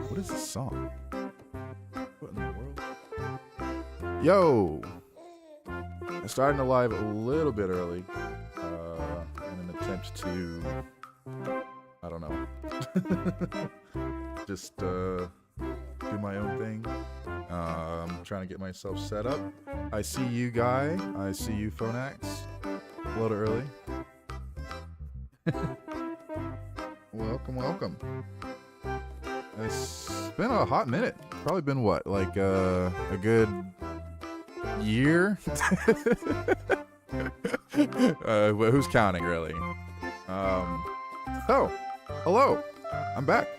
What is this song? What in the world? Yo! I'm starting the live a little bit early. In an attempt to... I don't know. Just, do my own thing. I'm trying to get myself set up. I see you, Guy. I see you, Phonax. A little early. Welcome, welcome. It's been a hot minute. Probably been what, like a good year? Who's counting, really? So, hello. I'm back.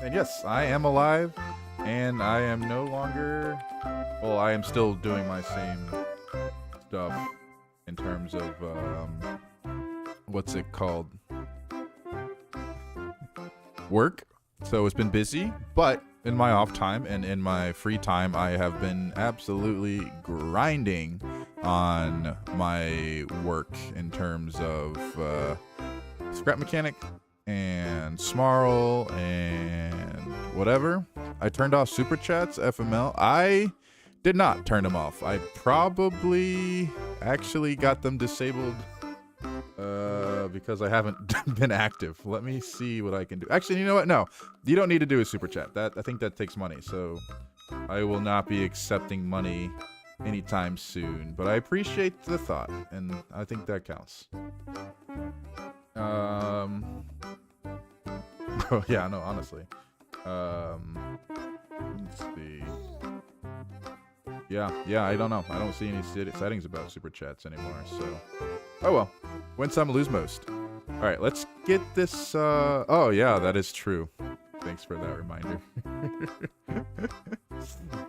And yes, I am alive. And I am no longer... Well, I am still doing my same stuff in terms of, what's it called? Work. So it's been busy, but in my off time and in my free time, I have been absolutely grinding on my work in terms of Scrap Mechanic and SMARL and whatever. I turned off Super Chats, FML. I did not turn them off. I probably actually got them disabled because I haven't been active. Let me see what I can do. Actually, you know what? No, you don't need to do a super chat. I think that takes money, so I will not be accepting money anytime soon. But I appreciate the thought, and I think that counts. Oh yeah, no, honestly. Let's see. Yeah, I don't know. I don't see any settings about super chats anymore, so... Oh well. Win some, lose most. Alright, let's get this, Oh yeah, that is true. Thanks for that reminder.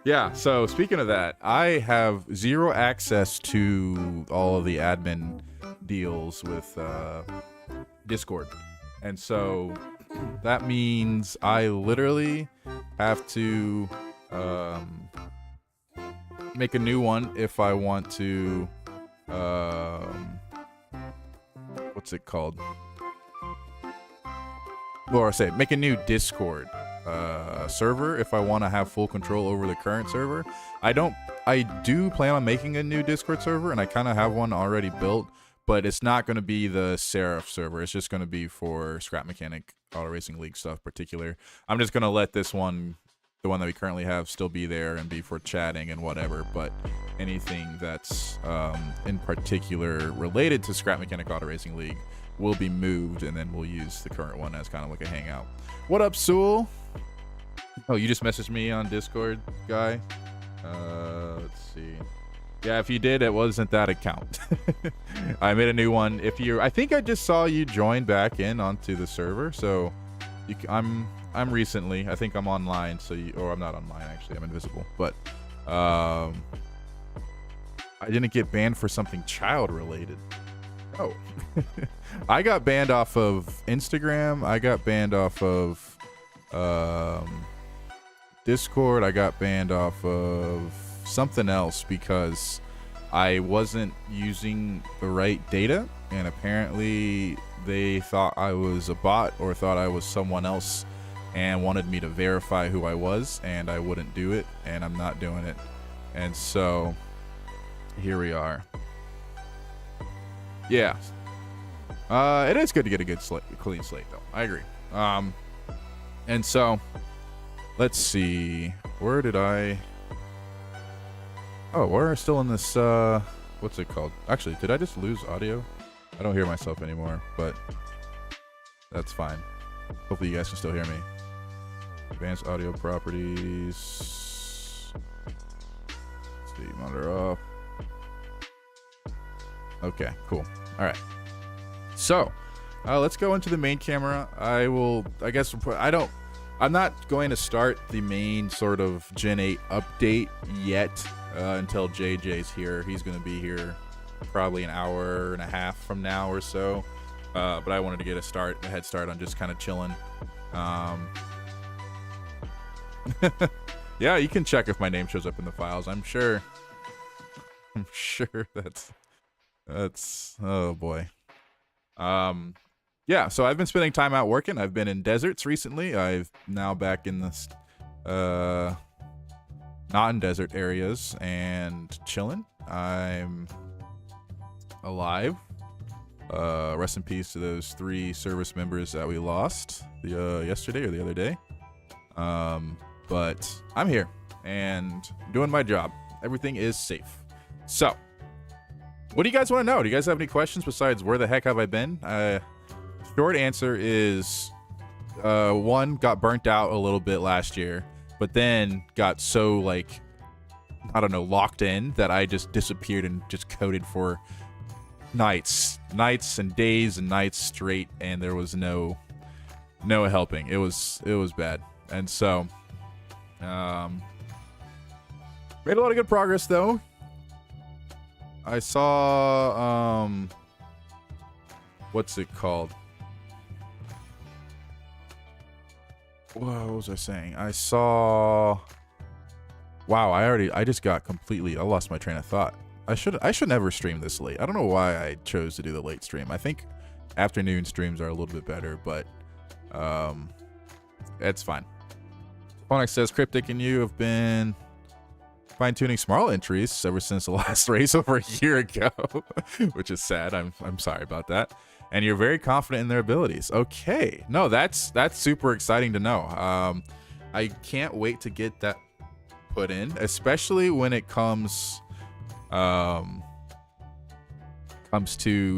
Yeah, so speaking of that, I have zero access to all of the admin deals with, Discord. And so, that means I literally have to, make a new one if I want to, what's it called? Or say, make a new Discord server if I want to have full control over the current server. I do plan on making a new Discord server, and I kind of have one already built, but it's not going to be the Seraph server. It's just going to be for Scrap Mechanic Auto Racing League stuff particular. I'm just going to let this one, the one that we currently have, still be there and be for chatting and whatever, but anything that's in particular related to Scrap Mechanic Auto Racing League will be moved, and then we'll use the current one as kind of like a hangout. What up, Sewell? Oh, you just messaged me on Discord, Guy? Let's see. Yeah, if you did, it wasn't that account. I made a new one. I think I just saw you join back in onto the server, so I'm recently, I think I'm online, so or I'm not online actually, I'm invisible, but I didn't get banned for something child related. Oh. I got banned off of Instagram, I got banned off of Discord, I got banned off of something else because I wasn't using the right data, and apparently they thought I was a bot or thought I was someone else and wanted me to verify who I was, and I wouldn't do it, and I'm not doing it. And so here we are. Yeah. It is good to get a good clean slate though. I agree. And so let's see. Where did I... Oh, we're still in this, what's it called? Actually, did I just lose audio? I don't hear myself anymore, but that's fine. Hopefully you guys can still hear me. Advanced audio properties. Let's see, monitor off. Okay, cool. All right. So, let's go into the main camera. I'm not going to start the main sort of Gen 8 update yet until JJ's here. He's going to be here probably an hour and a half from now or so. But I wanted to get a head start on just kind of chilling. Yeah, you can check if my name shows up in the files. I'm sure that's oh boy. Yeah, so I've been spending time out working. I've been in deserts recently. I've now back in the not in desert areas and chilling. I'm alive. Rest in peace to those 3 service members that we lost yesterday or the other day. But I'm here and doing my job. Everything is safe. So, what do you guys want to know? Do you guys have any questions besides where the heck have I been? Short answer is, 1, got burnt out a little bit last year, but then got so, like, I don't know, locked in that I just disappeared and just coded for nights and days and nights straight, and there was no helping. It was bad. And so made a lot of good progress though. I saw what's it called? What was I saying? I saw, wow, I just got completely, I lost my train of thought. I should never stream this late. I don't know why I chose to do the late stream. I think afternoon streams are a little bit better, but it's fine. Phonics says, Cryptic and you have been fine-tuning SMARL entries ever since the last race over a year ago, which is sad. I'm sorry about that. And you're very confident in their abilities. Okay. No, that's super exciting to know. I can't wait to get that put in, especially when it comes to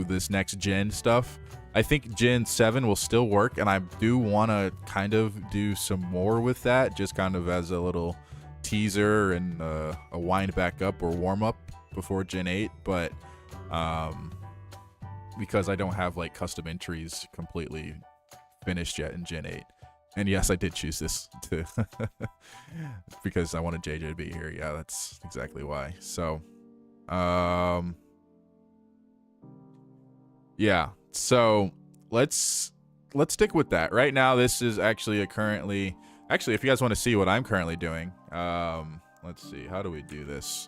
this next gen stuff. I think Gen 7 will still work, and I do want to kind of do some more with that, just kind of as a little teaser and a wind back up or warm up before Gen 8. But because I don't have like custom entries completely finished yet in Gen 8. And yes, I did choose this to because I wanted JJ to be here. Yeah, that's exactly why. So yeah, so let's stick with that. Right now, this is actually actually, if you guys want to see what I'm currently doing, let's see, how do we do this?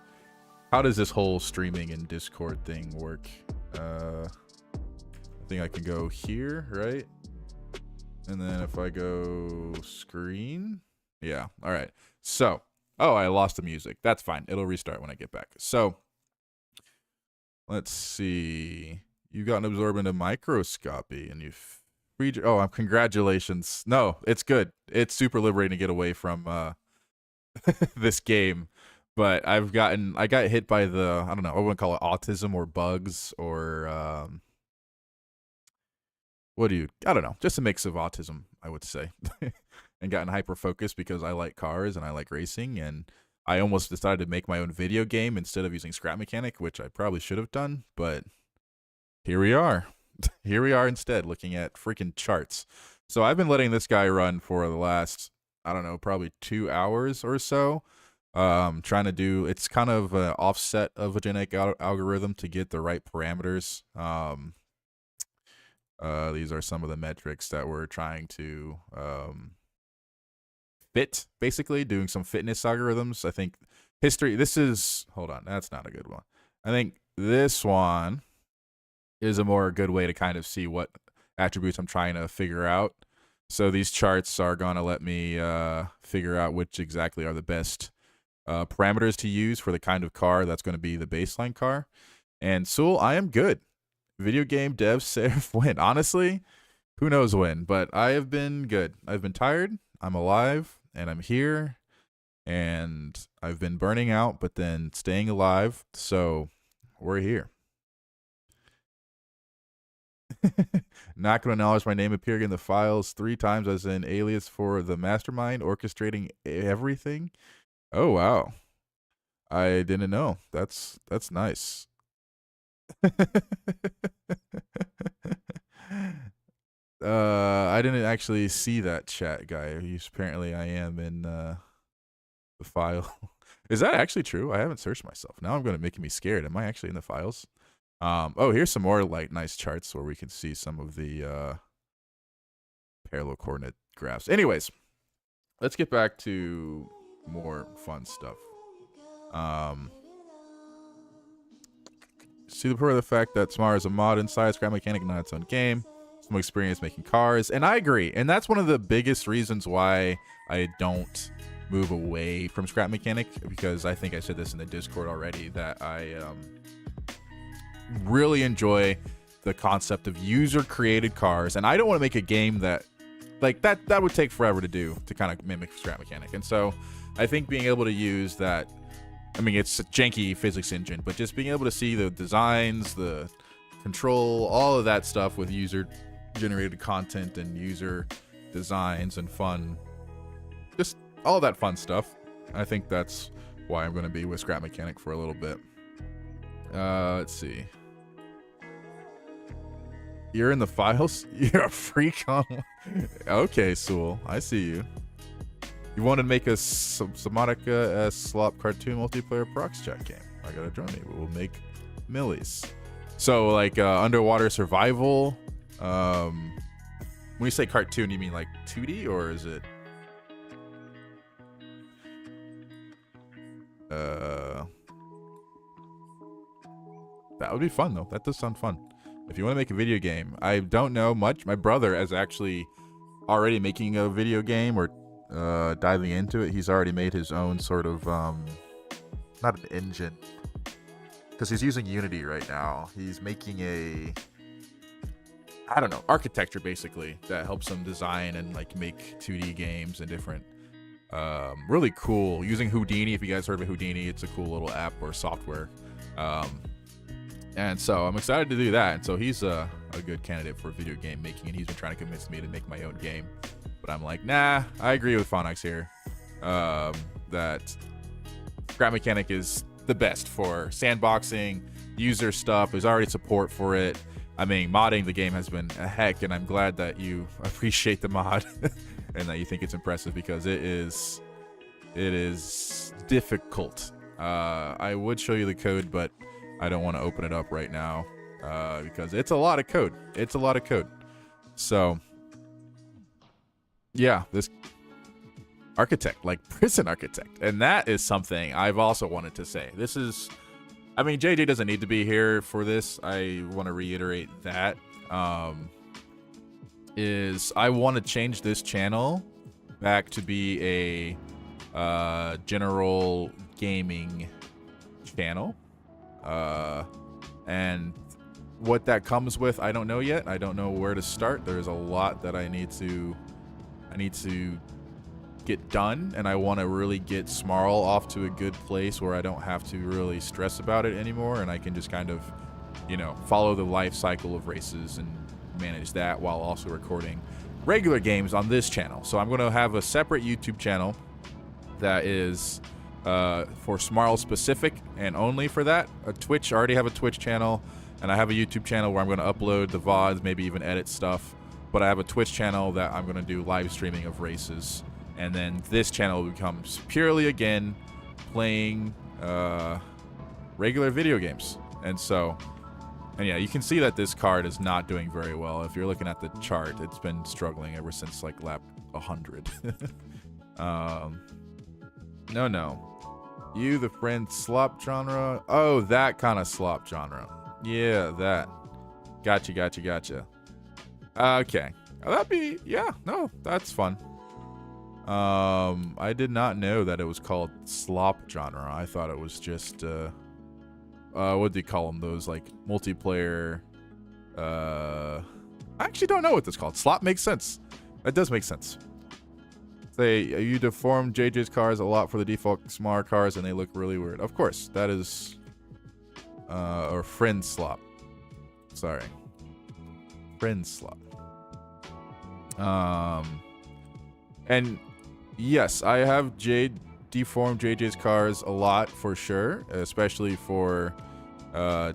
How does this whole streaming and Discord thing work? I think I can go here, right? And then if I go screen, yeah, all right. So, oh, I lost the music. That's fine. It'll restart when I get back. So, let's see. You got an absorbent of microscopy, and you've freed. Oh, congratulations! No, it's good. It's super liberating to get away from this game. But I got hit by the, I don't know, I wouldn't call it autism or bugs or I don't know, just a mix of autism, I would say, and gotten hyper focused because I like cars and I like racing, and I almost decided to make my own video game instead of using Scrap Mechanic, which I probably should have done, but here we are. Here we are instead, looking at freaking charts. So I've been letting this guy run for the last, I don't know, probably 2 hours or so. Trying to do, it's kind of an offset of a Gen 8 algorithm to get the right parameters. These are some of the metrics that we're trying to fit, basically, doing some fitness algorithms. I think hold on, that's not a good one. I think this one is a more good way to kind of see what attributes I'm trying to figure out. So these charts are going to let me figure out which exactly are the best parameters to use for the kind of car that's going to be the baseline car. And Sewell, I am good. Video game dev Seraph win. Honestly, who knows when, but I have been good. I've been tired. I'm alive and I'm here, and I've been burning out, but then staying alive. So we're here. Not going to acknowledge my name appearing in the files 3 times as an alias for the mastermind orchestrating everything. Oh, wow. I didn't know. That's nice. I didn't actually see that chat guy. Apparently I am in the file. Is that actually true? I haven't searched myself. Now I'm going to make me scared. Am I actually in the files? Oh, here's some more like nice charts where we can see some of the parallel coordinate graphs. Anyways, let's get back to more fun stuff. See the part of the fact that SMARL is a mod inside Scrap Mechanic, not its own game. Some experience making cars, and I agree. And that's one of the biggest reasons why I don't move away from scrap mechanic, because I think I said this in the Discord already, that I really enjoy the concept of user created cars, and I don't want to make a game that like that would take forever to do, to kind of mimic scrap mechanic. And so I think being able to use that, I mean, it's a janky physics engine, but just being able to see the designs, the control, all of that stuff with user generated content and user designs and fun, just all that fun stuff. I think that's why I'm going to be with scrap mechanic for a little bit. Let's see. You're in the files? You're a freak on. Okay, Sewell, I see you. You want to make a Subnautica slop cartoon multiplayer prox chat game? I gotta join me. We'll make millies. So like underwater survival. When you say cartoon, you mean like 2D, or is it? That would be fun though. That does sound fun. If you want to make a video game, I don't know much. My brother is actually already making a video game, or diving into it. He's already made his own sort of not an engine, because he's using Unity right now. He's making a, I don't know, architecture basically that helps him design and like make 2D games and different really cool, using Houdini. If you guys heard of Houdini, it's a cool little app or software. And so I'm excited to do that. And so he's a good candidate for video game making, and he's been trying to convince me to make my own game. But I'm like, nah, I agree with Phonox here. That scrap mechanic is the best for sandboxing, user stuff. There's already support for it. I mean, modding the game has been a heck, and I'm glad that you appreciate the mod and that you think it's impressive, because it is difficult. I would show you the code, but I don't want to open it up right now because it's a lot of code. It's a lot of code. So yeah, this architect, like prison architect, and that is something I've also wanted to say. This is, I mean, JJ doesn't need to be here for this. I want to reiterate that is I want to change this channel back to be a general gaming channel, and what that comes with, I don't know yet. I don't know where to start. There's a lot that I need to get done, and I want to really get SMARL off to a good place where I don't have to really stress about it anymore, and I can just kind of, you know, follow the life cycle of races and manage that while also recording regular games on this channel. So I'm going to have a separate YouTube channel that is for SMARL specific and only for that. A Twitch, I already have a Twitch channel, and I have a YouTube channel where I'm going to upload the VODs, maybe even edit stuff. But I have a Twitch channel that I'm going to do live streaming of races. And then this channel becomes purely, again, playing regular video games. And so, and yeah, you can see that this card is not doing very well. If you're looking at the chart, it's been struggling ever since like lap 100. No. You, the friend slop genre? Oh, that kind of slop genre. Yeah, that. Gotcha. Okay. That'd be, yeah, no, that's fun. I did not know that it was called slop genre. I thought it was just, what do you call them? Those, like, multiplayer, I actually don't know what this is called. Slop makes sense. That does make sense. Say, you deformed JJ's cars a lot for the default SMARL cars, and they look really weird. Of course, that is, or friend slop. Sorry. Friend slop. And yes, I have deformed JJ's cars a lot for sure, especially for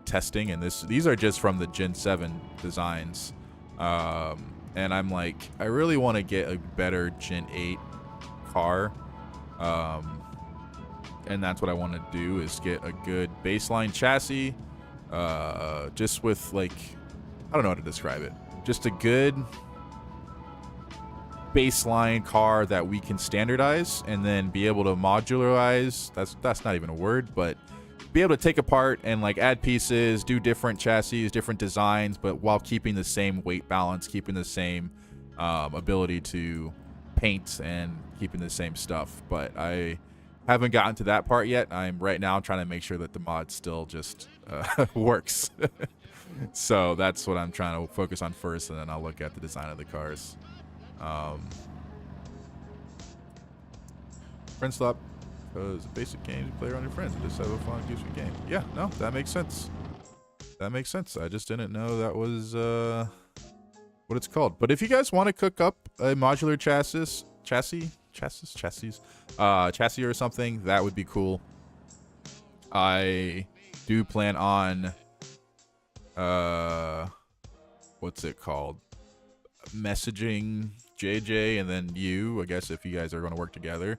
testing, and these are just from the Gen 7 designs. And I'm like, I really want to get a better Gen 8 car, and that's what I want to do, is get a good baseline chassis, just with, like, I don't know how to describe it, just a good baseline car that we can standardize and then be able to modularize. That's not even a word, but be able to take apart and like add pieces, do different chassis, different designs, but while keeping the same weight balance, keeping the same ability to paint and keeping the same stuff. But I haven't gotten to that part yet. I'm right now trying to make sure that the mod still just works. So that's what I'm trying to focus on first, and then I'll look at the design of the cars. Friend swap, because basic games you play around your friends and just have a fun, goofy game. Yeah, no, that makes sense. That makes sense. I just didn't know that was what it's called. But if you guys want to cook up a modular chassis or something, that would be cool. I do plan on what's it called, messaging JJ and then you, I guess, if you guys are going to work together,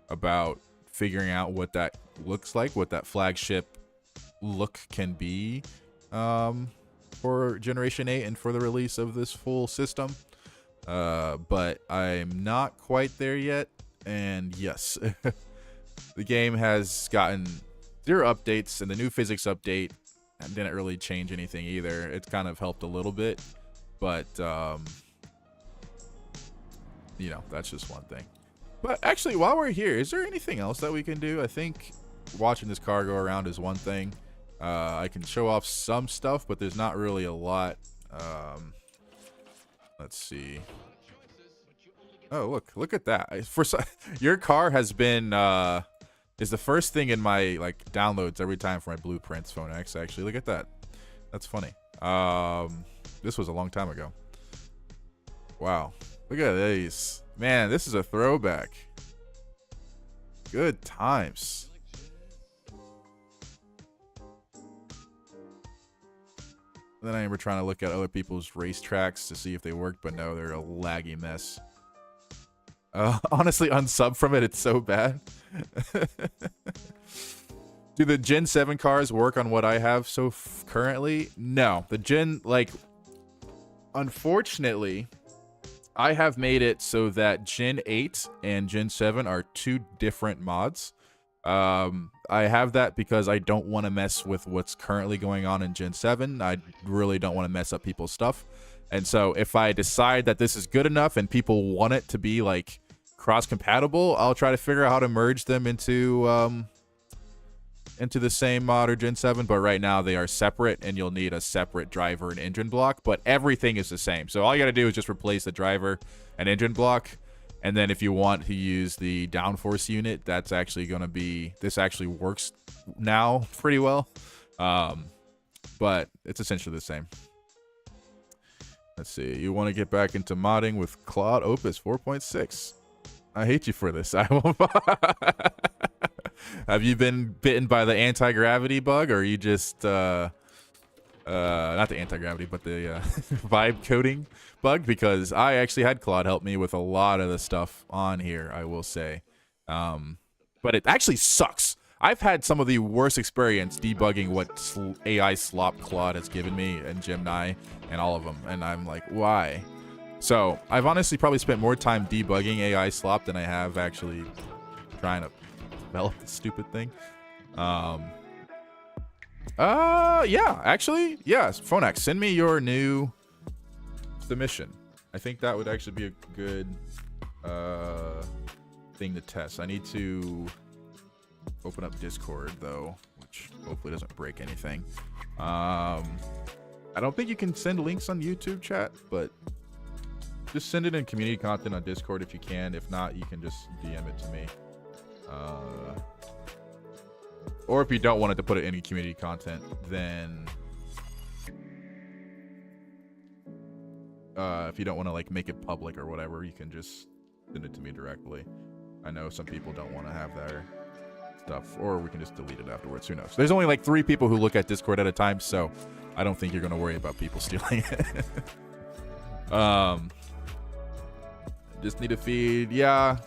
about figuring out what that looks like, what that flagship look can be for Generation 8 and for the release of this full system. But I'm not quite there yet. And yes, the game has gotten 0 updates, and the new physics update didn't really change anything either. It kind of helped a little bit, but you know, that's just one thing. But actually, while we're here, is there anything else that we can do? I think watching this car go around is one thing. I can show off some stuff, but there's not really a lot. Let's see. Oh, look at that. Your car has been is the first thing in my like downloads every time for my Blueprints Phone X. Actually, look at that. That's funny. This was a long time ago. Wow, look at these. Man, this is a throwback. Good times. Then I remember trying to look at other people's racetracks to see if they worked, but no, they're a laggy mess. Honestly, unsub from it, it's so bad. Do the Gen 7 cars work on what I have so currently? No. The Gen, like, unfortunately, I have made it so that Gen 8 and Gen 7 are 2 different mods. I have that because I don't want to mess with what's currently going on in Gen 7. I really don't want to mess up people's stuff. And so if I decide that this is good enough and people want it to be like cross-compatible, I'll try to figure out how to merge them into the same mod or Gen 7. But right now they are separate, and you'll need a separate driver and engine block. But everything is the same. So all you got to do is just replace the driver and engine block. And then if you want to use the downforce unit, that's actually going to be, this actually works now pretty well. But it's essentially the same. Let's see. You want to get back into modding with Claude Opus 4.6. I hate you for this. I won't. Have you been bitten by the anti-gravity bug, or are you just not the anti-gravity, but the vibe coding bug? Because I actually had Claude help me with a lot of the stuff on here, I will say. But it actually sucks. I've had some of the worst experience debugging what AI slop Claude has given me in Gemini and all of them, and I'm like, why? So I've honestly probably spent more time debugging AI slop than I have actually trying to develop this stupid thing. Yeah, actually, yes. Phonax, send me your new submission. I think that would actually be a good thing to test. I need to open up Discord though, which hopefully doesn't break anything. I don't think you can send links on YouTube chat, but just send it in community content on Discord if you can. If not, you can just DM it to me. Or if you don't want it to put it in community content, then if you don't want to like make it public or whatever, you can just send it to me directly. I know some people don't want to have their stuff, or we can just delete it afterwards. Who knows? There's only like 3 people who look at Discord at a time, so I don't think you're going to worry about people stealing it. Just need a feed. Yeah,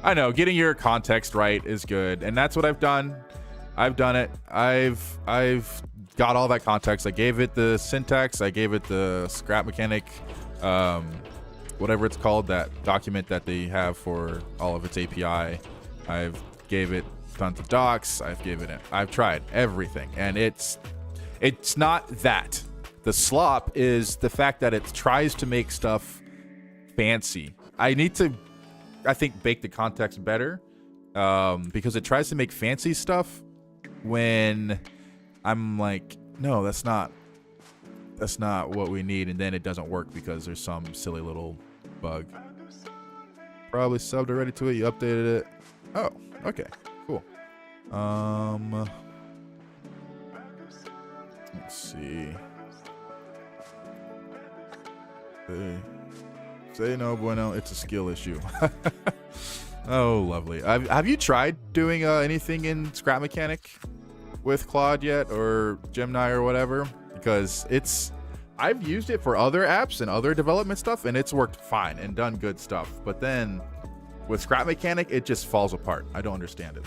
I know. Getting your context right is good, and that's what I've done. I've done it. I've got all that context. I gave it the syntax. I gave it the scrap mechanic, whatever it's called, that document that they have for all of its API. I've gave it tons of docs. I've tried everything, and it's not that. The slop is the fact that it tries to make stuff fancy. I need to I think, bake the context better, because it tries to make fancy stuff when I'm like, no, that's not what we need, and then it doesn't work because there's some silly little bug. Probably subbed already to it. You updated it. Oh, okay, cool. Let's see. Say no bueno. It's a skill issue. Oh, lovely. Have you tried doing anything in Scrap Mechanic with Claude yet, or Gemini or whatever? Because I've used it for other apps and other development stuff, and it's worked fine and done good stuff. But then with Scrap Mechanic, it just falls apart. I don't understand it.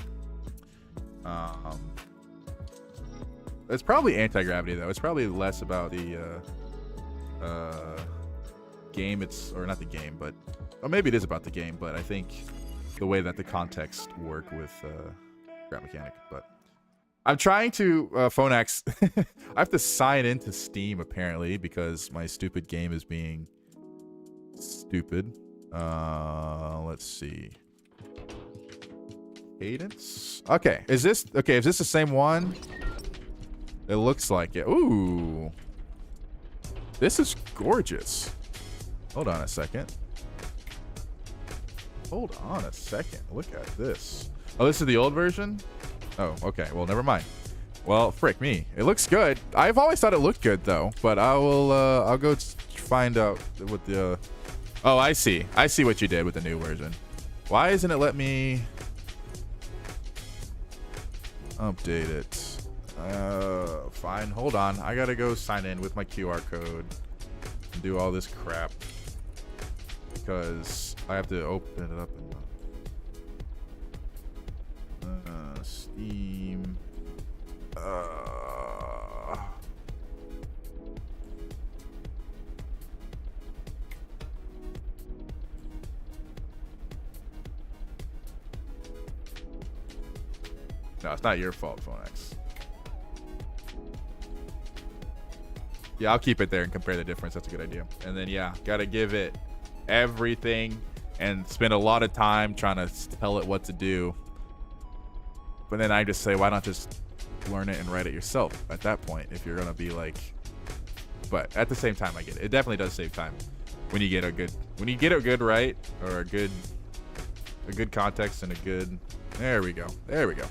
It's probably anti-gravity though. It's probably less about the game. Or not the game, but maybe it is about the game. But I think the way that the context work with Scrap Mechanic. But I'm trying to Phonax. I have to sign into Steam apparently because my stupid game is being stupid. Let's see. Cadence. Okay, is this the same one? It looks like it. Ooh, this is gorgeous. Hold on a second. Hold on a second. Look at this. Oh, this is the old version? Oh, okay. Well, never mind. Well, frick me. It looks good. I've always thought it looked good though, but I'll go find out what the Oh, I see. I see what you did with the new version. Why isn't it let me update it? Fine. Hold on. I gotta go sign in with my QR code and do all this crap because I have to open it up in Steam. No, it's not your fault, Phonax. Yeah, I'll keep it there and compare the difference. That's a good idea. And then, yeah, gotta give it everything and spend a lot of time trying to tell it what to do. But then I just say, why not just learn it and write it yourself at that point if you're gonna be like. But at the same time, I get it. It definitely does save time when you get a good right, or a good context and a good. There we go. There we go.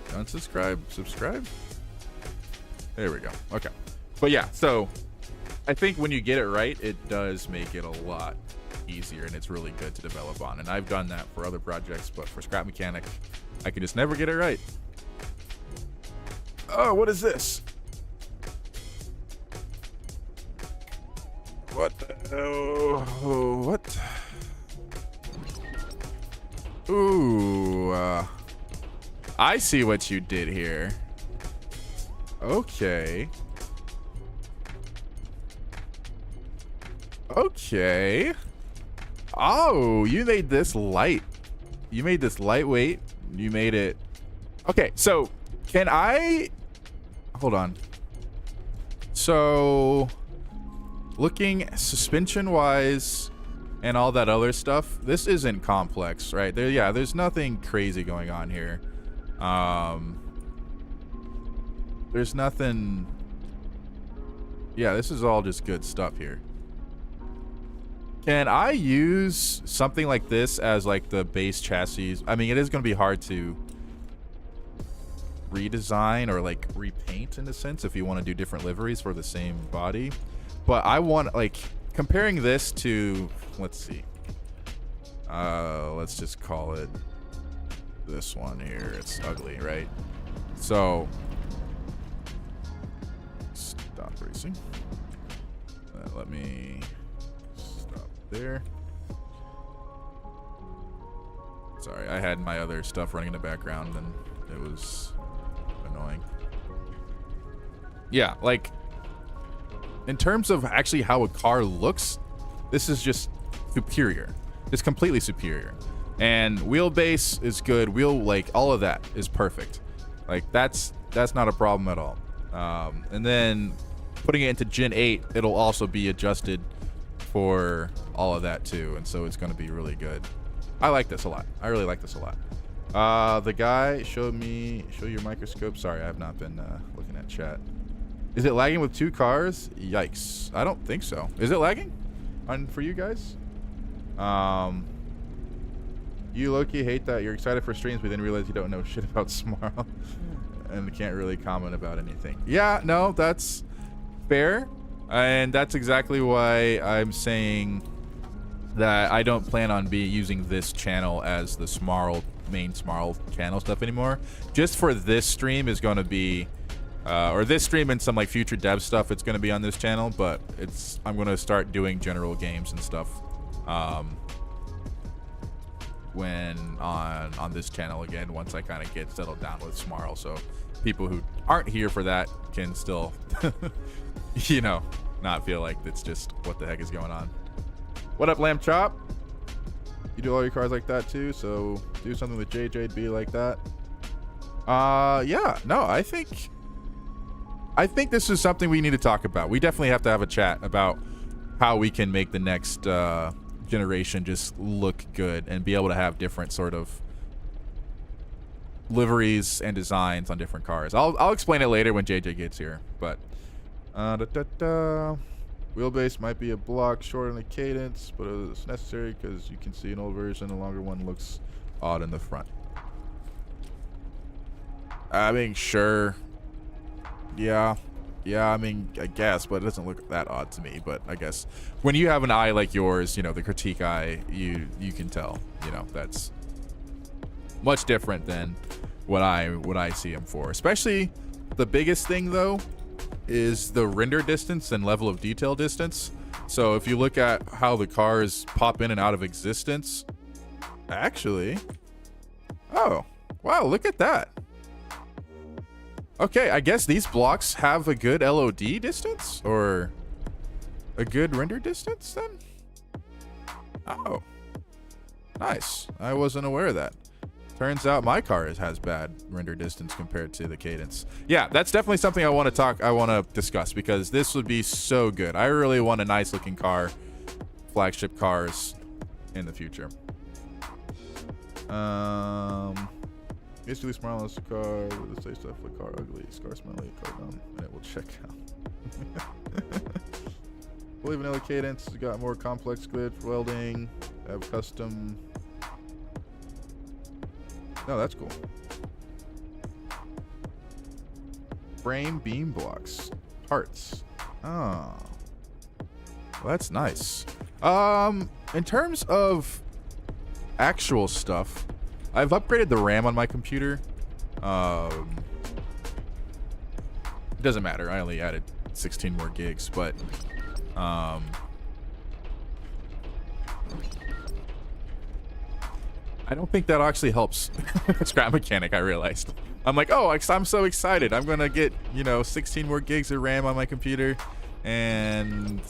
Unsubscribe, subscribe. There we go. Okay. But yeah, so I think when you get it right, it does make it a lot easier and it's really good to develop on. And I've done that for other projects, but for Scrap Mechanic, I could just never get it right. Oh, what is this? What the hell? What? Ooh, I see what you did here. Okay. Okay. Oh, you made this light. You made this lightweight. You made it. Okay, so can I... Hold on. So, looking suspension-wise and all that other stuff, this isn't complex, right? There's nothing crazy going on here. There's nothing. Yeah, this is all just good stuff here. Can I use something like this as like the base chassis? I mean, it is going to be hard to redesign or like repaint in a sense if you want to do different liveries for the same body. But I want, like, comparing this to, let's see. Let's just call it this one here. It's ugly, right? So stop racing. Let me stop there. Sorry, I had my other stuff running in the background and it was annoying. Yeah, like in terms of actually how a car looks, this is just superior. It's completely superior. And wheelbase is good. Like all of that is perfect. Like that's not a problem at all. And then putting it into Gen 8, it'll also be adjusted for all of that too, and so it's going to be really good. I like this a lot. I really like this a lot. The guy show your microscope. Sorry, I have not been looking at chat. Is it lagging with 2 cars? Yikes. I don't think so. Is it lagging for you guys? You low-key hate that you're excited for streams but then realize you don't know shit about SMARL and can't really comment about anything. Yeah, no, that's fair. And that's exactly why I'm saying that I don't plan on using this channel as the SMARL, main SMARL channel stuff anymore. Just for this stream is going to be, or this stream and some like future dev stuff, it's going to be on this channel, but I'm going to start doing general games and stuff when on this channel again, once I kind of get settled down with SMARL. So people who aren't here for that can still, you know, not feel like it's just what the heck is going on. What up, Lamb Chop? You do all your cars like that too, so do something with JJ'd be like that. Yeah, no, I think this is something we need to talk about. We definitely have to have a chat about how we can make the next generation just look good and be able to have different sort of liveries and designs on different cars. I'll explain it later when JJ gets here, but wheelbase might be a block shorter than the cadence, but it's necessary because you can see an old version, the longer one looks odd in the front. I mean, sure. Yeah, I mean, I guess, but it doesn't look that odd to me. But I guess when you have an eye like yours, you know, the critique eye, you can tell, you know, that's much different than what I see them for. Especially the biggest thing though is the render distance and level of detail distance. So if you look at how the cars pop in and out of existence, actually, oh wow, look at that. Okay, I guess these blocks have a good LOD distance or a good render distance then? Oh, nice. I wasn't aware of that. Turns out my car has bad render distance compared to the cadence. Yeah, that's definitely something I want to discuss because this would be so good. I really want a nice looking car, flagship cars in the future. Basically, SMARL is a car with the say stuff like car ugly, car smelly, car dumb, and it will check out. Fully vanilla cadence has got more complex grid for welding. Have custom. No, that's cool. Frame beam blocks, parts. Oh, well, that's nice. In terms of actual stuff, I've upgraded the RAM on my computer. It doesn't matter. I only added 16 more gigs, but I don't think that actually helps scrap mechanic. I realized. I'm like, oh, I'm so excited. I'm gonna get, you know, 16 more gigs of RAM on my computer, and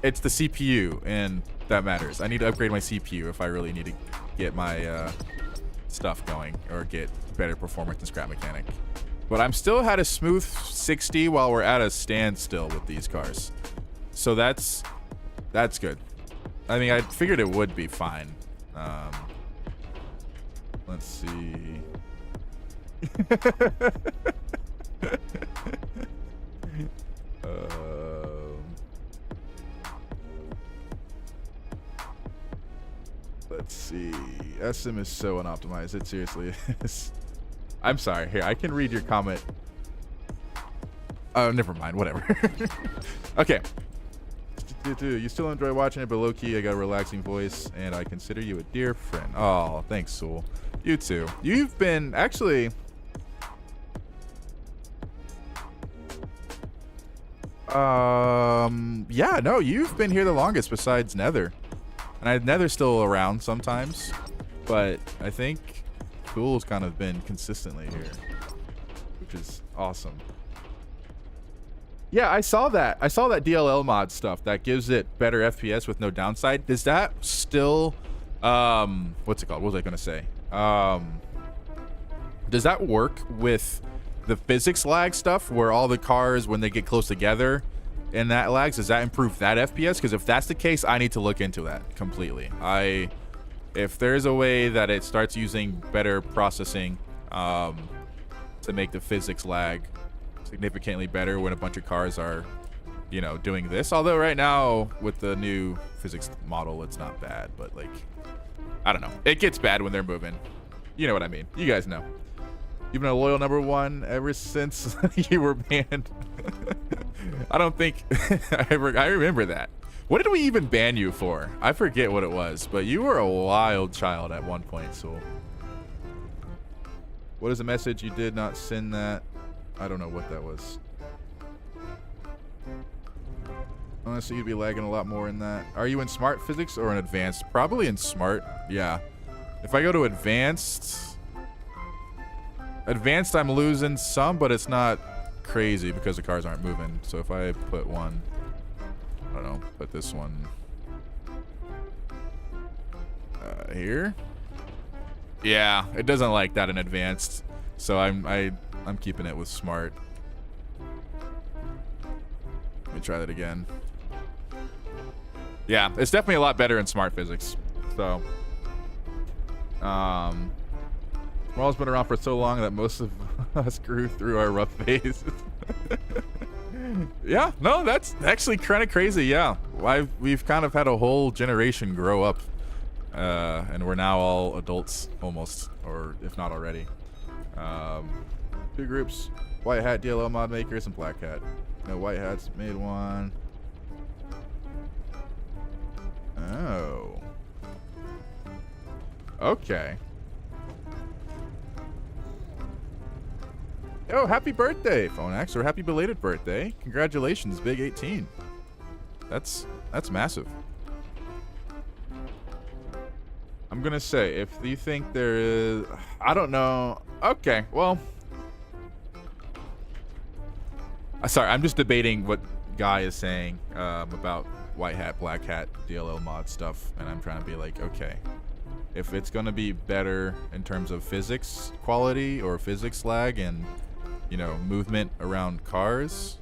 it's the CPU, and that matters. I need to upgrade my CPU if I really need to get my stuff going or get better performance in scrap mechanic. But I'm still at a smooth 60 while we're at a standstill with these cars, so that's good. I mean, I figured it would be fine. Let's see. Let's see. SM is so unoptimized. It seriously is. I'm sorry. Here, I can read your comment. Oh, never mind. Whatever. Okay. You still enjoy watching it, but low-key, I got a relaxing voice, and I consider you a dear friend. Oh, thanks, Soul. You too. You've been actually... yeah, no, you've been here the longest besides Nether. And Nether's still around sometimes, but I think Cool's kind of been consistently here, which is awesome. Yeah, I saw that. I saw that DLL mod stuff that gives it better FPS with no downside. Does that still, what's it called? What was I gonna say? Does that work with the physics lag stuff where all the cars, when they get close together, and that lags, does that improve that FPS? Because if that's the case, I need to look into that completely. If there's a way that it starts using better processing to make the physics lag significantly better when a bunch of cars are, you know, doing this. Although right now with the new physics model, it's not bad, but like, I don't know. It gets bad when they're moving. You know what I mean. You guys know. You've been a loyal #1 ever since you were banned. I don't think I remember that. What did we even ban you for? I forget what it was, but you were a wild child at one point, so. What is the message? You did not send that. I don't know what that was. Honestly, you'd be lagging a lot more in that. Are you in smart physics or in advanced? Probably in smart, yeah. If I go to advanced, I'm losing some, but it's not crazy because the cars aren't moving. So if I put one, I don't know, put this one here. Yeah, it doesn't like that in advanced. So I'm keeping it with smart. Let me try that again. Yeah, it's definitely a lot better in smart physics. So SMARL's been around for so long that most of us grew through our rough phase. Yeah, no, that's actually kind of crazy. Yeah, we've kind of had a whole generation grow up, and we're now all adults almost, or if not already. Two groups: white hat DLL mod makers and black hat. No, white hats made one. Oh. Okay. Oh, happy birthday, Phonax, or happy belated birthday. Congratulations, big 18. That's massive. I'm gonna say, if you think there is, I don't know. Okay, well, sorry, I'm just debating what Guy is saying about white hat, black hat, DLL mod stuff, and I'm trying to be like, okay, if it's gonna be better in terms of physics quality or physics lag and, you know, movement around cars,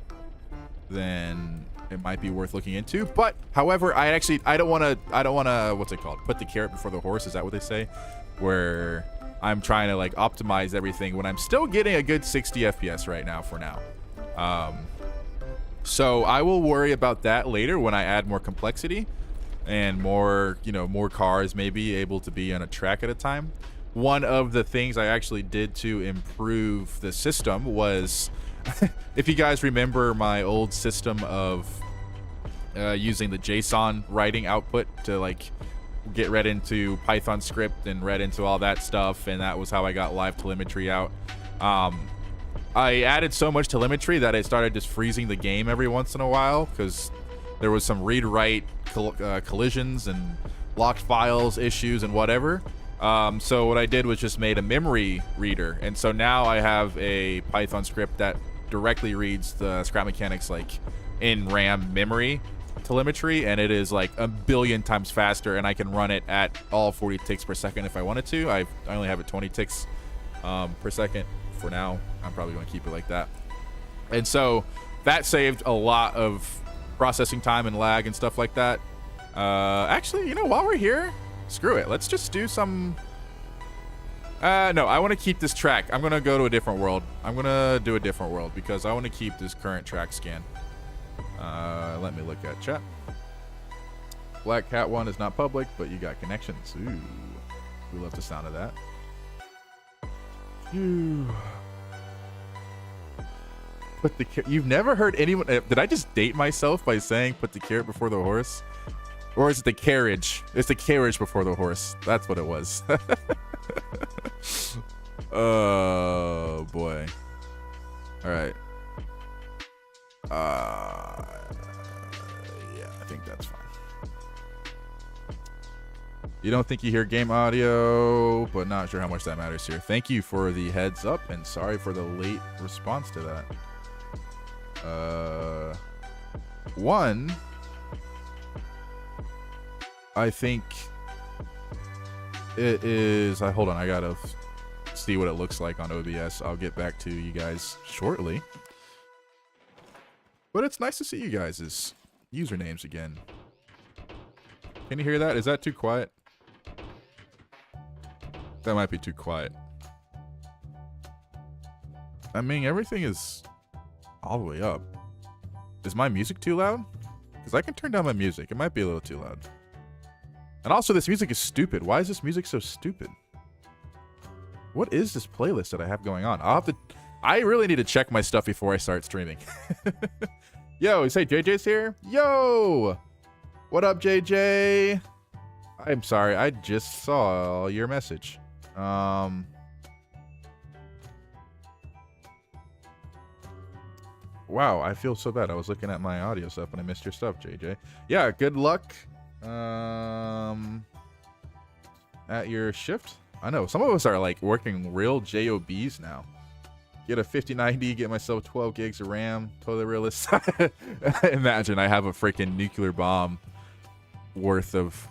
then it might be worth looking into. But however, I don't want to what's it called, put the carrot before the horse, is that what they say, where I'm trying to like optimize everything when I'm still getting a good 60 FPS right now for now. So I will worry about that later when I add more complexity and more, you know, more cars maybe able to be on a track at a time. One of the things I actually did to improve the system was, if you guys remember my old system of using the JSON writing output to like get read into Python script and read into all that stuff, and that was how I got live telemetry out. I added so much telemetry that it started just freezing the game every once in a while because there was some read-write collisions and locked files issues and whatever. So what I did was just made a memory reader, and so now I have a Python script that directly reads the scrap mechanics like in RAM memory telemetry, and it is like a billion times faster, and I can run it at all 40 ticks per second if I wanted to. I only have it 20 ticks per second for now. I'm probably going to keep it like that. And so that saved a lot of processing time and lag and stuff like that. Actually, you know, while we're here, screw it. Let's just do some... no, I want to keep this track. I'm going to go to a different world. I'm going to do a different world because I want to keep this current track scan. Let me look at chat. Black Cat 1 is not public, but you got connections. Ooh. We love the sound of that. Phew. You've never heard anyone... Did I just date myself by saying put the carrot before the horse? Or is it the carriage? It's the carriage before the horse. That's what it was. Oh, boy. All right. Yeah, I think that's fine. You don't think you hear game audio, but not sure how much that matters here. Thank you for the heads up, and sorry for the late response to that. One, I think it is... hold on, I gotta see what it looks like on OBS. I'll get back to you guys shortly. But it's nice to see you guys' usernames again. Can you hear that? Is that too quiet? That might be too quiet. I mean, everything is all the way up. Is my music too loud? Because I can turn down my music. It might be a little too loud. And also, this music is stupid. Why is this music so stupid? What is this playlist that I have going on? I'll have to... I really need to check my stuff before I start streaming. Yo, say JJ's here? Yo! What up, JJ? I'm sorry, I just saw your message. Wow, I feel so bad. I was looking at my audio stuff and I missed your stuff, JJ. Yeah, good luck at your shift. I know, some of us are like working real JOBs now. Get a 5090, get myself 12 gigs of RAM. Totally realistic. Imagine I have a freaking nuclear bomb worth of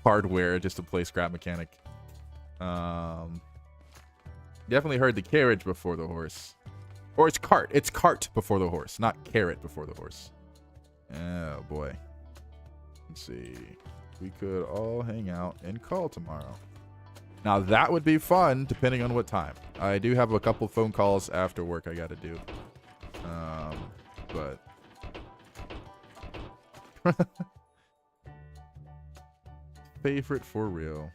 hardware just to play Scrap Mechanic. Definitely heard the carriage before the horse. Or it's cart. It's cart before the horse, not carrot before the horse. Oh, boy. Let's see. We could all hang out and call tomorrow. Now, that would be fun, depending on what time. I do have a couple phone calls after work I got to do. But... Favorite for real.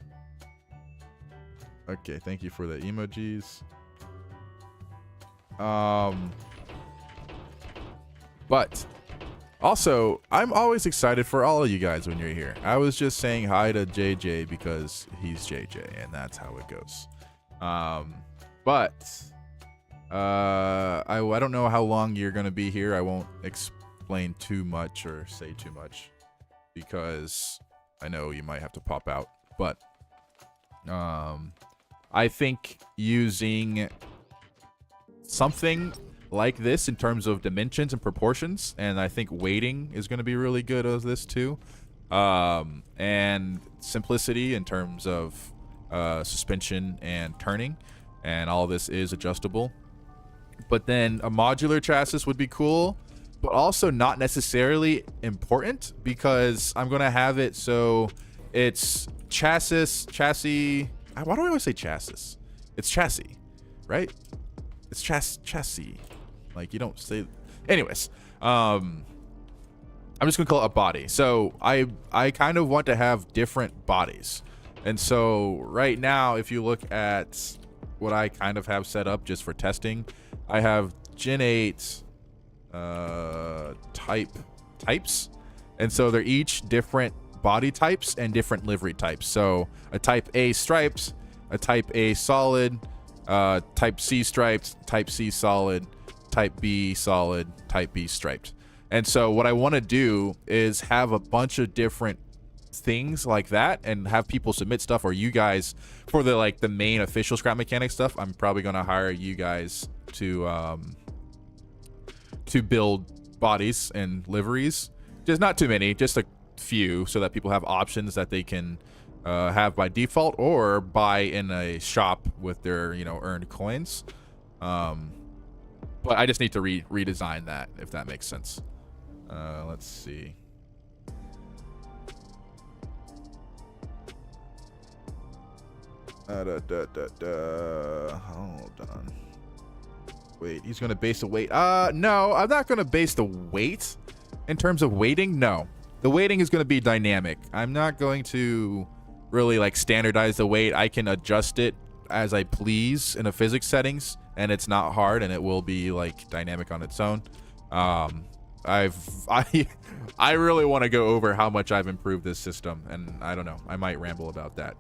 Okay, thank you for the emojis. But also, I'm always excited for all of you guys when you're here. I was just saying hi to JJ because he's JJ, and that's how it goes. But I don't know how long you're gonna be here. I won't explain too much or say too much because I know you might have to pop out. But I think using something like this in terms of dimensions and proportions, and I think weighting is going to be really good as this too, and simplicity in terms of suspension and turning, and all of this is adjustable. But then a modular chassis would be cool, but also not necessarily important because I'm going to have it so it's chassis. Why do I always say chassis? It's chassis, right? It's chassis. Like, you don't say... Anyways, I'm just gonna call it a body. So I kind of want to have different bodies. And so right now, if you look at what I kind of have set up just for testing, I have Gen8 types. And so they're each different body types and different livery types. So a type A striped, a type A solid, type C striped, type C solid, type B solid, type B striped. And so what I want to do is have a bunch of different things like that and have people submit stuff, or you guys for the main official Scrap Mechanic stuff. I'm probably going to hire you guys to build bodies and liveries. Just not too many, just a few, so that people have options that they can have by default or buy in a shop with their earned coins. But I just need to redesign that, if that makes sense. Let's see. Hold on. Wait, he's gonna base the weight. No, I'm not gonna base the weight in terms of weighting. No, the weighting is gonna be dynamic. I'm not going to really standardize the weight. I can adjust it as I please in a physics settings, and it's not hard, and it will be dynamic on its own. I really want to go over how much I've improved this system, and I don't know, I might ramble about that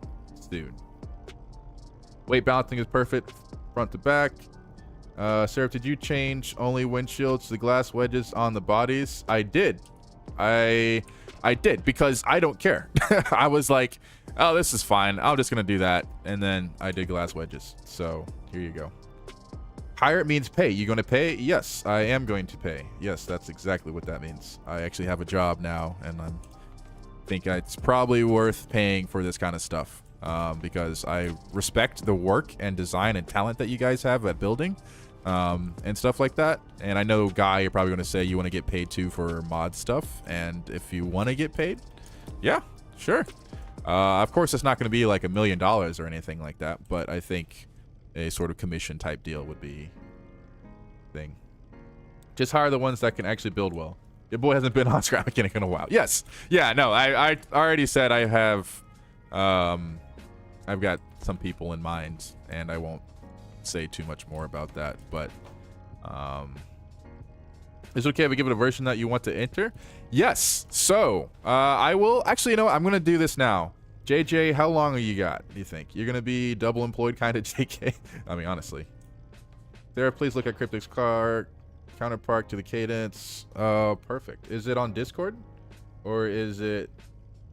soon. Weight balancing is perfect front to back. Seraph, did you change only windshields to the glass wedges on the bodies? I did. I did because I don't care. I was like, oh, this is fine, I'm just gonna do that, and then I did glass wedges. So here you go. Hire means pay. You gonna pay? Yes, I am going to pay. Yes, that's exactly what that means. I actually have a job now, and I think it's probably worth paying for this kind of stuff, because I respect the work and design and talent that you guys have at building, and stuff like that. And I know, Guy, you're probably going to say you want to get paid too for mod stuff. And if you want to get paid, yeah, sure. Of course, it's not going to be like $1 million or anything like that, but I think a sort of commission type deal would be thing. Just hire the ones that can actually build well. Your boy hasn't been on Scrap Mechanic in a while. Yes. Yeah, no, I already said I have, I've got some people in mind, and I won't say too much more about that, but is it okay if we give it a version that you want to enter? Yes. So I will actually, you know what, I'm gonna do this now. JJ, how long are you got, do you think? You're gonna be double employed kind of JK? I mean, honestly. Seraph, please look at Cryptic's car counterpart to the cadence. Perfect. Is it on Discord, or is it,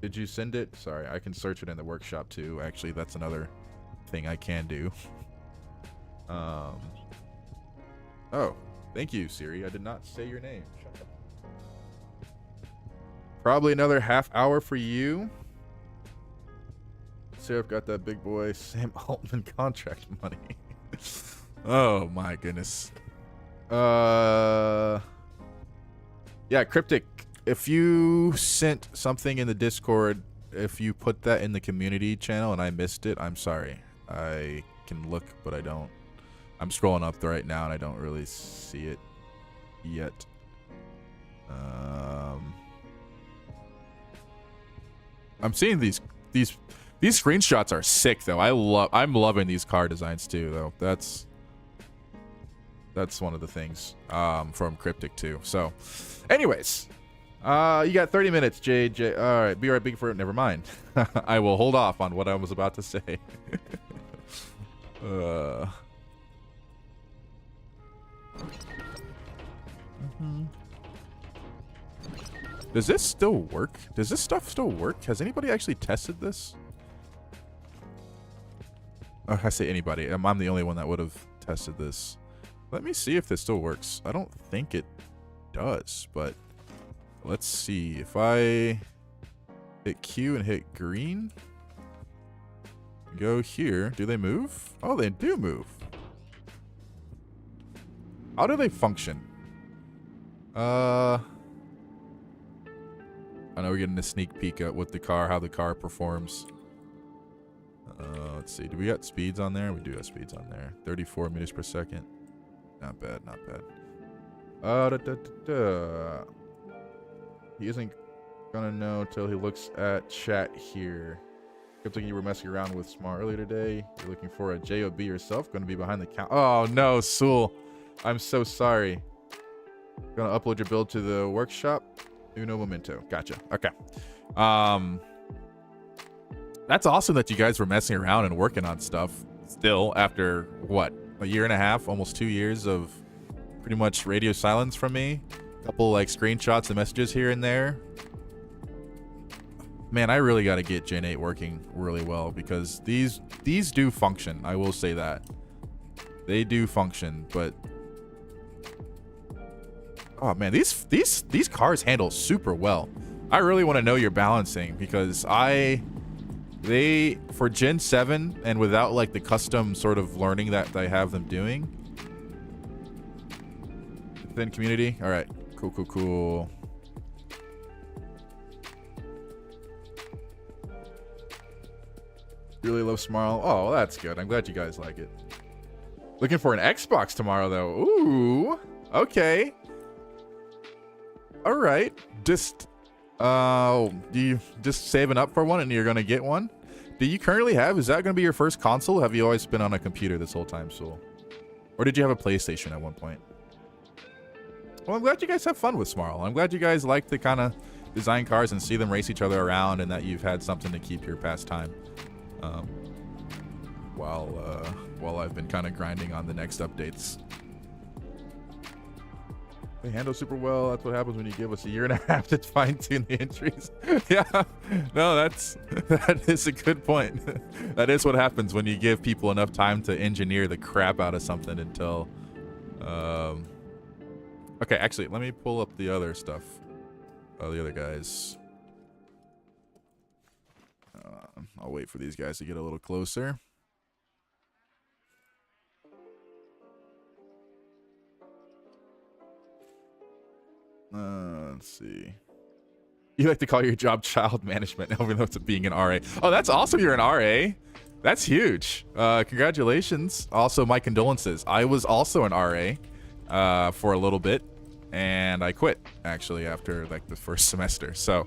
did you send it? Sorry, I can search it in the workshop too. Actually, that's another thing I can do. Oh, thank you, Siri. I did not say your name. Shut up. Probably another half hour for you. Seraph got that big boy Sam Altman contract money. Oh my goodness. Yeah, Cryptic, if you sent something in the Discord, if you put that in the community channel and I missed it, I'm sorry. I can look, but I don't. I'm scrolling up right now and I don't really see it yet. I'm seeing these screenshots are sick though. I'm loving these car designs too though. That's one of the things from Cryptic too. So anyways, you got 30 minutes, JJ. All right, be right back for it. Never mind. I will hold off on what I was about to say. Does this still work? Does this stuff still work? Has anybody actually tested this? Oh, I say anybody. I'm the only one that would have tested this. Let me see if this still works. I don't think it does, but let's see. If I hit Q and hit green, go here. Do they move? Oh, they do move. How do they function? I know we're getting a sneak peek at what the car, how the car performs. Let's see. Do we got speeds on there? We do have speeds on there. 34 meters per second. Not bad, not bad. He isn't gonna know till he looks at chat here. Looks like you were messing around with SMARL earlier today. You're looking for a JOB yourself. Gonna be behind the count. Oh no, Soul. I'm so sorry. Gonna upload your build to the workshop. Uno momento. Gotcha. Okay. That's awesome that you guys were messing around and working on stuff still after what, a year and a half, almost 2 years of pretty much radio silence from me. A couple like screenshots and messages here and there. Man, I really got to get Gen8 working really well because these do function. I will say that they do function, but oh man, these cars handle super well. I really want to know your balancing because they for Gen 7 and without like the custom sort of learning that I have them doing. Thin community. All right, cool. Really love SMARL. Oh, well, that's good. I'm glad you guys like it. Looking for an Xbox tomorrow though. Ooh, okay. All right, just do you just saving up for one and you're gonna get one? Do you currently have, is that gonna be your first console? Have you always been on a computer this whole time, Soul? Or did you have a PlayStation at one point? Well, I'm glad you guys have fun with SMARL. I'm glad you guys like to kind of design cars and see them race each other around, and that you've had something to keep your pastime while I've been kind of grinding on the next updates. They handle super well. That's what happens when you give us a year and a half to fine tune the entries. Yeah, no, that is a good point. That is what happens when you give people enough time to engineer the crap out of something until. Okay, actually, let me pull up the other stuff. The other guys. I'll wait for these guys to get a little closer. Let's see. You like to call your job child management, even though it's being an RA. Oh, that's awesome. You're an RA. That's huge. Congratulations. Also, my condolences. I was also an RA for a little bit, and I quit actually after like the first semester. So,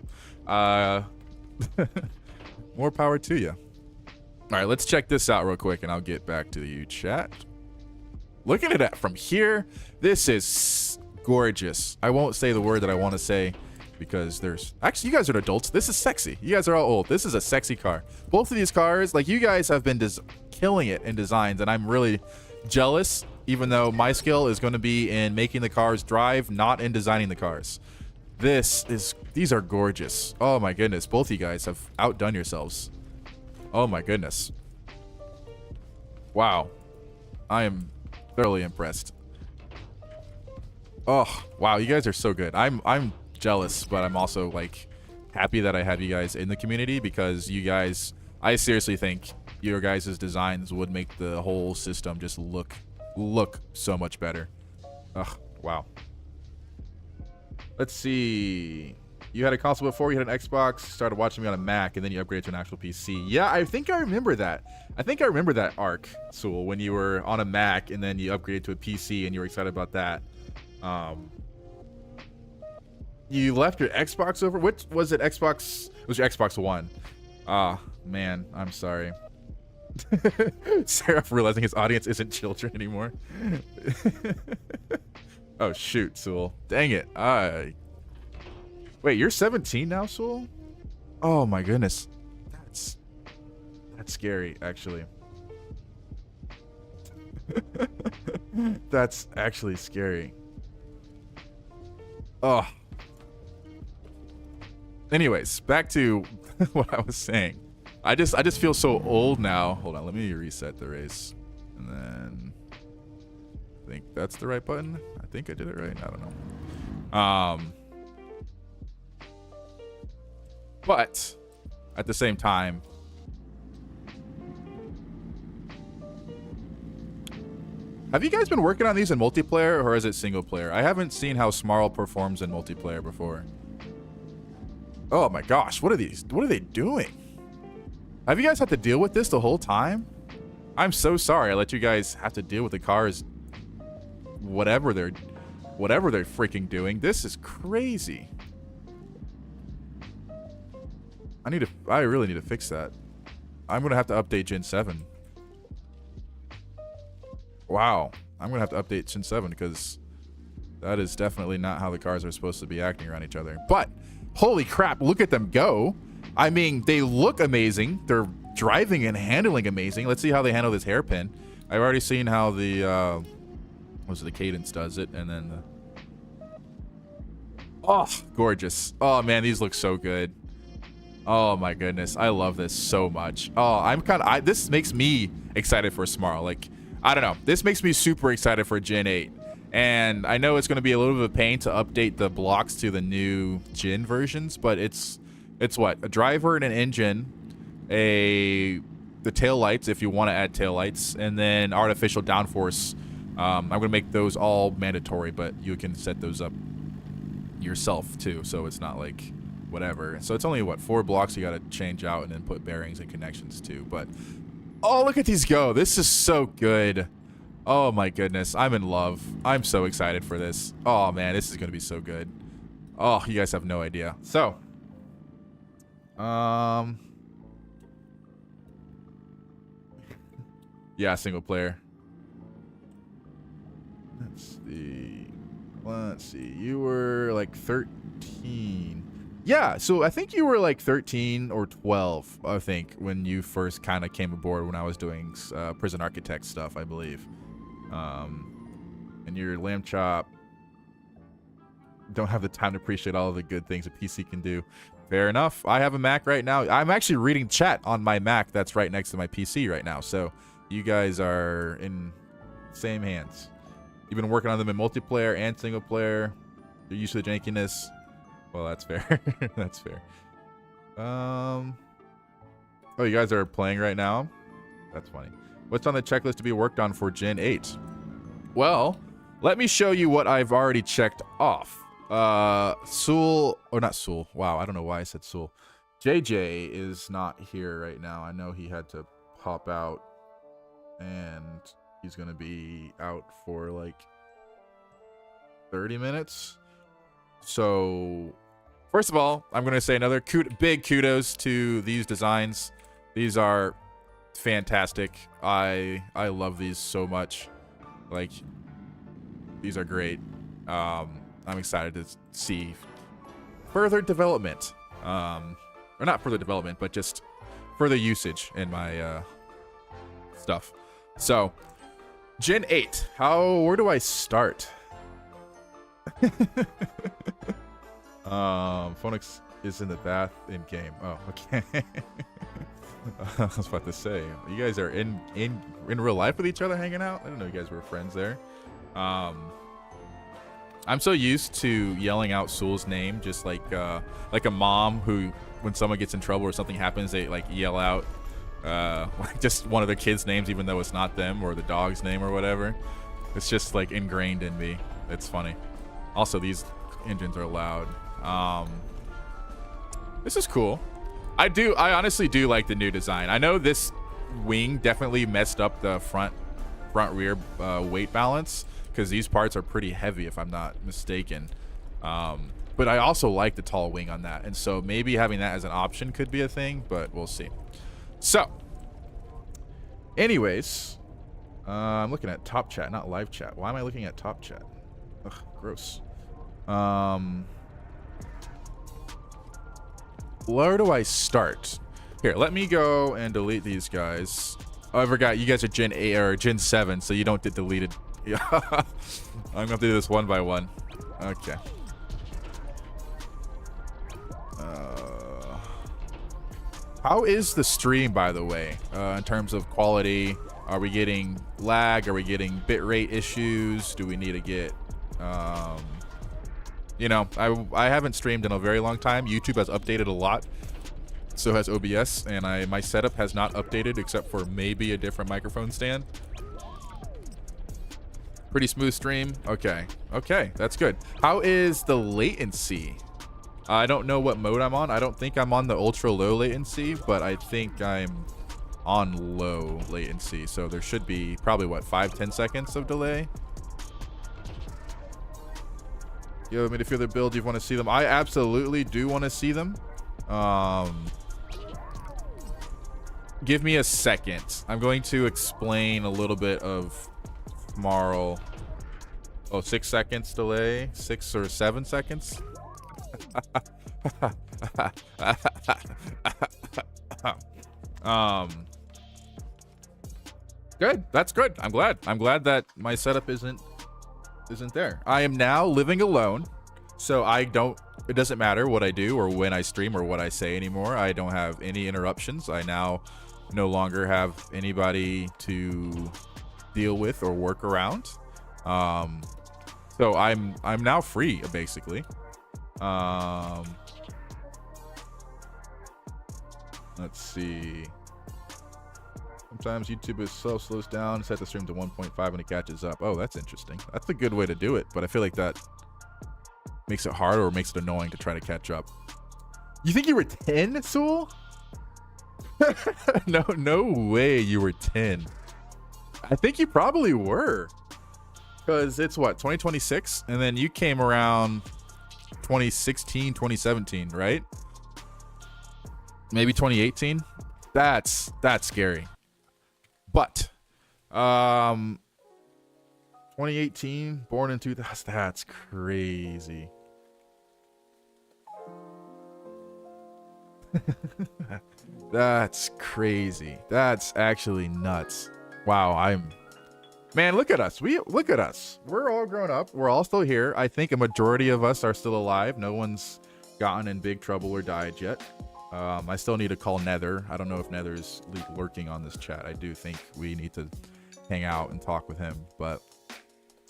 more power to you. All right, let's check this out real quick, and I'll get back to you, chat. Looking at it from here, this is gorgeous. I won't say the word that I want to say because there's actually, you guys are adults. This is sexy. You guys are all old. This is a sexy car. Both of these cars, like, you guys have been killing it in designs, and I'm really jealous, even though my skill is going to be in making the cars drive, not in designing the cars. These are gorgeous. Oh my goodness, both of you guys have outdone yourselves. Oh my goodness. Wow. I am thoroughly impressed. Oh, wow, you guys are so good. I'm jealous, but I'm also like happy that I have you guys in the community, because you guys, I seriously think your guys' designs would make the whole system just look so much better. Ugh, wow. Let's see. You had a console before, you had an Xbox, started watching me on a Mac, and then you upgraded to an actual PC. Yeah, I think I remember that. I think I remember that arc, Sewell, when you were on a Mac and then you upgraded to a PC and you were excited about that. You left your Xbox over? Which was it? Xbox? It was your Xbox One. Ah, man, I'm sorry. Seraph realizing his audience isn't children anymore. Oh, shoot, Sewell. Dang it. Wait, you're 17 now, Sewell? Oh my goodness. That's scary, actually. That's actually scary. Oh. Anyways, back to what I was saying. I just feel so old now. Hold on, let me reset the race. And then I think that's the right button. I think I did it right. I don't know. But at the same time, have you guys been working on these in multiplayer, or is it single player? I haven't seen how SMARL performs in multiplayer before. Oh my gosh, what are these? What are they doing? Have you guys had to deal with this the whole time? I'm so sorry I let you guys have to deal with the cars, whatever they're freaking doing. This is crazy. I really need to fix that. I'm gonna have to update Gen 7. Wow, I'm gonna have to update Gen 7 because that is definitely not how the cars are supposed to be acting around each other. But holy crap, look at them go. I mean, they look amazing. They're driving and handling amazing. Let's see how they handle this hairpin. I've already seen how the the cadence does it, and then oh, gorgeous. Oh man, these look so good. Oh my goodness, I love this so much. Oh, this makes me excited for SMARL. Like, I don't know, this makes me super excited for Gen 8. And I know it's going to be a little bit of a pain to update the blocks to the new Gen versions, but it's what? A driver and an engine, the tail lights if you want to add tail lights, and then artificial downforce. I'm going to make those all mandatory, but you can set those up yourself too, so it's not like whatever. So it's only what, 4 blocks you got to change out and then put bearings and connections to. But oh, look at these go. This is so good. Oh my goodness, I'm in love. I'm so excited for this. Oh man, this is gonna be so good. Oh, you guys have no idea. So yeah, single player. Let's see, you were like 13. Yeah, so I think you were like 13 or 12, I think, when you first kind of came aboard when I was doing prison architect stuff, I believe. And your lamb chop don't have the time to appreciate all of the good things a PC can do. Fair enough. I have a Mac right now. I'm actually reading chat on my Mac that's right next to my PC right now. So you guys are in same hands. You've been working on them in multiplayer and single player. You're used to the jankiness. Well, that's fair. That's fair. Oh, you guys are playing right now? That's funny. What's on the checklist to be worked on for Gen 8? Well, let me show you what I've already checked off. Soul, or not Soul. Wow, I don't know why I said Soul. JJ is not here right now. I know he had to pop out, and he's gonna be out for like 30 minutes. So, first of all, I'm gonna say another big kudos to these designs. These are fantastic. I love these so much. Like, these are great. I'm excited to see further development. Or not further development, but just further usage in my stuff. So, Gen 8. Where do I start? Phoenix is in the bath in game. Oh, okay. I was about to say, you guys are in real life with each other hanging out? I didn't know you guys were friends there. I'm so used to yelling out Soul's name, just like a mom who, when someone gets in trouble or something happens, they like yell out just one of their kids' names, even though it's not them, or the dog's name or whatever. It's just like ingrained in me. It's funny. Also, these engines are loud. This is cool. I honestly do like the new design. I know this wing definitely messed up the front rear weight balance, because these parts are pretty heavy, if I'm not mistaken. But I also like the tall wing on that, and so maybe having that as an option could be a thing, but we'll see. So, anyways, I'm looking at top chat, not live chat. Why am I looking at top chat? Ugh, gross. Where do I start? Here, let me go and delete these guys. Oh, I forgot you guys are Gen 8 or Gen 7, so you don't get deleted. Yeah. I'm gonna have to do this one by one. Okay. How is the stream, by the way, in terms of quality? Are we getting lag? Are we getting bitrate issues? Do we need to get you know, I haven't streamed in a very long time. YouTube has updated a lot, so has OBS, and my setup has not updated except for maybe a different microphone stand. Pretty smooth stream. Okay, that's good. How is the latency? I don't know what mode I'm on. I don't think I'm on the ultra low latency, but I think I'm on low latency, so there should be probably what, 5-10 seconds of delay. You want me to feel their build? You want to see them? I absolutely do want to see them. Give me a second. I'm going to explain a little bit of SMARL. Oh, 6 seconds delay. 6 or 7 seconds. Good. That's good. I'm glad that my setup isn't there. I am now living alone, so it doesn't matter what I do or when I stream or what I say anymore. I don't have any interruptions. I now no longer have anybody to deal with or work around. So I'm now free, basically. Let's see. Sometimes YouTube slows down. Set the stream to 1.5 and it catches up. Oh, that's interesting. That's a good way to do it, but I feel like that makes it hard or makes it annoying to try to catch up. You think you were 10, Soul? No way you were 10. I think you probably were. Because it's what, 2026? And then you came around 2016, 2017, right? Maybe 2018? That's scary. But 2018, born in 2000, that's crazy. That's crazy. That's actually nuts. Wow, man, look at us. Look at us. We're all grown up. We're all still here. I think a majority of us are still alive. No one's gotten in big trouble or died yet. I still need to call Nether. I don't know if Nether's lurking on this chat. I do think we need to hang out and talk with him, but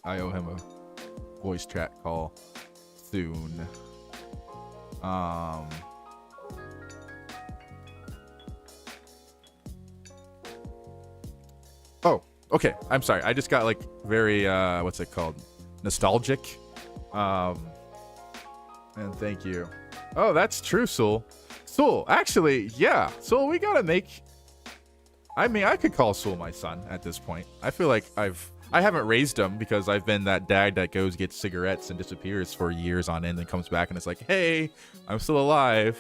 I owe him a voice chat call soon. Oh, okay. I'm sorry. I just got like very what's it called? Nostalgic. And thank you. Oh, that's true, Soul. Soul, actually, yeah. Soul, we gotta make... I mean, I could call Soul my son at this point. I feel like I haven't raised him because I've been that dad that goes, gets cigarettes, and disappears for years on end and comes back and it's like, hey, I'm still alive.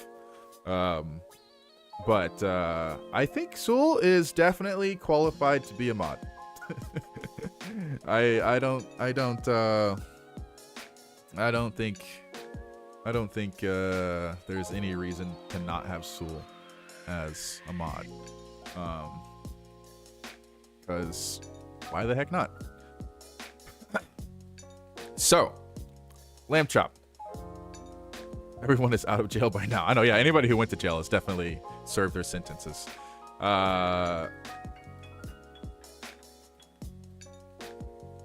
But I think Soul is definitely qualified to be a mod. I don't think there's any reason to not have Soul as a mod. Because why the heck not? So, Lamb Chop. Everyone is out of jail by now. I know, yeah, anybody who went to jail has definitely served their sentences.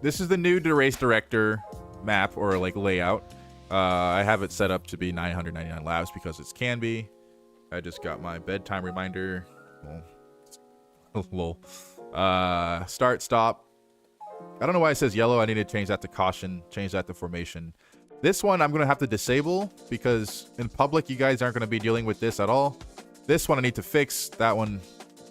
This is the new race director map or like layout. I have it set up to be 999 laps because it can be. I just got my bedtime reminder. Lol. Start, stop. I don't know why it says yellow. I need to change that to caution, change that to formation. This one I'm going to have to disable because in public you guys aren't going to be dealing with this at all. This one I need to fix. That one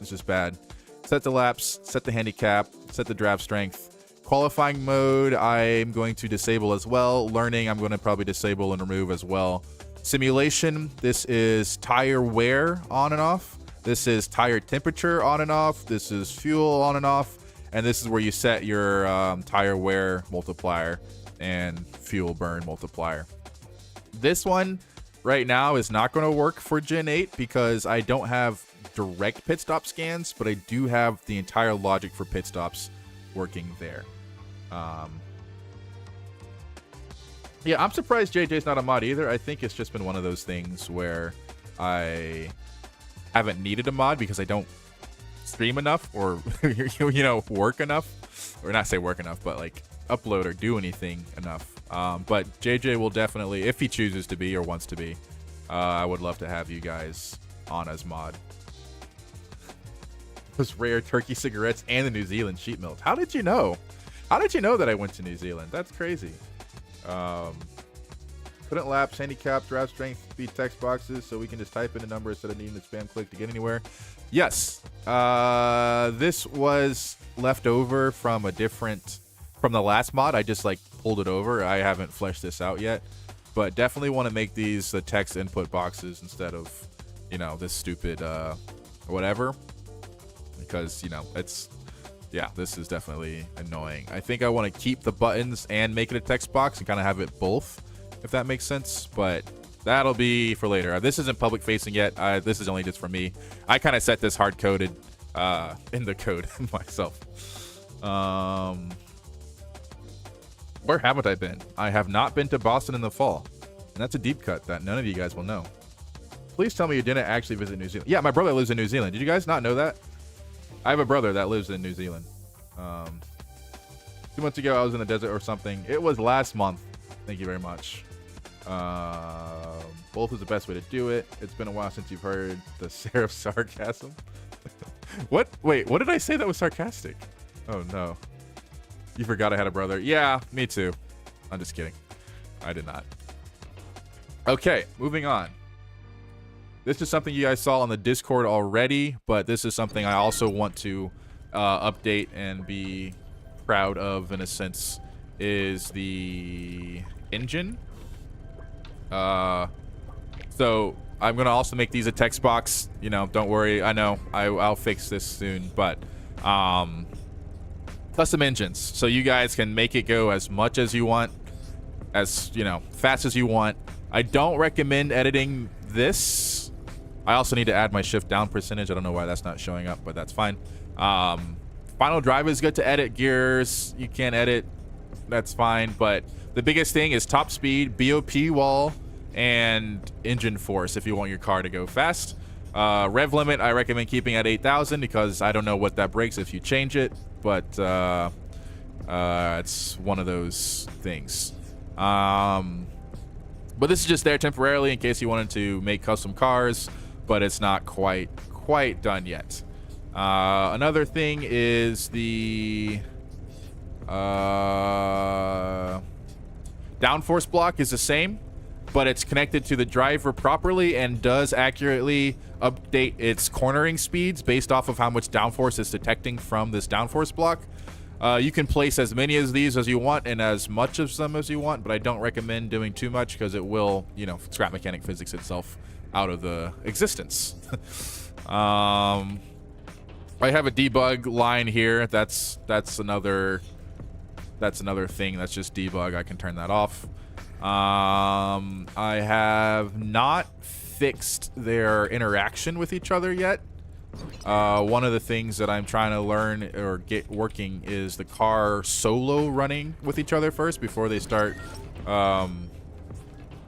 is just bad. Set the laps, set the handicap, set the draft strength. Qualifying mode I'm going to disable as well. Learning I'm going to probably disable and remove as well. Simulation, this is tire wear on and off. This is tire temperature on and off. This is fuel on and off. And this is where you set your tire wear multiplier and fuel burn multiplier. This one right now is not going to work for Gen 8 because I don't have direct pit stop scans, but I do have the entire logic for pit stops working there. Yeah, I'm surprised JJ's not a mod either. I think it's just been one of those things where I haven't needed a mod because I don't stream enough or you know, work enough, or not say work enough, but like upload or do anything enough. But JJ will definitely, if he chooses to be or wants to be, I would love to have you guys on as mod. Those rare turkey cigarettes and the New Zealand sheep milk. How did you know? How did you know that I went to New Zealand? That's crazy. Couldn't lapse, handicap, draft strength, speed text boxes, so we can just type in a number instead of needing to spam click to get anywhere. Yes. This was left over from from the last mod. I just like pulled it over. I haven't fleshed this out yet, but definitely want to make these the text input boxes instead of, you know, this stupid whatever, because, you know, it's, yeah, this is definitely annoying. I think I want to keep the buttons and make it a text box and kind of have it both, if that makes sense, but that'll be for later. This isn't public facing yet. This is only just for me. I kind of set this hard coded in the code myself. Where haven't I been? I have not been to Boston in the fall, and that's a deep cut that none of you guys will know. Please tell me you didn't actually visit New Zealand. Yeah, my brother lives in New Zealand. Did you guys not know that? I have a brother that lives in New Zealand. 2 months ago I was in the desert or something. It was last month. Thank you very much. Both is the best way to do it. It's been a while since you've heard the Seraph sarcasm. What? Wait, what did I say that was sarcastic? Oh no. You forgot I had a brother. Yeah, me too. I'm just kidding. I did not. Okay, moving on. This is something you guys saw on the Discord already, but this is something I also want to update and be proud of in a sense, is the engine. So I'm gonna also make these a text box. You know, don't worry. I know I'll fix this soon, but custom engines, so you guys can make it go as much as you want, as you know, fast as you want. I don't recommend editing this. I also need to add my shift down percentage. I don't know why that's not showing up, but that's fine. Final drive is good to edit. Gears you can't edit. That's fine, but the biggest thing is top speed, BOP wall, and engine force if you want your car to go fast. Rev limit I recommend keeping at 8,000 because I don't know what that breaks if you change it, but it's one of those things. But this is just there temporarily in case you wanted to make custom cars, but it's not quite done yet. Another thing is the downforce block is the same. but it's connected to the driver properly and does accurately update its cornering speeds based off of how much downforce it's detecting from this downforce block. You can place as many of these as you want and as much of them as you want, but I don't recommend doing too much because it will, you know, scrap mechanic physics itself out of the existence. I have a debug line here. That's another thing. That's just debug. I can turn that off. I have not fixed their interaction with each other yet. One of the things that I'm trying to learn or get working is the car solo running with each other first before they start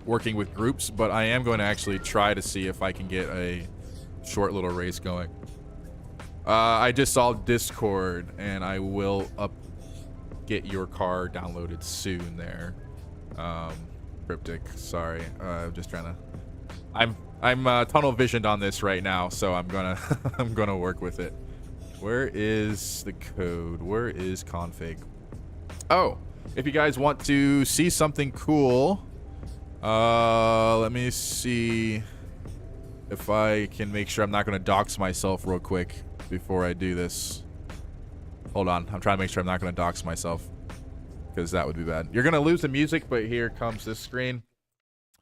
working with groups, but I am going to actually try to see if I can get a short little race going. I just saw Discord, and I will get your car downloaded soon there. Cryptic, sorry. I'm just trying to... I'm tunnel visioned on this right now, so I'm gonna I'm gonna work with it. Where is the code? Where is config? Oh, if you guys want to see something cool, let me see if I can make sure I'm not gonna dox myself real quick before I do this. Hold on, I'm trying to make sure I'm not gonna dox myself, because that would be bad. You're gonna lose the music, but here comes this screen.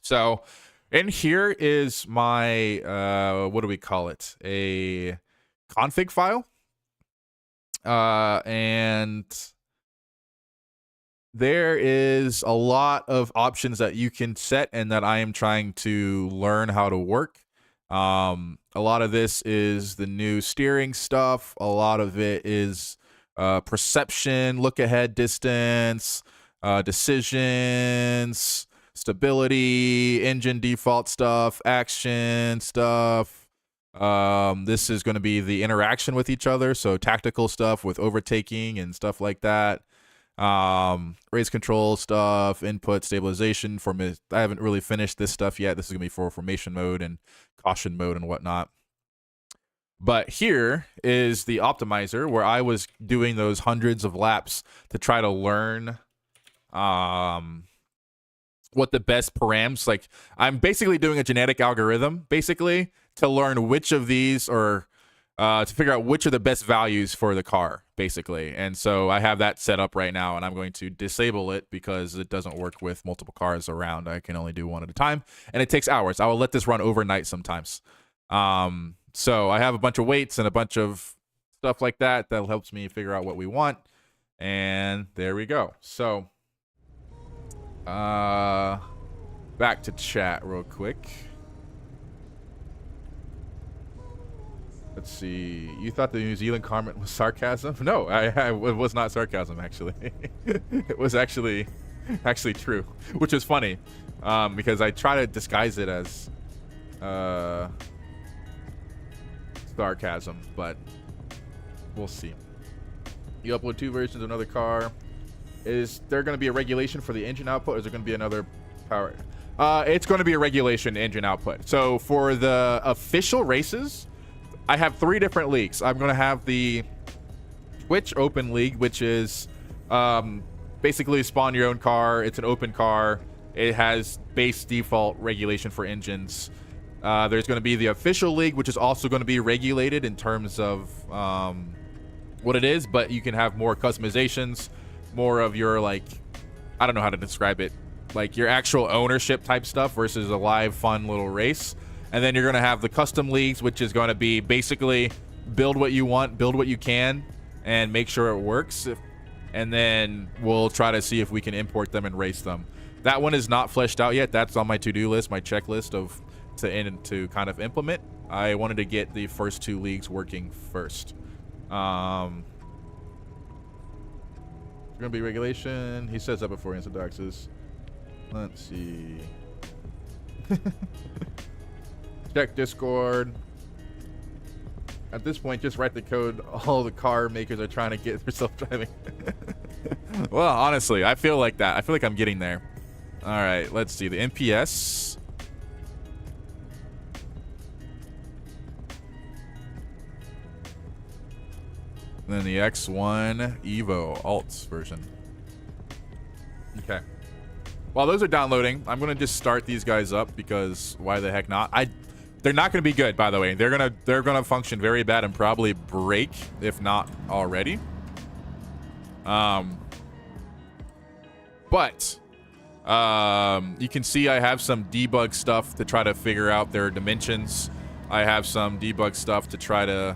So in here is my, what do we call it? A config file. And there is a lot of options that you can set and that I am trying to learn how to work. A lot of this is the new steering stuff. A lot of it is perception, look ahead distance, decisions, stability, engine default stuff, action stuff. This is going to be the interaction with each other, so tactical stuff with overtaking and stuff like that. Race control stuff, input stabilization. I haven't really finished this stuff yet. This is going to be for formation mode and caution mode and whatnot. But here is the optimizer where I was doing those hundreds of laps to try to learn what the best params, like I'm basically doing a genetic algorithm basically to learn which of these, or to figure out which are the best values for the car basically. And so I have that set up right now, and I'm going to disable it because it doesn't work with multiple cars around. I can only do one at a time, and it takes hours. I will let this run overnight sometimes. So I have a bunch of weights and a bunch of stuff like that helps me figure out what we want. And there we go. So back to chat real quick. Let's see. You thought the New Zealand comment was sarcasm? No, it was not sarcasm, actually. It was actually true, which is funny, because I try to disguise it as sarcasm, but we'll see. You upload 2 versions of another car. Is there going to be a regulation for the engine output, or is there going to be another power? It's going to be a regulation engine output. So for the official races, I have 3 different leagues. I'm going to have the Twitch Open League, which is basically spawn your own car. It's an open car. It has base default regulation for engines. There's going to be the official league, which is also going to be regulated in terms of what it is, but you can have more customizations, more of your, like, I don't know how to describe it, like your actual ownership type stuff versus a live fun little race. And then you're going to have the custom leagues, which is going to be basically build what you want, build what you can, and make sure it works. And then we'll try to see if we can import them and race them. That one is not fleshed out yet. That's on my to-do list, my checklist of to kind of implement. I wanted to get the first 2 leagues working first. Gonna be regulation. He says that before he doxes. Let's see. Check Discord. At this point, just write the code all the car makers are trying to get for self-driving. Well, honestly, I feel like that. I feel like I'm getting there. All right, let's see. The NPS. And then the X1 Evo Alts version. Okay. While those are downloading, I'm gonna just start these guys up because why the heck not? They're not gonna be good, by the way. They're gonna function very bad and probably break if not already. But you can see I have some debug stuff to try to figure out their dimensions. I have some debug stuff to try to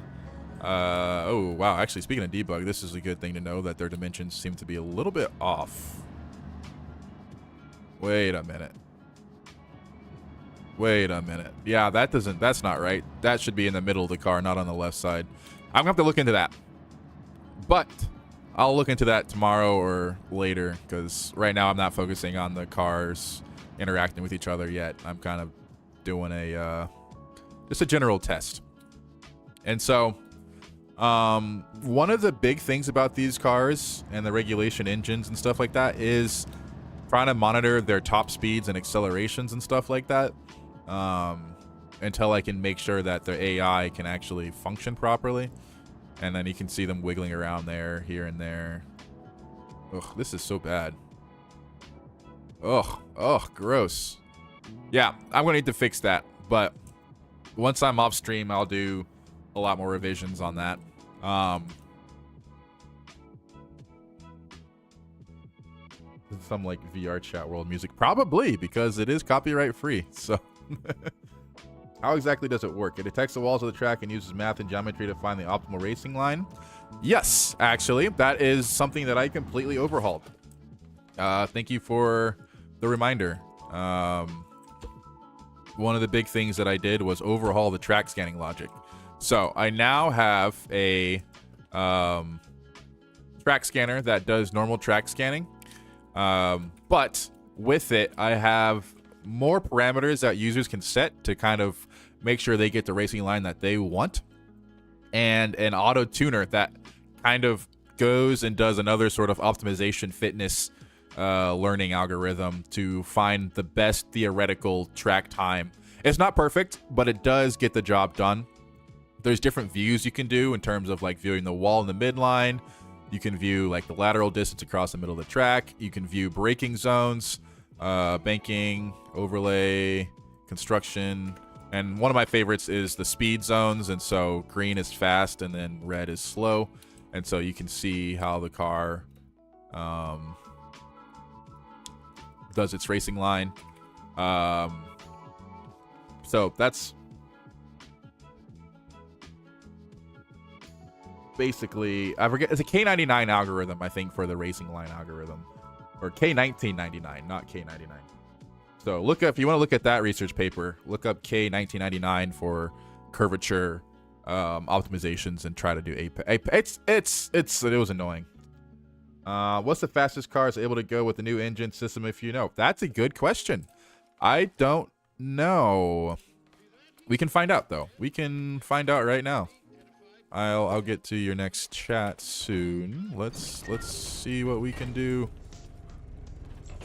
oh wow, actually speaking of debug, this is a good thing to know that their dimensions seem to be a little bit off. Wait a minute. Wait a minute. Yeah, that's not right. That should be in the middle of the car, not on the left side. I'm gonna have to look into that. But I'll look into that tomorrow or later, because right now I'm not focusing on the cars interacting with each other yet. I'm kind of doing a just a general test. And so one of the big things about these cars and the regulation engines and stuff like that is trying to monitor their top speeds and accelerations and stuff like that, until I can make sure that the AI can actually function properly. And then you can see them wiggling around there, here and there. Ugh, this is so bad. Ugh, gross. Yeah, I'm gonna need to fix that. But once I'm off stream, I'll do a lot more revisions on that. Some like VR chat world music, probably, because it is copyright free. So how exactly does it work? It detects the walls of the track and uses math and geometry to find the optimal racing line. Yes, actually, that is something that I completely overhauled. Thank you for the reminder. One of the big things that I did was overhaul the track scanning logic. So I now have a track scanner that does normal track scanning. But with it, I have more parameters that users can set to kind of make sure they get the racing line that they want, and an auto tuner that kind of goes and does another sort of optimization fitness learning algorithm to find the best theoretical track time. It's not perfect, but it does get the job done. There's different views you can do in terms of like viewing the wall in the midline. You can view like the lateral distance across the middle of the track. You can view braking zones, banking, overlay, construction. And one of my favorites is the speed zones. And so green is fast and then red is slow. And so you can see how the car does its racing line. So that's basically, I forget, it's a K99 algorithm, I think, for the racing line algorithm, or K1999, not K99. So look up, if you want to look at that research paper, look up K1999 for curvature optimizations and try to do it was annoying. What's the fastest car is able to go with the new engine system, if you know? That's a good question. I don't know. We can find out though. We can find out right now. I'll get to your next chat soon. Let's see what we can do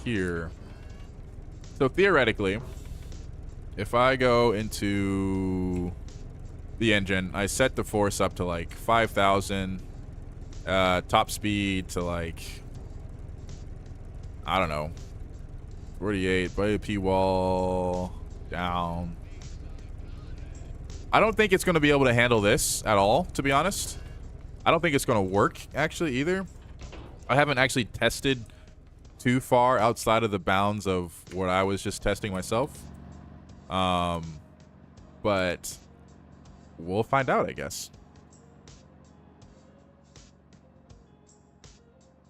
here. So theoretically, if I go into the engine, I set the force up to like 5,000, top speed to like, I don't know, 48, by the P wall down. I don't think it's going to be able to handle this at all, to be honest. I don't think it's going to work, actually, either. I haven't actually tested too far outside of the bounds of what I was just testing myself. But we'll find out, I guess.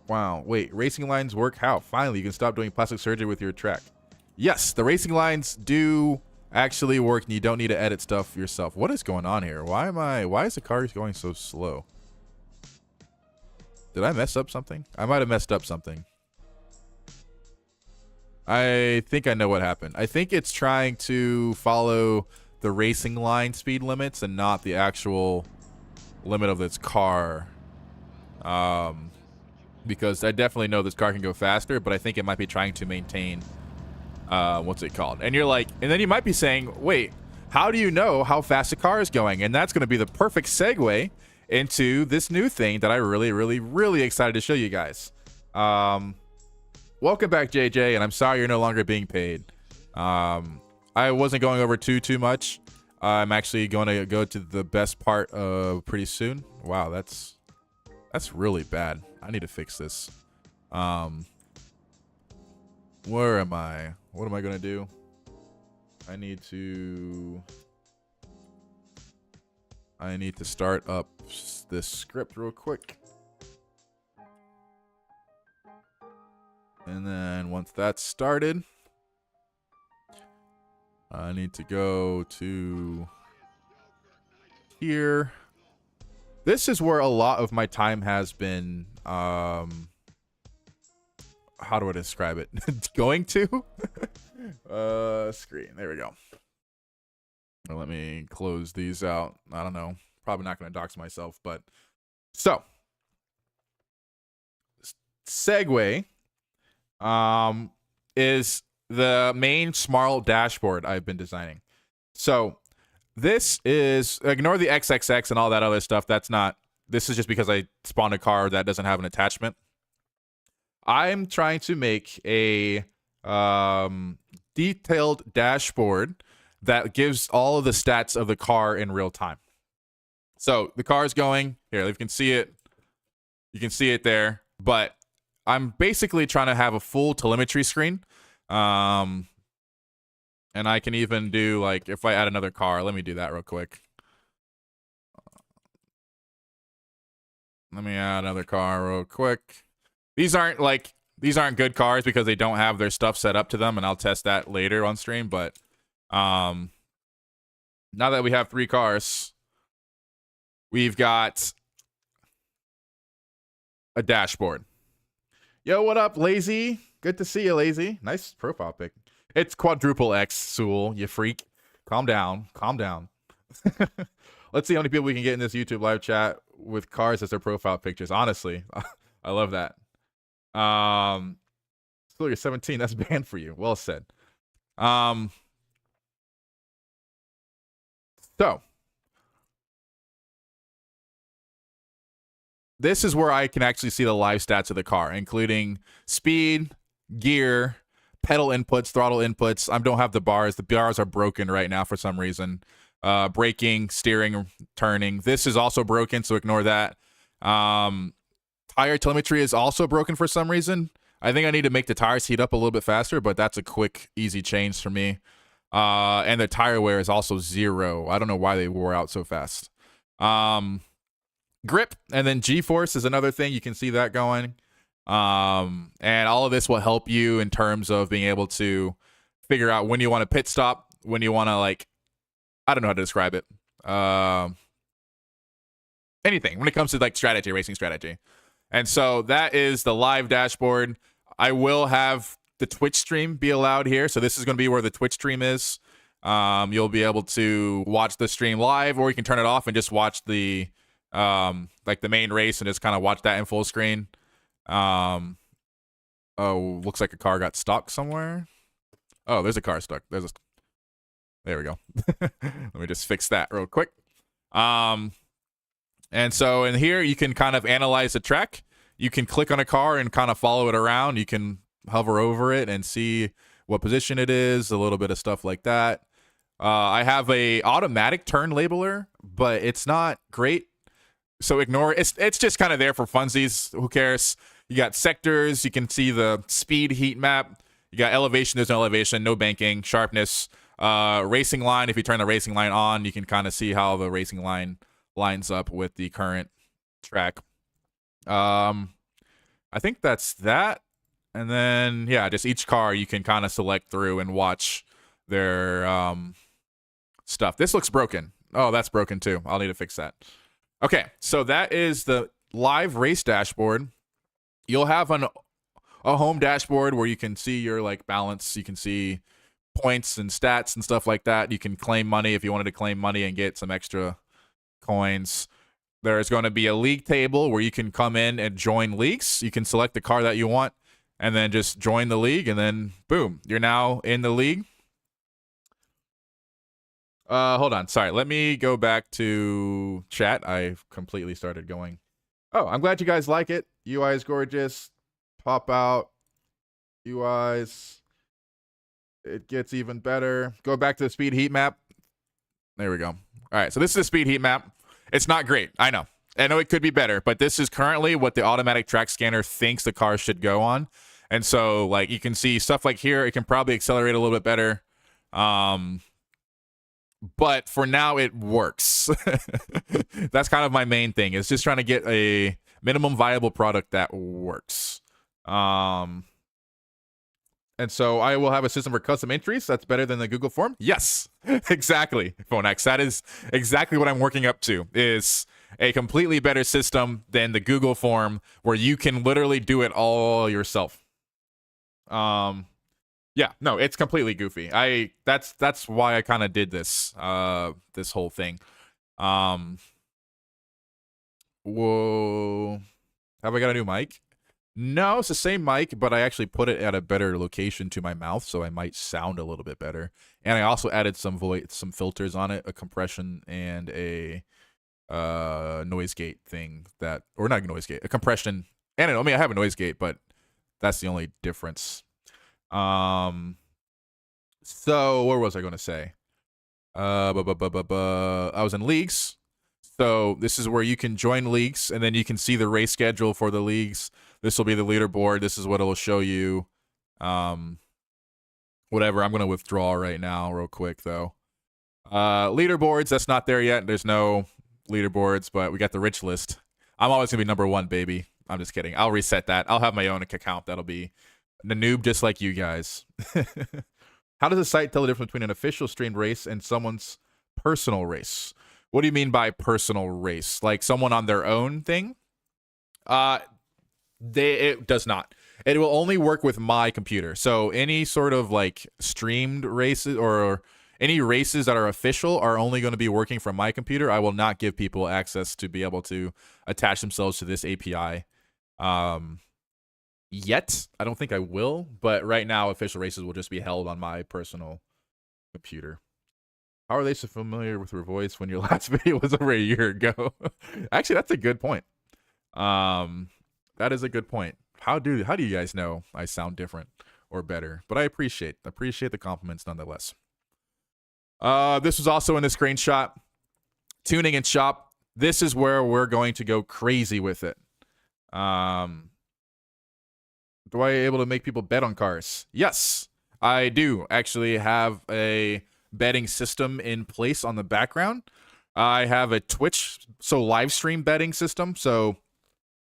Wow, wait, racing lines work how? Finally, you can stop doing plastic surgery with your track. Yes, the racing lines do actually work, and you don't need to edit stuff yourself. What is going on here? Why is the car going so slow? Did I mess up something? I might have messed up something. I think I know what happened. I think it's trying to follow the racing line speed limits and not the actual limit of its car. Because I definitely know this car can go faster, but I think it might be trying to maintain what's it called? And you're like, and then you might be saying, wait, how do you know how fast a car is going? And that's going to be the perfect segue into this new thing that I really, really, really excited to show you guys. welcome back, JJ, and I'm sorry you're no longer being paid. I wasn't going over too much. I'm actually going to go to the best part pretty soon. Wow, that's really bad. I need to fix this. Where am I? What am I gonna do? I need to start up this script real quick. And then once that's started, I need to go to here. This is where a lot of my time has been, how do I describe it? Going to? Screen. There we go. Well, let me close these out. I don't know. Probably not going to dox myself, but so segue is the main SMARL dashboard I've been designing. So this is, ignore the XXX and all that other stuff. That's not, this is just because I spawned a car that doesn't have an attachment. I'm trying to make a detailed dashboard that gives all of the stats of the car in real time. So the car is going here. You can see it. You can see it there. But I'm basically trying to have a full telemetry screen. And I can even do, like, if I add another car, let me do that real quick. Let me add another car real quick. These aren't good cars because they don't have their stuff set up to them, and I'll test that later on stream. But now that we have 3 cars, we've got a dashboard. Yo, what up, Lazy? Good to see you, Lazy. Nice profile pic. It's quadruple X, Sewell, you freak. Calm down. Calm down. Let's see how many people we can get in this YouTube live chat with cars as their profile pictures. Honestly, I love that. Still, you're 17. That's banned for you. Well said. So this is where I can actually see the live stats of the car, including speed, gear, pedal inputs, throttle inputs. I don't have the bars. The bars are broken right now for some reason. Braking, steering, turning. This is also broken, so ignore that. Tire telemetry is also broken for some reason. I think I need to make the tires heat up a little bit faster, but that's a quick, easy change for me. And the tire wear is also 0. I don't know why they wore out so fast. Grip and then G-force is another thing. You can see that going. And all of this will help you in terms of being able to figure out when you want to pit stop, when you want to, like, I don't know how to describe it. Anything when it comes to, like, strategy, racing strategy. And so that is the live dashboard. I will have the Twitch stream be allowed here. So this is going to be where the Twitch stream is. You'll be able to watch the stream live, or you can turn it off and just watch the like the main race and just kind of watch that in full screen. Oh, looks like a car got stuck somewhere. Oh, there's a car stuck. There we go. Let me just fix that real quick. And so in here, you can kind of analyze the track. You can click on a car and kind of follow it around. You can hover over it and see what position it is, a little bit of stuff like that. I have a automatic turn labeler, but it's not great. So ignore it. It's just kind of there for funsies. Who cares? You got sectors. You can see the speed heat map. You got elevation. There's no elevation, no banking, sharpness. Racing line. If you turn the racing line on, you can kind of see how the racing line lines up with the current track. I think that's that. And then, yeah, just each car you can kind of select through and watch their stuff. This looks broken. Oh, that's broken too. I'll need to fix that. Okay, so that is the live race dashboard. You'll have a home dashboard where you can see your, like, balance. You can see points and stats and stuff like that. You can claim money if you wanted to claim money and get some extra coins. There's going to be a league table where you can come in and join leagues. You can select the car that you want and then just join the league, and then boom, you're now in the league. Hold on. Sorry. Let me go back to chat. I've completely started going. Oh, I'm glad you guys like it. UI is gorgeous. Pop out. UIs. It gets even better. Go back to the speed heat map. There we go. All right, so this is a speed heat map. It's not great. I know it could be better, but this is currently what the automatic track scanner thinks the car should go on. And so, like, you can see stuff like here, it can probably accelerate a little bit better. But for now, it works. That's kind of my main thing, is just trying to get a minimum viable product that works. And so I will have a system for custom entries. That's better than the Google form. Yes, exactly, Phonex. That is exactly what I'm working up to, is a completely better system than the Google form, where you can literally do it all yourself. Yeah, no, it's completely goofy. That's why I kind of did this this whole thing. Whoa. Have I got a new mic? No, it's the same mic, but I actually put it at a better location to my mouth, so I might sound a little bit better. And I also added some filters on it, a compression and a noise gate thing that, or not noise gate, a compression. And I mean, I have a noise gate, but that's the only difference. So what was I going to say? I was in leagues. So this is where you can join leagues, and then you can see the race schedule for the leagues. This will be the leaderboard. This is what it'll show you. Whatever. I'm going to withdraw right now real quick, though. Leaderboards, that's not there yet. There's no leaderboards, but we got the rich list. I'm always going to be number 1, baby. I'm just kidding. I'll reset that. I'll have my own account. That'll be the noob just like you guys. How does the site tell the difference between an official streamed race and someone's personal race? What do you mean by personal race? Like someone on their own thing? It does not. It will only work with my computer. So any sort of like streamed races or any races that are official are only going to be working from my computer. I will not give people access to be able to attach themselves to this API. Yet. I don't think I will, but right now official races will just be held on my personal computer. How are they so familiar with your voice when your last video was over a year ago? Actually, that's a good point. That is a good point. How do you guys know I sound different or better? But I appreciate the compliments nonetheless. This was also in the screenshot. Tuning and shop. This is where we're going to go crazy with it. Do I able to make people bet on cars? Yes, I do actually have a betting system in place on the background. I have a Twitch, so live stream betting system. So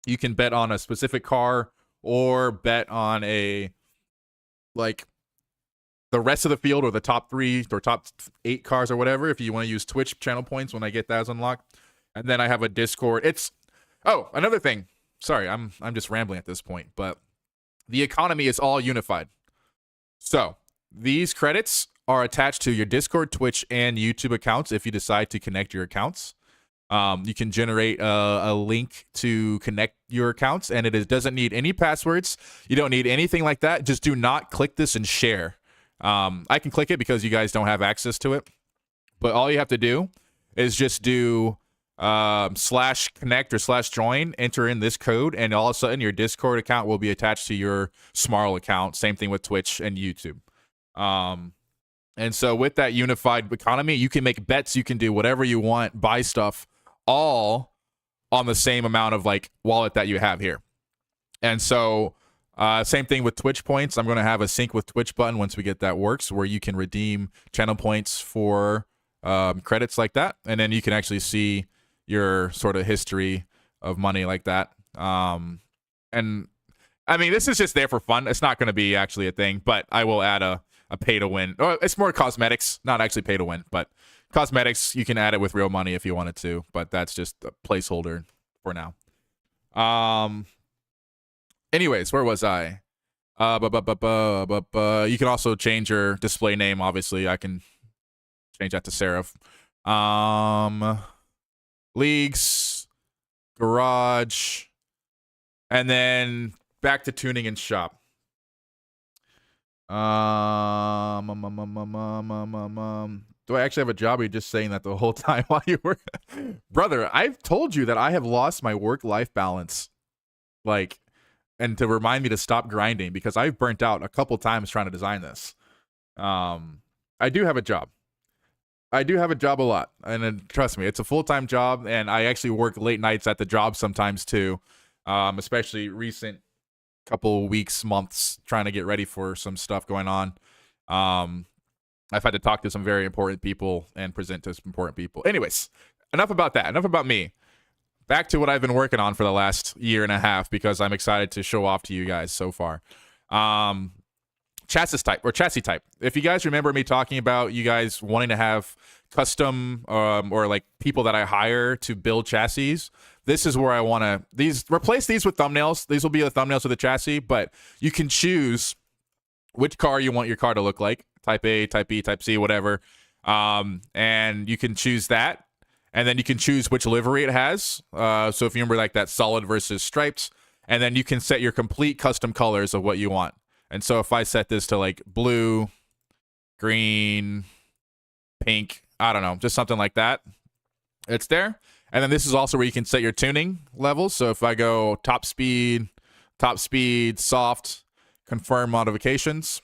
you can bet on a specific car or bet on a, like, the rest of the field or the top 3 or top 8 cars or whatever, if you want to use Twitch channel points when I get those unlocked. And then I have a Discord. Another thing. Sorry, I'm just rambling at this point, but the economy is all unified. So these credits are attached to your Discord, Twitch, and YouTube accounts if you decide to connect your accounts. You can generate a link to connect your accounts, and it doesn't need any passwords. You don't need anything like that. Just do not click this and share. I can click it because you guys don't have access to it. But all you have to do is just do /connect or /join, enter in this code, and all of a sudden your Discord account will be attached to your SMARL account. Same thing with Twitch and YouTube. And so with that unified economy, you can make bets, you can do whatever you want, buy stuff, all on the same amount of like wallet that you have here. And so same thing with Twitch points. I'm going to have a sync with Twitch button once we get that works, where you can redeem channel points for credits like that. And then you can actually see your sort of history of money like that. And I mean, this is just there for fun. It's not going to be actually a thing, but I will add a pay to win. Or it's more cosmetics, not actually pay to win, but cosmetics. You can add it with real money if you wanted to, but that's just a placeholder for now. Anyways, where was I? You can also change your display name. Obviously, I can change that to Seraph. Leagues, garage, and then back to tuning and shop. Do I actually have a job? Or are you just saying that the whole time while you were? Brother, I've told you that I have lost my work-life balance. Like, and to remind me to stop grinding, because I've burnt out a couple times trying to design this. I do have a job. I do have a job a lot, and trust me, it's a full-time job, and I actually work late nights at the job sometimes too, especially recent couple weeks, months, trying to get ready for some stuff going on. I've had to talk to some very important people and present to some important people. Anyways, enough about that. Enough about me. Back to what I've been working on for the last year and a half, because I'm excited to show off to you guys so far. Chassis type. If you guys remember me talking about you guys wanting to have custom or like people that I hire to build chassis, this is where I want to replace these with thumbnails. These will be the thumbnails of the chassis, but you can choose which car you want your car to look like. Type A, Type B, Type C, whatever. And you can choose that. And then you can choose which livery it has. So if you remember like that solid versus striped, and then you can set your complete custom colors of what you want. And so if I set this to like blue, green, pink, I don't know, just something like that, it's there. And then this is also where you can set your tuning levels. So if I go top speed, soft, confirm modifications.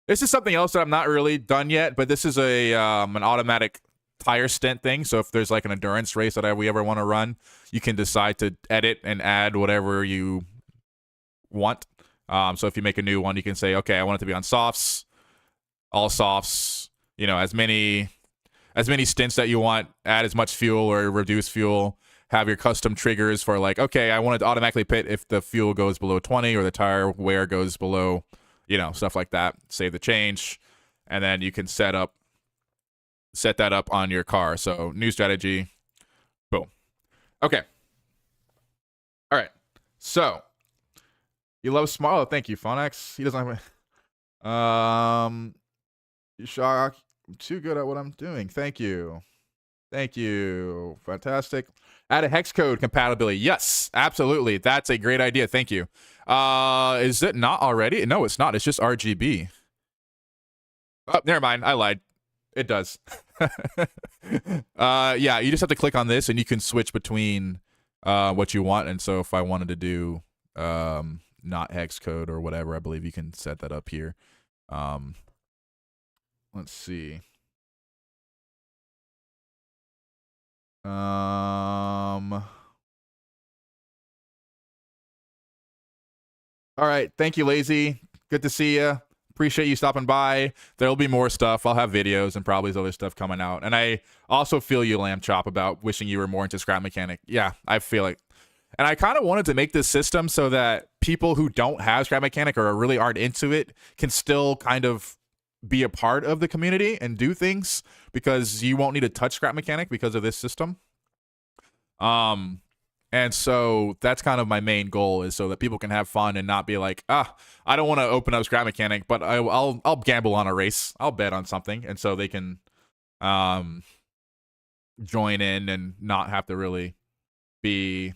This is something else that I'm not really done yet, but this is a an automatic tire stint thing. So if there's like an endurance race that we ever want to run, you can decide to edit and add whatever you want. So if you make a new one, you can say, okay, I want it to be on softs, all softs, you know, as many stints that you want, add as much fuel or reduce fuel, have your custom triggers for like, okay, I want it to automatically pit if the fuel goes below 20 or the tire wear goes below, you know, stuff like that. Save the change. And then you can set that up on your car. So new strategy, boom. Okay. All right. So you love SMARL. Thank you, Phonex. He doesn't have you shock. I'm too good at what I'm doing. Thank you. Thank you. Fantastic. Add a hex code compatibility. Yes, absolutely. That's a great idea. Thank you. Is it not already? No, it's not. It's just RGB. Oh, never mind. I lied. It does. Yeah, you just have to click on this and you can switch between what you want. And so if I wanted to do not hex code or whatever, I believe you can set that up here. Let's see. All right, thank you, Lazy. Good to see you. Appreciate you stopping by. There'll be more stuff. I'll have videos and probably other stuff coming out. And I also feel you, Lamb Chop, about wishing you were more into scrap mechanic. Yeah, I feel it. And I kind of wanted to make this system so that people who don't have scrap mechanic or really aren't into it can still kind of be a part of the community and do things, because you won't need to touch scrap mechanic because of this system. And so that's kind of my main goal, is so that people can have fun and not be like, I don't want to open up scrap mechanic, but I'll gamble on a race. I'll bet on something. And so they can join in and not have to really be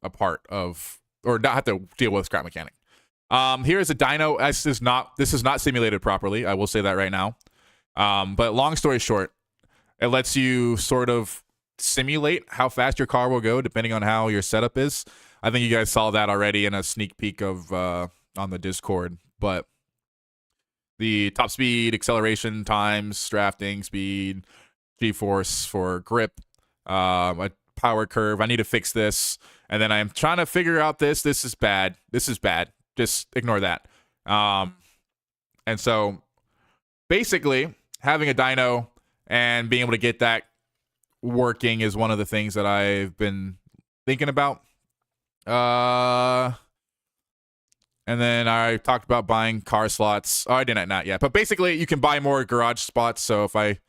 a part of, or not have to deal with scrap mechanic. Here is a dyno. This is not simulated properly. I will say that right now. But long story short, it lets you sort of simulate how fast your car will go depending on how your setup is. I think you guys saw that already in a sneak peek of on the Discord. But the top speed, acceleration times, drafting speed, G-force for grip, a power curve. I need to fix this. And then I'm trying to figure out this. This is bad. This is bad. Just ignore that. And so basically having a dyno and being able to get that working is one of the things that I've been thinking about. And then I talked about buying car slots. Oh, I didn't, not yet. But basically you can buy more garage spots. So if I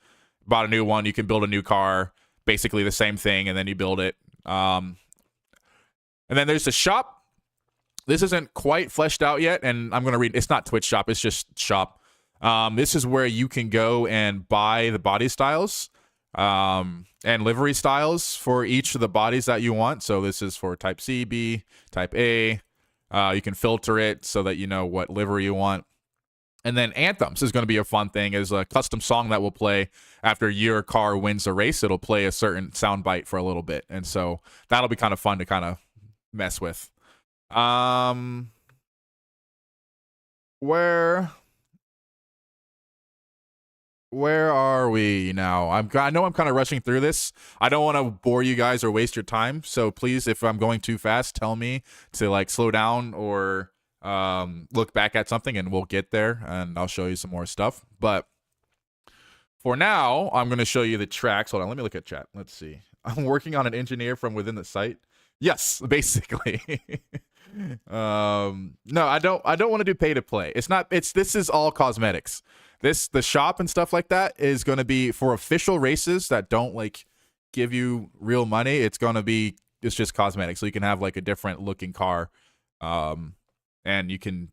bought a new one, you can build a new car, basically the same thing, and then you build it. And then there's the shop. This isn't quite fleshed out yet, and I'm going to read. It's not Twitch shop. It's just shop. This is where you can go and buy the body styles and livery styles for each of the bodies that you want. So this is for Type C, B, Type A. You can filter it so that you know what livery you want. And then anthems is going to be a fun thing. Is a custom song that will play after your car wins a race. It'll play a certain soundbite for a little bit. And so that'll be kind of fun to kind of mess with. Where are we now? I know I'm kind of rushing through this. I don't want to bore you guys or waste your time. So please, if I'm going too fast, tell me to like slow down or look back at something, and we'll get there, and I'll show you some more stuff. But for now, I'm going to show you the tracks. Hold on, let me look at chat. Let's see. I'm working on an engineer from within the site. Yes, basically. No, I don't want to do pay to play. This is all cosmetics. The shop and stuff like that is going to be for official races that don't like give you real money. It's just cosmetics. So you can have like a different looking car, and you can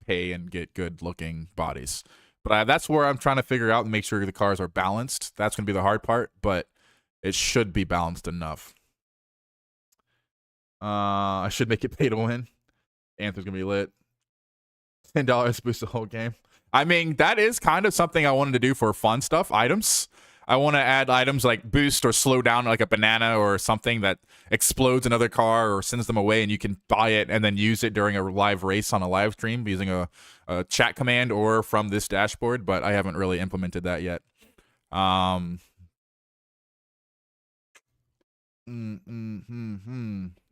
pay and get good looking bodies. But that's where I'm trying to figure out and make sure the cars are balanced. That's going to be the hard part, but it should be balanced enough. I should make it pay to win. Anther's gonna be lit. $10 boost the whole game. I mean, that is kind of something I wanted to do for fun stuff. Items. I want to add items like boost or slow down like a banana or something that explodes another car or sends them away, and you can buy it and then use it during a live race on a live stream using a chat command or from this dashboard, but I haven't really implemented that yet.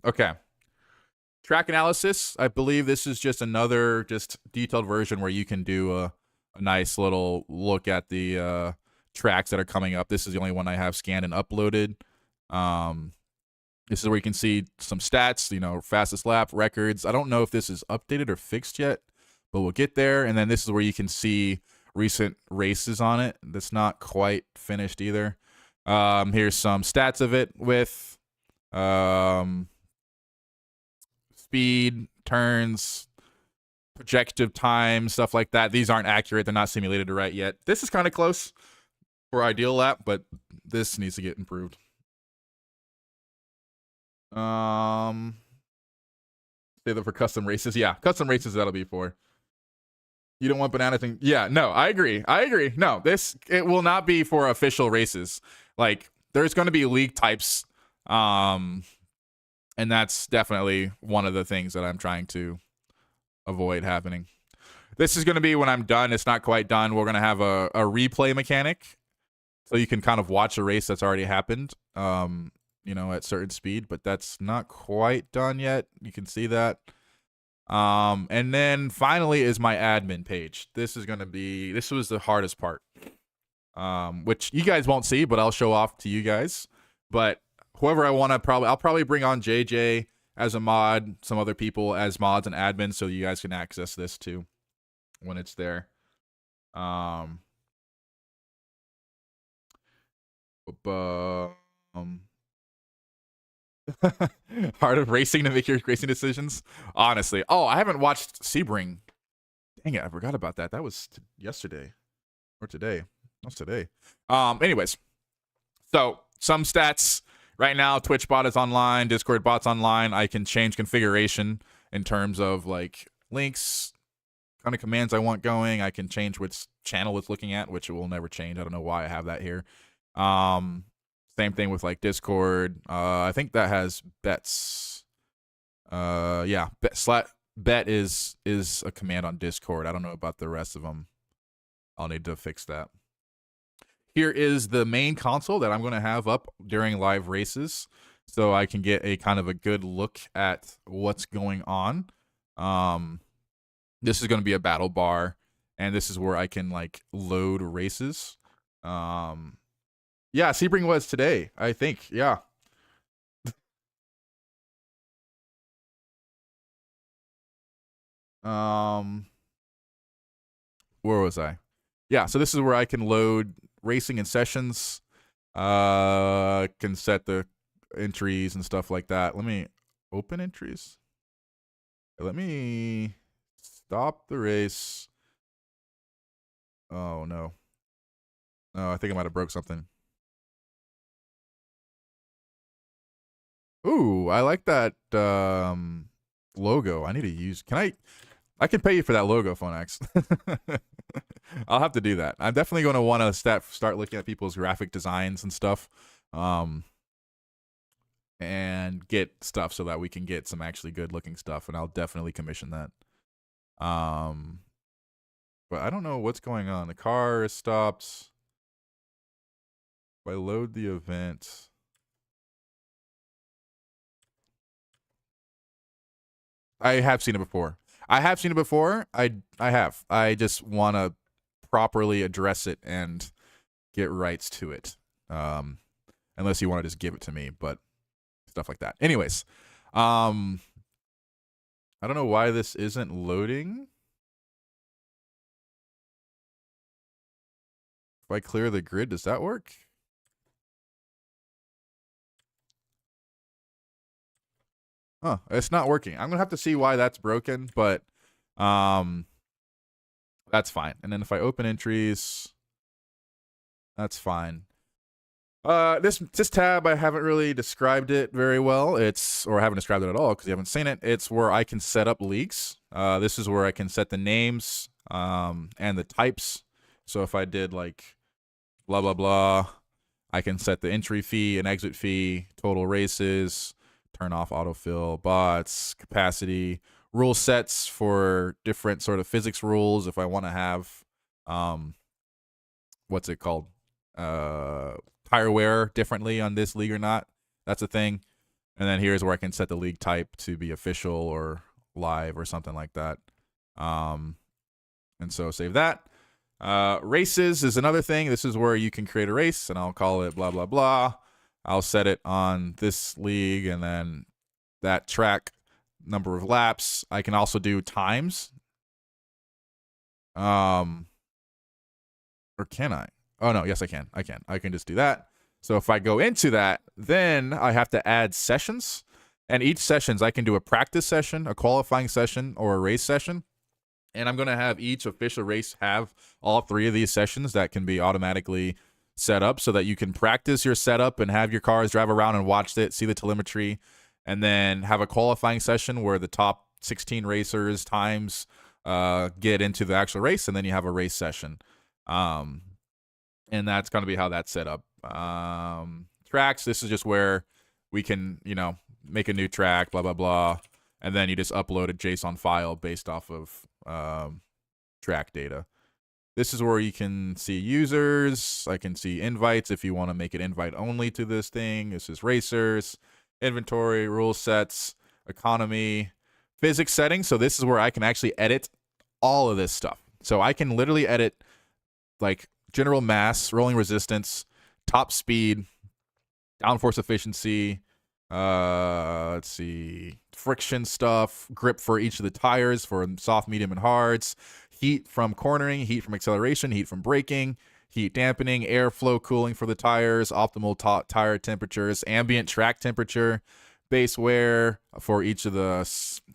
Okay. Track analysis. I believe this is just another detailed version where you can do a nice little look at the tracks that are coming up. This is the only one I have scanned and uploaded. This is where you can see some stats, fastest lap, records. I don't know if this is updated or fixed yet, but we'll get there. And then this is where you can see recent races on it. That's not quite finished either. Here's some stats of it with speed, turns, projective time, stuff like that. These aren't accurate. They're not simulated right yet. This is kind of close for ideal lap, but this needs to get improved. Say that for custom races. Yeah, custom races that'll be for. You don't want banana thing. Yeah, no, I agree. No, it will not be for official races. Like, there's going to be league types, and that's definitely one of the things that I'm trying to avoid happening. This is going to be when I'm done. It's not quite done. We're going to have a replay mechanic, so you can kind of watch a race that's already happened, at certain speed, but that's not quite done yet. You can see that. And then finally is my admin page. This was the hardest part, which you guys won't see, but I'll show off to you guys. But whoever I want to I'll probably bring on JJ as a mod, some other people as mods and admins, so you guys can access this too when it's there. Heart of racing to make your racing decisions. Honestly, I haven't watched Sebring. Dang it, I forgot about that. That was yesterday or today. That was today. Anyways, so some stats right now. Twitch bot is online. Discord bot's online. I can change configuration in terms of like links, kind of commands I want going. I can change which channel it's looking at, which it will never change. I don't know why I have that here. Same thing with like Discord. I think that has bets. Yeah, bet is a command on Discord. I don't know about the rest of them. I'll need to fix that. Here is the main console that I'm going to have up during live races, so I can get a kind of a good look at what's going on. This is going to be a battle bar, and this is where I can like load races. Yeah, Sebring was today, I think. Yeah. Where was I? Yeah, so this is where I can load racing and sessions. Can set the entries and stuff like that. Let me open entries. Let me stop the race. Oh no. Oh, I think I might have broke something. Ooh, I like that logo. I need to use. I can pay you for that logo, Phonax. I'll have to do that. I'm definitely going to want to start looking at people's graphic designs and stuff. and get stuff so that we can get some actually good looking stuff, and I'll definitely commission that. But I don't know what's going on. The car is stopped. If I load the event, I have seen it before. I have seen it before. I have. I just want to properly address it and get rights to it. Unless you want to just give it to me, but stuff like that. Anyways, I don't know why this isn't loading. If I clear the grid, does that work? Huh, it's not working. I'm gonna have to see why that's broken, but that's fine. And then if I open entries, that's fine. This tab, I haven't really described it very well. Or I haven't described it at all because you haven't seen it. It's where I can set up leagues. This is where I can set the names and the types. So if I did like blah blah blah, I can set the entry fee and exit fee, total races, turn off autofill, bots, capacity, rule sets for different sort of physics rules if I want to have what's it called? Tire wear differently on this league or not. That's a thing. And then here's where I can set the league type to be official or live or something like that. And so save that. Races is another thing. This is where you can create a race, and I'll call it blah blah blah. I'll set it on this league, and then that track number of laps. I can also do times. Or can I? Oh no, yes I can. I can just do that. So if I go into that, then I have to add sessions, and each sessions I can do a practice session, a qualifying session, or a race session. And I'm going to have each official race have all three of these sessions that can be automatically set up so that you can practice your setup and have your cars drive around and watch it, see the telemetry, and then have a qualifying session where the top 16 racers times get into the actual race, and then you have a race session. And that's going to be how that's set up. Tracks, this is just where we can, make a new track, blah, blah, blah. And then you just upload a JSON file based off of track data. This is where you can see users. I can see invites if you want to make it invite only to this thing. This is racers, inventory, rule sets, economy, physics settings. So this is where I can actually edit all of this stuff. So I can literally edit like general mass, rolling resistance, top speed, downforce efficiency, let's see, friction stuff, grip for each of the tires for soft, medium, and hards, heat from cornering, heat from acceleration, heat from braking, heat dampening, airflow cooling for the tires, optimal tire temperatures, ambient track temperature, base wear for each of the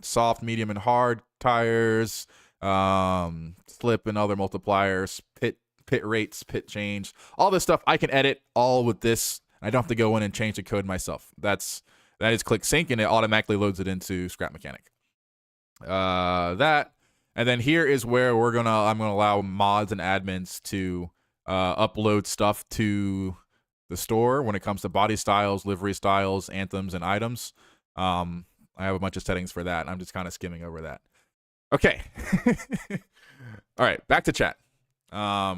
soft, medium, and hard tires, slip and other multipliers, pit rates, pit change, all this stuff I can edit all with this. I don't have to go in and change the code myself. That is click sync, and it automatically loads it into Scrap Mechanic. That, and then here is where I'm gonna allow mods and admins to upload stuff to the store when it comes to body styles, livery styles, anthems, and items. I have a bunch of settings for that, and I'm just kind of skimming over that. Okay. All right, back to chat. What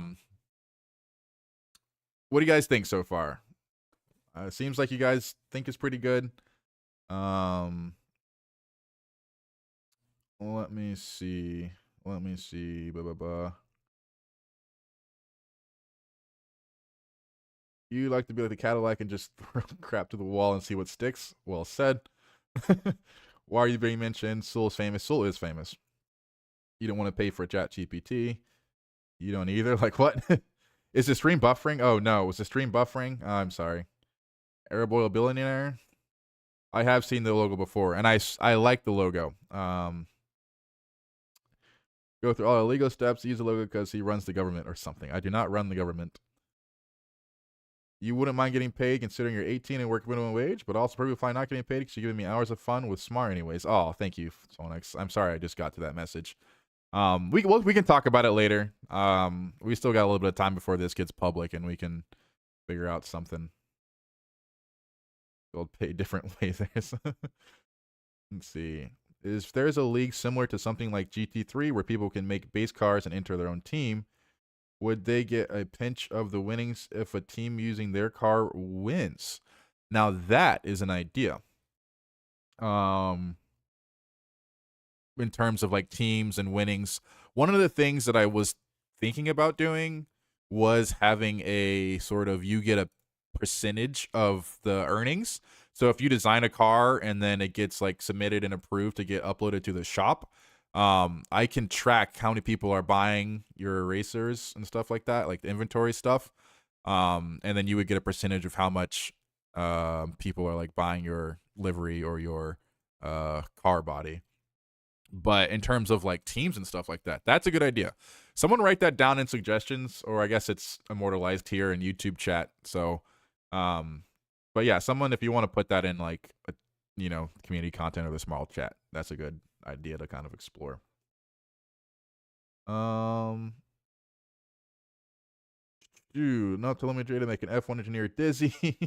do you guys think so far? Seems like you guys think it's pretty good. Let me see. Blah, blah, blah. You like to be like the Cadillac and just throw crap to the wall and see what sticks? Well said. Why are you being mentioned? Soul is famous. Soul is famous. You don't want to pay for a chat GPT. You don't either. Like what? Is the stream buffering? Oh no, was the stream buffering? I'm sorry. Arab Oil Billionaire. I have seen the logo before, and I like the logo. Go through all the legal steps, use the logo because he runs the government or something. I do not run the government. You wouldn't mind getting paid considering you're 18 and work minimum wage, but also probably fine not getting paid because you're giving me hours of fun with SMARL anyways. Oh, thank you, Sonex. I'm sorry I just got to that message. We can talk about it later. We still got a little bit of time before this gets public, and we can figure out something. They'll pay different ways. Let's see. Is there's a league similar to something like GT3 where people can make base cars and enter their own team? Would they get a pinch of the winnings if a team using their car wins? Now that is an idea. In terms of like teams and winnings, one of the things that I was thinking about doing was having a sort of, you get a percentage of the earnings. So if you design a car and then it gets like submitted and approved to get uploaded to the shop, I can track how many people are buying your erasers and stuff like that, like the inventory stuff. And then you would get a percentage of how much people are like buying your livery or your car body. But in terms of like teams and stuff like that, that's a good idea. Someone write that down in suggestions, or I guess it's immortalized here in YouTube chat. So, but yeah, someone, if you want to put that in like, community content or the SMARL chat, that's a good idea to kind of explore. Dude, not telling me to make an F1 engineer dizzy.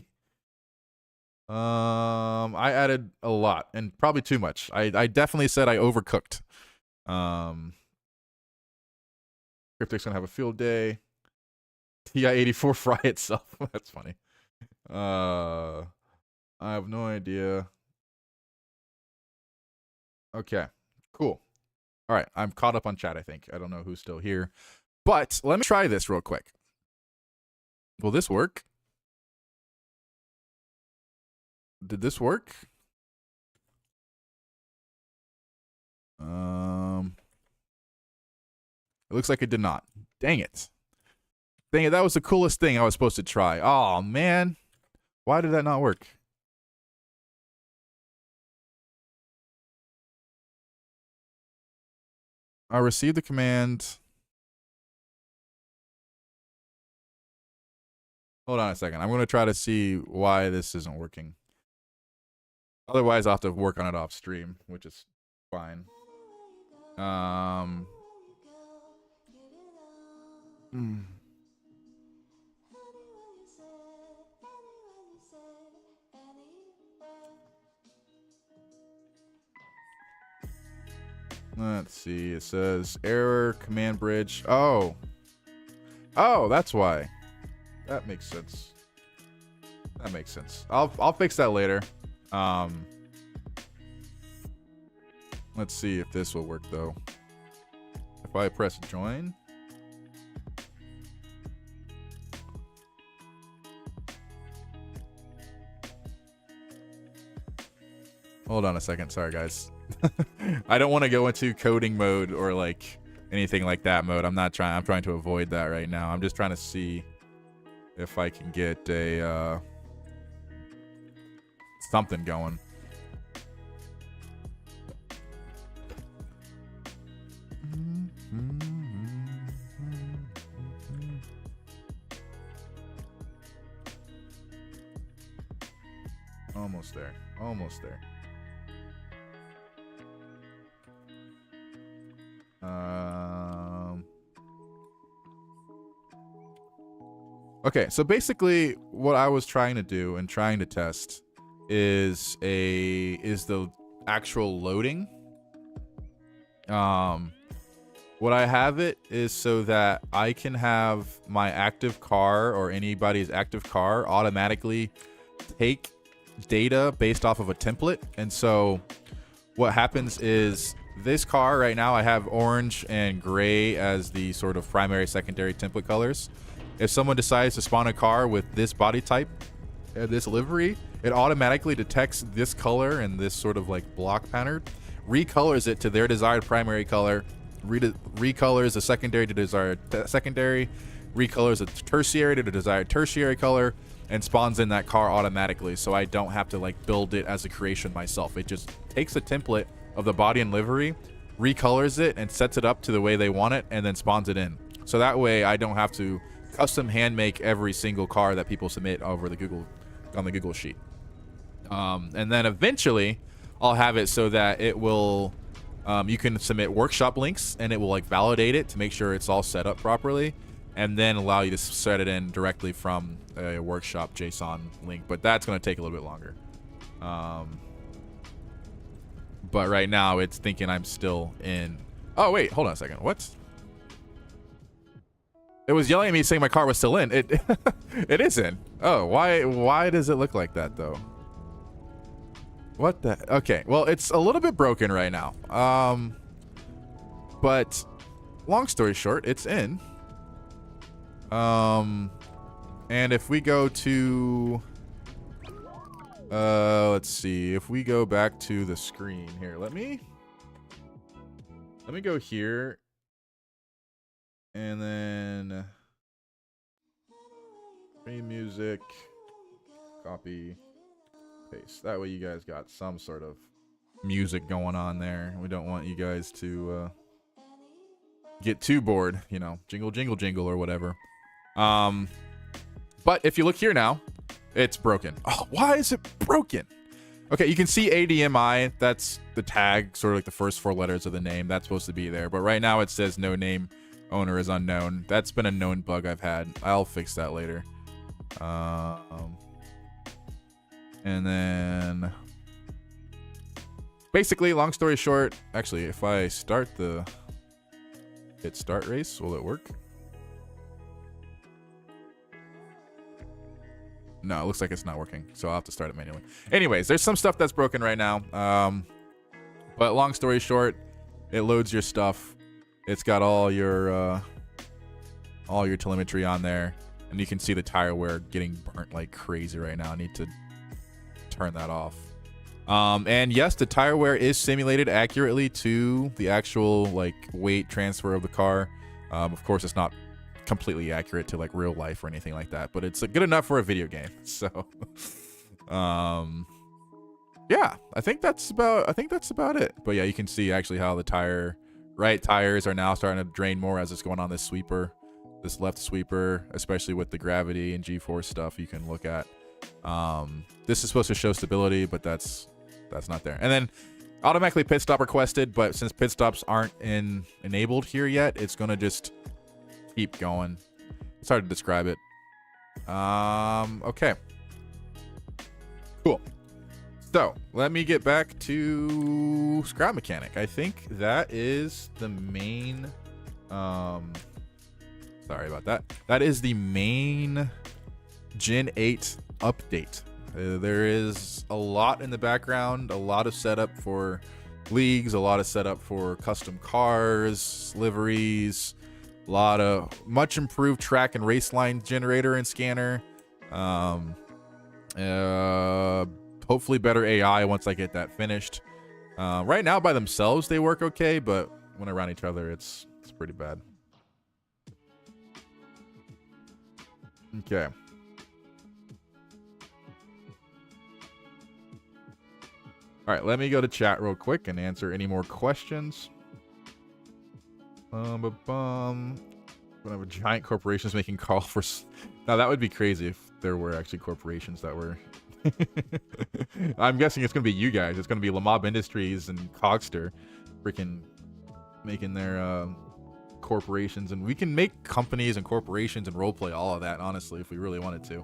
I added a lot and probably too much. I definitely said I overcooked. Cryptic's gonna have a field day. TI-84 fry itself. That's funny. I have no idea. Okay, cool. All right, I'm caught up on chat, I think. I don't know who's still here. But let me try this real quick. Will this work? Did this work? It looks like it did not. Dang it. Dang it, that was the coolest thing I was supposed to try. Oh, man. Why did that not work? I received the command. Hold on a second. I'm going to try to see why this isn't working. Otherwise, I'll have to work on it off stream, which is fine. Let's see. It says error command bridge. Oh, that's why. That makes sense. That makes sense. I'll fix that later. Let's see if this will work though. If I press join. Hold on a second. Sorry, guys. I don't want to go into coding mode or like anything like that mode. I'm trying to avoid that right now. I'm just trying to see if I can get a something going. Almost there. Almost there. Okay, so basically what I was trying to do and trying to test is the actual loading. What I have it is so that I can have my active car or anybody's active car automatically take data based off of a template. And so what happens is this car right now, I have orange and gray as the sort of primary, secondary template colors. If someone decides to spawn a car with this body type, this livery, it automatically detects this color and this sort of like block pattern, recolors it to their desired primary color, recolors the secondary to desired secondary, recolors the tertiary to the desired tertiary color, and spawns in that car automatically. So I don't have to like build it as a creation myself. It just takes a template of the body and livery, recolors it, and sets it up to the way they want it, and then spawns it in. So that way I don't have to custom hand make every single car that people submit over the on the Google sheet. And then eventually I'll have it so that it will you can submit workshop links and it will like validate it to make sure it's all set up properly, and then allow you to set it in directly from a workshop JSON link. But that's going to take a little bit longer. But right now it's thinking I'm still in. Oh wait, hold on a second. What? It was yelling at me saying my car was still in. It it is in. Oh, why does it look like that though? What the? Okay, well, it's a little bit broken right now. But long story short, it's in. And if we go to let's see, if we go back to the screen here, let me go here and then free music, copy, paste. That way you guys got some sort of music going on there. We don't want you guys to get too bored, you know, jingle jingle jingle or whatever. But if you look here now, it's broken. Oh, why is it broken? Okay, you can see ADMI. That's the tag, sort of like the first 4 letters of the name. That's supposed to be there. But right now it says no name, owner is unknown. That's been a known bug I've had. I'll fix that later. And then basically, long story short, actually, if I start the hit start race, will it work? No, it looks like it's not working, so I'll have to start it manually. Anyways, there's some stuff that's broken right now. But long story short, it loads your stuff. It's got all your telemetry on there, and you can see the tire wear getting burnt like crazy right now. I need to turn that off. And yes, the tire wear is simulated accurately to the actual like weight transfer of the car. Of course, it's not completely accurate to like real life or anything like that, but it's good enough for a video game. So yeah, I think that's about it. But yeah, you can see actually how the right tires are now starting to drain more as it's going on this sweeper, this left sweeper, especially with the gravity and G-force stuff you can look at. This is supposed to show stability, but that's not there. And then automatically pit stop requested, but since pit stops aren't enabled here yet, it's gonna just keep going. It's hard to describe it. Okay, cool. So let me get back to Scrap Mechanic. I think that is the main sorry about that. That is the main Gen 8 update. There is a lot in the background, a lot of setup for leagues, a lot of setup for custom cars, liveries, a lot of much improved track and race line generator and scanner. Hopefully better AI once I get that finished. Right now by themselves they work okay, but when around each other it's pretty bad. Okay. All right, let me go to chat real quick and answer any more questions. Gonna have giant corporations making call for. Now that would be crazy if there were actually corporations that were. I'm guessing it's gonna be you guys. It's gonna be Lamab Industries and Cogster, freaking making their corporations, and we can make companies and corporations and roleplay all of that. Honestly, if we really wanted to.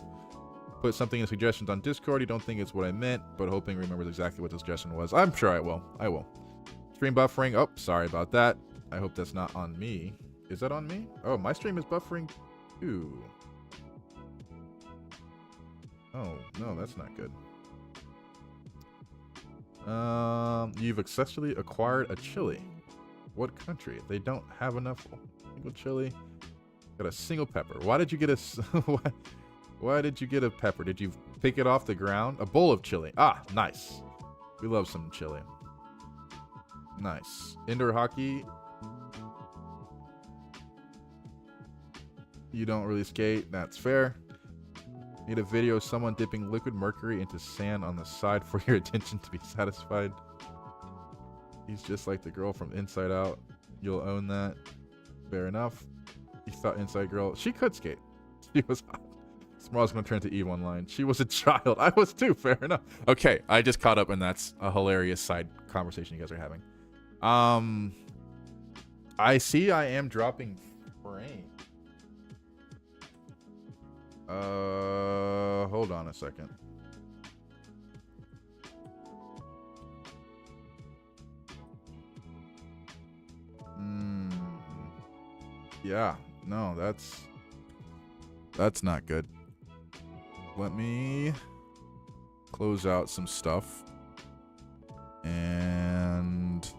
Put something in suggestions on Discord. You don't think it's what I meant, but hoping remembers exactly what the suggestion was. I'm sure I will. I will. Stream buffering. Oh, sorry about that. I hope that's not on me. Is that on me? Oh, my stream is buffering too. Oh, no, that's not good. You've successfully acquired a chili. What country? They don't have enough single chili. Got a single pepper. Why did you get a... Why did you get a pepper? Did you pick it off the ground? A bowl of chili. Ah, nice. We love some chili. Nice. Indoor hockey. You don't really skate. That's fair. Need a video of someone dipping liquid mercury into sand on the side for your attention to be satisfied. He's just like the girl from Inside Out. You'll own that. Fair enough. You thought Inside Girl. She could skate. She was hot. SMARL's gonna turn to Eve online. She was a child. I was too. Fair enough. Okay, I just caught up, and that's a hilarious side conversation you guys are having. I see I am dropping frame. Hold on a second. Yeah, no, that's not good. Let me close out some stuff and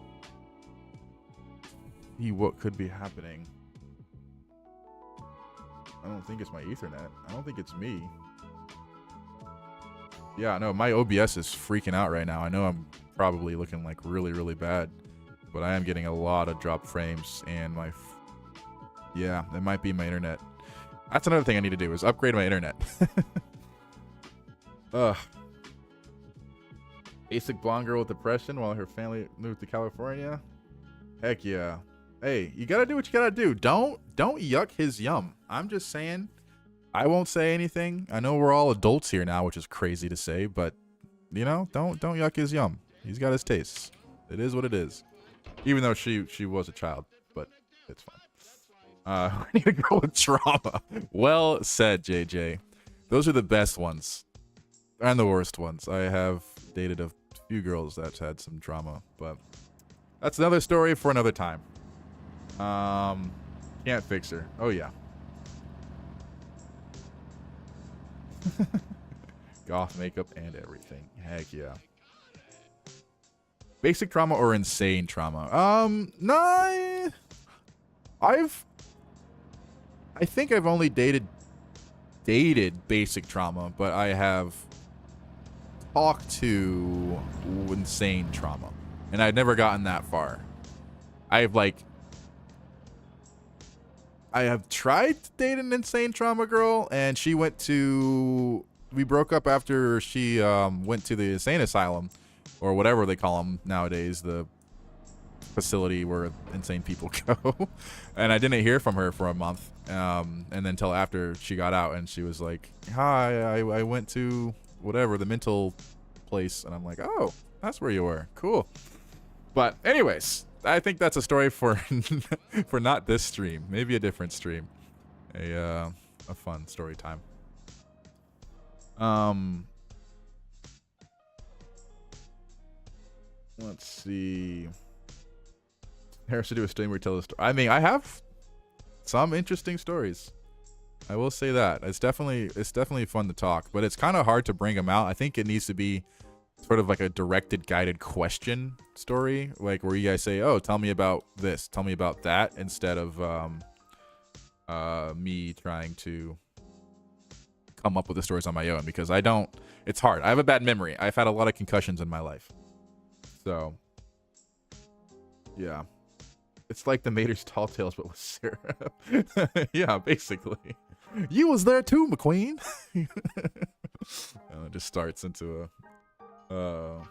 see what could be happening. I don't think it's my Ethernet. I don't think it's me. Yeah, no, my OBS is freaking out right now. I know I'm probably looking like really, really bad, but I am getting a lot of drop frames and yeah, it might be my internet. That's another thing I need to do is upgrade my internet. Ugh. Basic blonde girl with depression while her family moved to California. Heck yeah. Hey, you gotta do what you gotta do. Don't yuck his yum. I'm just saying. I won't say anything. I know we're all adults here now, which is crazy to say, but you know, don't yuck his yum. He's got his tastes. It is what it is. Even though she was a child, but it's fine. I need to go with trauma. Well said, JJ. Those are the best ones. And the worst ones. I have dated a few girls that's had some trauma, but that's another story for another time. Can't fix her. Oh yeah. Goth makeup and everything. Heck yeah. Basic trauma or insane trauma? No. I think I've only dated basic trauma, but I have talked to insane trauma, and I've never gotten that far. I have tried to date an insane trauma girl, and we broke up after she went to the insane asylum, or whatever they call them nowadays, the facility where insane people go. And I didn't hear from her for a month, and then until after she got out, and she was like, hi, I went to whatever, the mental place, and I'm like, oh, that's where you were. Cool. But anyways, I think that's a story for for not this stream, maybe a different stream. A fun story time. Let's see. Harris should do a stream where you tell the story. I mean, I have some interesting stories. I will say that. It's definitely fun to talk, but it's kind of hard to bring them out. I think it needs to be sort of like a directed, guided question story, like where you guys say, oh, tell me about this, tell me about that, instead of me trying to come up with the stories on my own, because it's hard. I have a bad memory. I've had a lot of concussions in my life. So, yeah. It's like the Mater's Tall Tales, but with Seraph. Yeah, basically. You was there too, McQueen. It just starts into I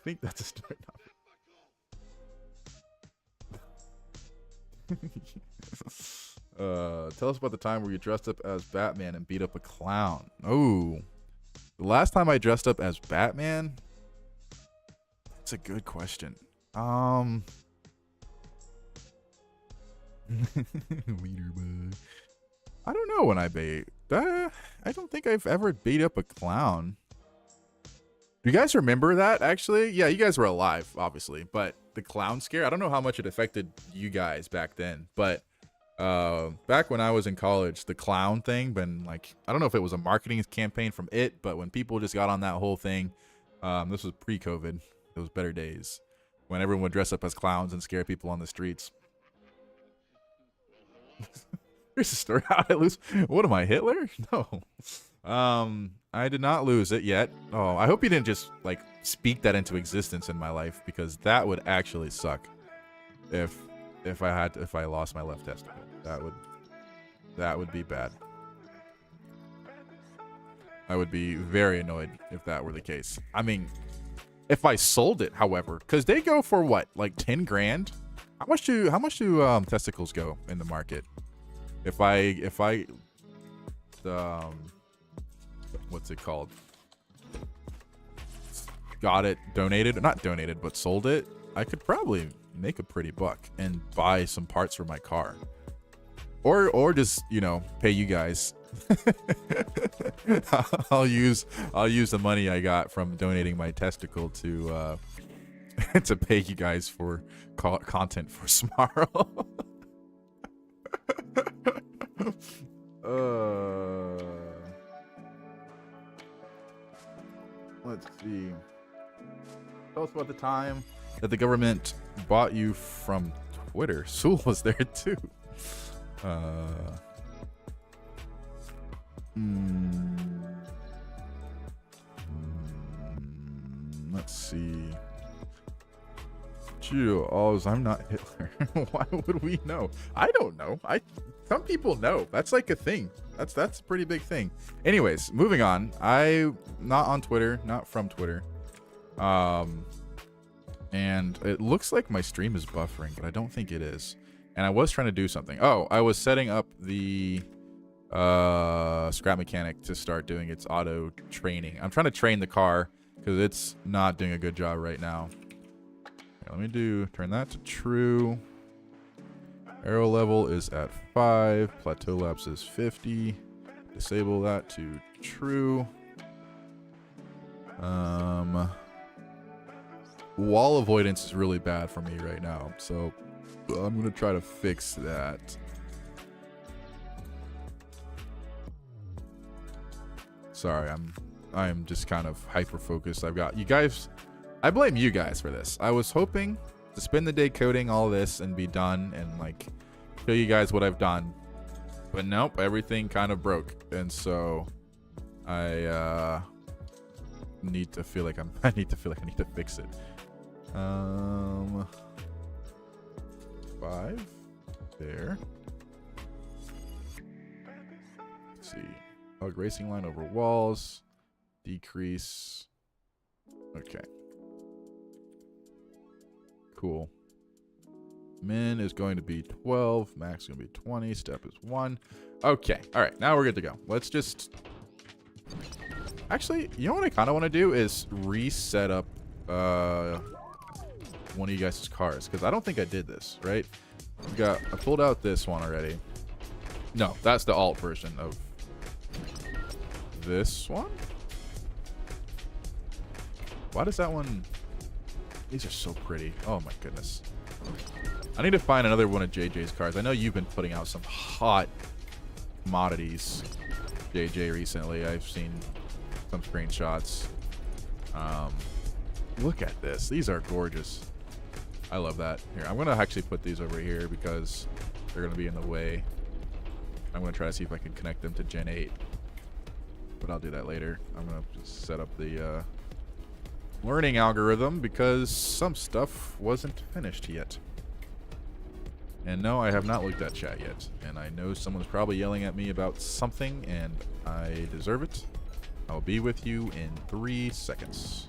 think that's a start. Tell us about the time where you dressed up as Batman and beat up a clown. Oh, the last time I dressed up as Batman? That's a good question. I don't know when I bait. I don't think I've ever beat up a clown. Do you guys remember that, actually? Yeah, you guys were alive, obviously. But the clown scare, I don't know how much it affected you guys back then. But back when I was in college, the clown thing, I don't know if it was a marketing campaign from it, but when people just got on that whole thing, this was pre-COVID. It was better days when everyone would dress up as clowns and scare people on the streets. Here's a story. How I lose. What am I, Hitler? No. I did not lose it yet. Oh, I hope you didn't just speak that into existence in my life, because that would actually suck. If I lost my left testicle, that would be bad. I would be very annoyed if that were the case. I mean, if I sold it, however, because they go for what, like 10 grand? How much do testicles go in the market? If I what's it called? Got it donated, not donated, but sold it, I could probably make a pretty buck and buy some parts for my car. Or just, pay you guys. I'll use the money I got from donating my testicle to to pay you guys for content for SMARL. Let's see. Tell us about the time that the government bought you from Twitter. Sewell was there too. Let's see. I'm not Hitler. Why would we know? I don't know. Some people know. That's like a thing. That's a pretty big thing. Anyways, moving on. I'm not on Twitter, not from Twitter. And it looks like my stream is buffering, but I don't think it is. And I was trying to do something. Oh, I was setting up the scrap mechanic to start doing its auto training. I'm trying to train the car because it's not doing a good job right now. Here, let me turn that to true. Aero level is at 5. Plateau lapse is 50. Disable that to true. Wall avoidance is really bad for me right now, so I'm gonna try to fix that. Sorry, I'm just kind of hyper focused. I've got you guys. I blame you guys for this. I was hoping to spend the day coding all this and be done and like show you guys what I've done, but nope, everything kind of broke, and so I need to feel like I need to fix it. 5 there. Let's see. Hug racing line over walls. Decrease. Okay. Cool. Min is going to be 12. Max is going to be 20. Step is 1. Okay. All right. Now we're good to go. Let's just... Actually, you know what I kind of want to do is reset up one of you guys' cars, because I don't think I did this, right? I pulled out this one already. No, that's the alt version of this one. Why does that one... These are so pretty. Oh my goodness. I need to find another one of JJ's cars. I know you've been putting out some hot commodities, JJ, recently. I've seen some screenshots. Look at this. These are gorgeous. I love that. Here, I'm going to actually put these over here because they're going to be in the way. I'm going to try to see if I can connect them to Gen8. But I'll do that later. I'm going to just set up the learning algorithm because some stuff wasn't finished yet. And no, I have not looked at chat yet. And I know someone's probably yelling at me about something, and I deserve it. I'll be with you in 3 seconds.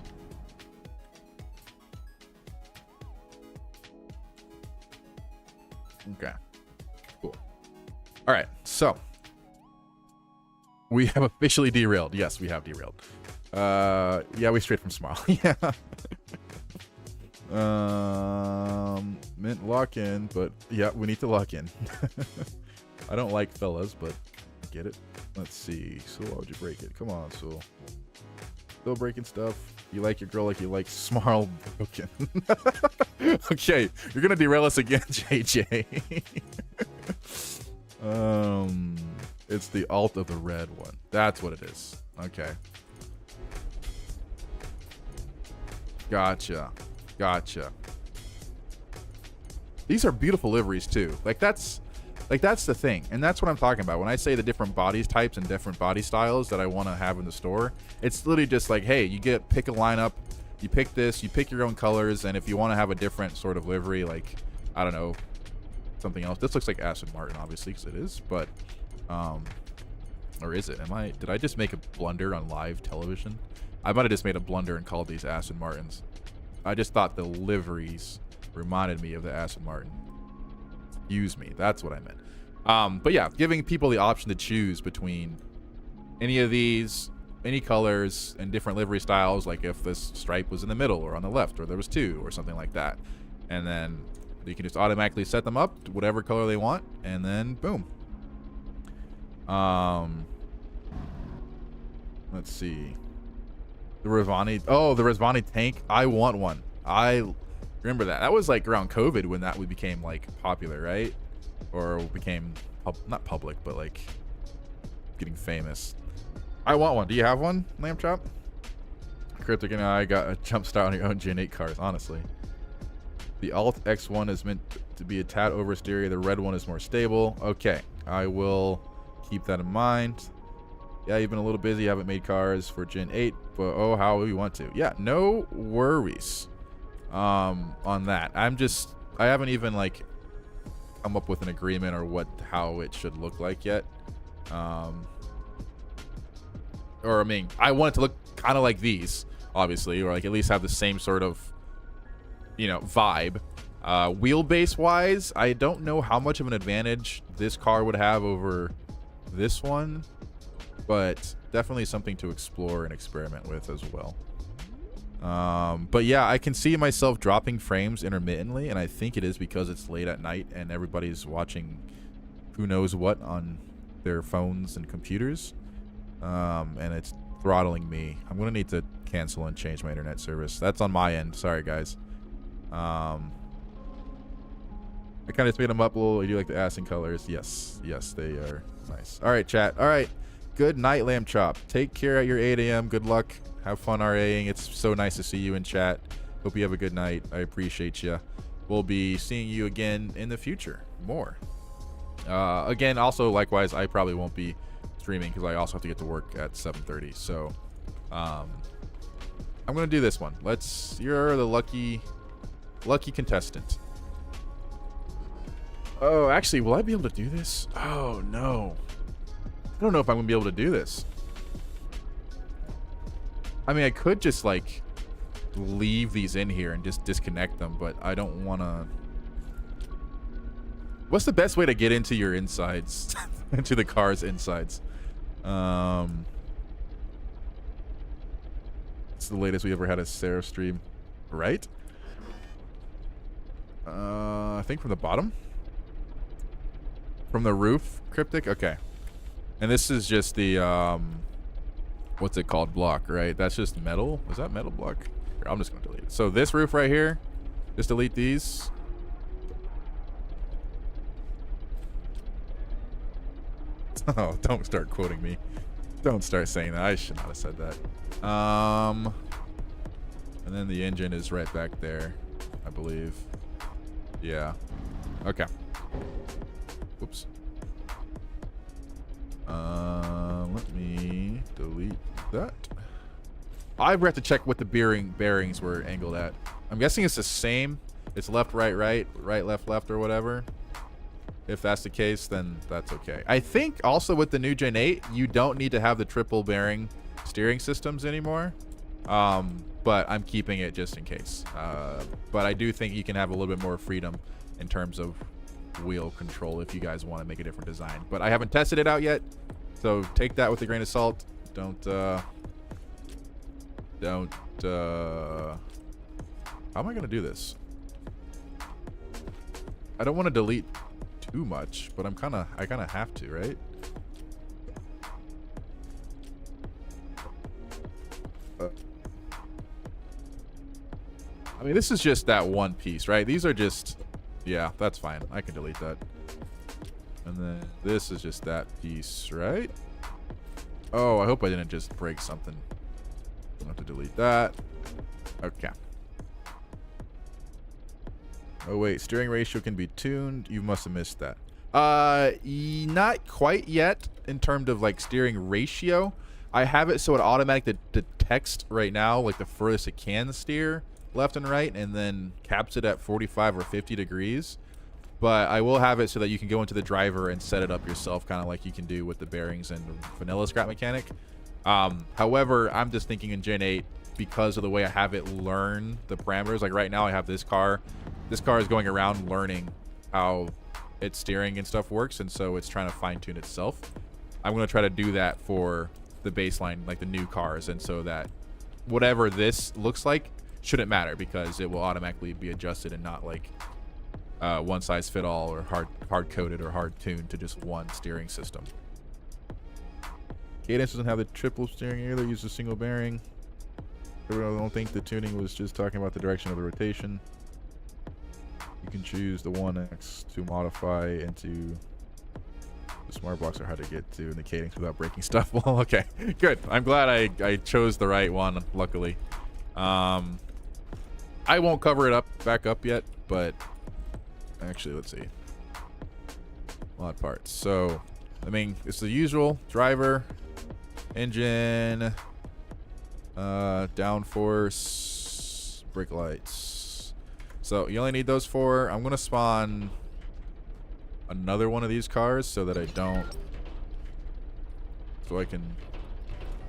Okay, cool. All right, so we have officially derailed. Yes, we have derailed. Yeah, we strayed from SMARL. Yeah. Mint lock in, but yeah, we need to lock in. I don't like fellas, but I get it. Let's see. So why would you break it? Come on, so still breaking stuff. You like your girl like you like SMARL broken. Okay, you're gonna derail us again, JJ. It's the alt of the red one. That's what it is. Okay. Gotcha. These are beautiful liveries too. Like that's the thing, and that's what I'm talking about when I say the different body types and different body styles that I want to have in the store. It's literally just like, hey, you pick a lineup, you pick this, you pick your own colors, and if you want to have a different sort of livery, like I don't know, something else. This looks like Aston Martin, obviously, because it is, but or is it? Did I just make a blunder on live television? I might have just made a blunder and called these Aston Martins. I just thought the liveries reminded me of the Aston Martin. Excuse me, that's what I meant. But yeah, giving people the option to choose between any of these, any colors, and different livery styles, like if this stripe was in the middle or on the left, or there was 2 or something like that. And then you can just automatically set them up to whatever color they want, and then boom. Let's see. The Ravani. Oh, the Ravani tank. I want one. I remember that. That was like around COVID when that became like popular, right? or became not public, but like getting famous. I want one. Do you have one, Lamb Chop? Cryptic and I got a jump start on your own Gen 8 cars, honestly. The Alt X1 is meant to be a tad oversteery. The red one is more stable. Okay, I will keep that in mind. Yeah, you've been a little busy. Haven't made cars for Gen 8, but oh, how we want to. Yeah, no worries on that. I haven't even like come up with an agreement or how it should look like yet. Or I mean, I want it to look kind of like these, obviously, or like at least have the same sort of, vibe. Wheelbase wise, I don't know how much of an advantage this car would have over this one, but definitely something to explore and experiment with as well. But yeah, I can see myself dropping frames intermittently, and I think it is because it's late at night and everybody's watching who knows what on their phones and computers, and it's throttling me. I'm gonna need to cancel and change my internet service. That's on my end. Sorry, guys. I kind of just made them up a little. I do like the ass in colors. Yes, they are nice. All right, chat. All right. Good night, Lamb Chop. Take care at your 8 a.m. Good luck. Have fun RAing. It's so nice to see you in chat. Hope you have a good night. I appreciate you. We'll be seeing you again in the future. More. Again, also, likewise, I probably won't be streaming because I also have to get to work at 7:30. So, I'm going to do this one. You're the lucky contestant. Oh, actually, will I be able to do this? Oh, no. I don't know if I'm going to be able to do this. I mean, I could just, like, leave these in here and just disconnect them, but I don't want to... What's the best way to get into your insides? Into the car's insides? It's the latest we ever had a Seraph stream, right? I think from the bottom? From the roof, Cryptic? Okay. And this is just the, what's it called? Block, right? That's just metal. Is that metal block? Here, I'm just going to delete it. So this roof right here, just delete these. Oh, don't start quoting me. Don't start saying that. I should not have said that. And then the engine is right back there, I believe. Yeah. Okay. Oops. Let me delete that. I have to check what the bearings were angled at. I'm guessing it's the same. It's left, right, left, or whatever. If that's the case, then that's okay. I think also with the new Gen 8, you don't need to have the triple bearing steering systems anymore. But I'm keeping it just in case. But I do think you can have a little bit more freedom in terms of wheel control if you guys want to make a different design. But I haven't tested it out yet, so take that with a grain of salt. Don't how am I gonna do this? I don't want to delete too much, but I kind of have to, right? I mean, this is just that one piece, right? These are just, yeah, that's fine. I can delete that. And then this is just that piece, right? Oh, I hope I didn't just break something. I'll have to delete that. Okay. Oh, wait. Steering ratio can be tuned. You must have missed that. Not quite yet in terms of, like, steering ratio. I have it so it automatically detects right now, like, the furthest it can steer left and right, and then caps it at 45 or 50 degrees. But I will have it so that you can go into the driver and set it up yourself, kind of like you can do with the bearings and the vanilla scrap mechanic. However, I'm just thinking in Gen 8, because of the way I have it learn the parameters. Like right now I have this car. This car is going around learning how its steering and stuff works, and so it's trying to fine-tune itself. I'm going to try to do that for the baseline, like the new cars, and so that whatever this looks like shouldn't matter, because it will automatically be adjusted and not like one size fit all or hard coded or hard tuned to just one steering system. Cadence doesn't have the triple steering either, uses a single bearing. I don't think the tuning was just talking about the direction of the rotation. You can choose the 1X to modify into the smart blocks are hard to get to in the cadence without breaking stuff. Well, okay, good. I'm glad I chose the right one, luckily. I won't cover it back up yet, but actually, let's see. Mod parts. So, I mean, it's the usual driver, engine, downforce, brake lights. So you only need those 4. I'm gonna spawn another one of these cars so that I can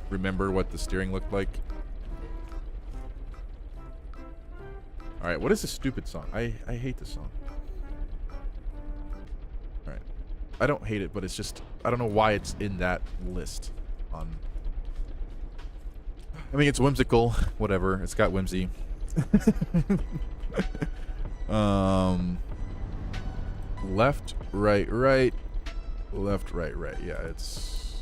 remember what the steering looked like. All right, what is this stupid song? I hate this song. All right, I don't hate it, but it's just I don't know why it's in that list. I mean, it's whimsical, whatever. It's got whimsy. Left, right, right. Left, right, right. Yeah, it's...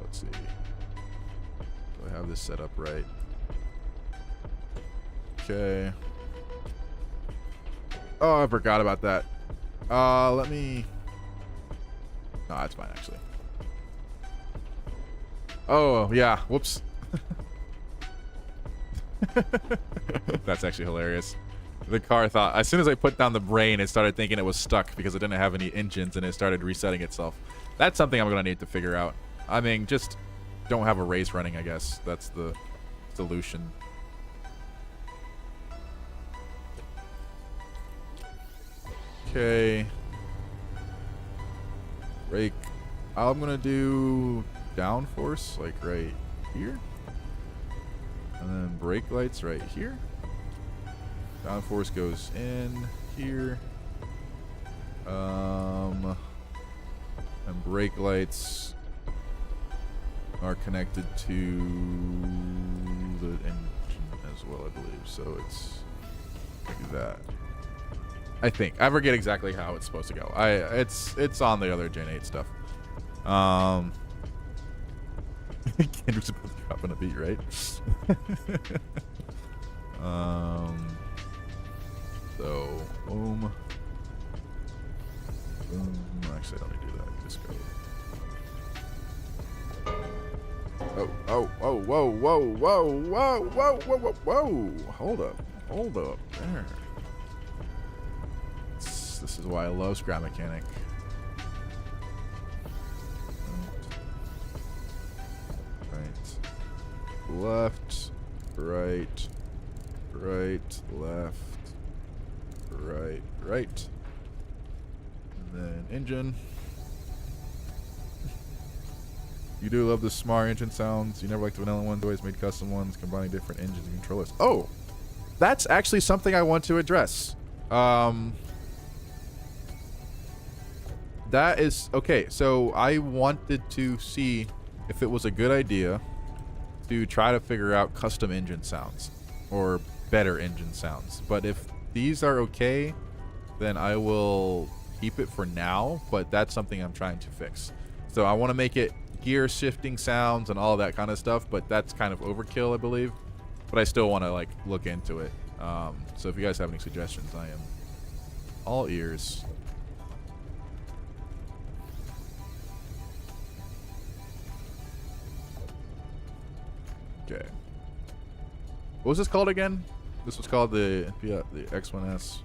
let's see. Do I have this set up right? Okay. Oh, I forgot about that. Let me... No, that's fine, actually. Oh, yeah. Whoops. That's actually hilarious. The car thought, as soon as I put down the brain, it started thinking it was stuck because it didn't have any engines and it started resetting itself. That's something I'm going to need to figure out. I mean, just don't have a race running, I guess. That's the solution. Okay. Brake. I'm going to do downforce, like right here. And then brake lights right here. Downforce goes in here. And brake lights are connected to the engine as well, I believe. So it's like that. I think. I forget exactly how it's supposed to go. It's on the other Gen 8 stuff. Kendrick's supposed to drop on a beat, right? So boom. Boom. Actually, I don't need to do that. Just go. Oh, whoa, whoa, whoa, whoa, whoa, whoa, whoa, whoa, whoa. Hold up. There. This is why I love Scrap Mechanic. Left, right, right, left, right, right. And then engine. You do love the SMARL engine sounds. You never liked the vanilla ones, always made custom ones, combining different engines and controllers. Oh, that's actually something I want to address. That is, okay, so I wanted to see if it was a good idea to try to figure out custom engine sounds or better engine sounds. But if these are okay, then I will keep it for now, but that's something I'm trying to fix. So I want to make it gear shifting sounds and all that kind of stuff, but that's kind of overkill, I believe. But I still want to like look into it. So if you guys have any suggestions, I am all ears. Okay. What was this called again? This was called the X1S.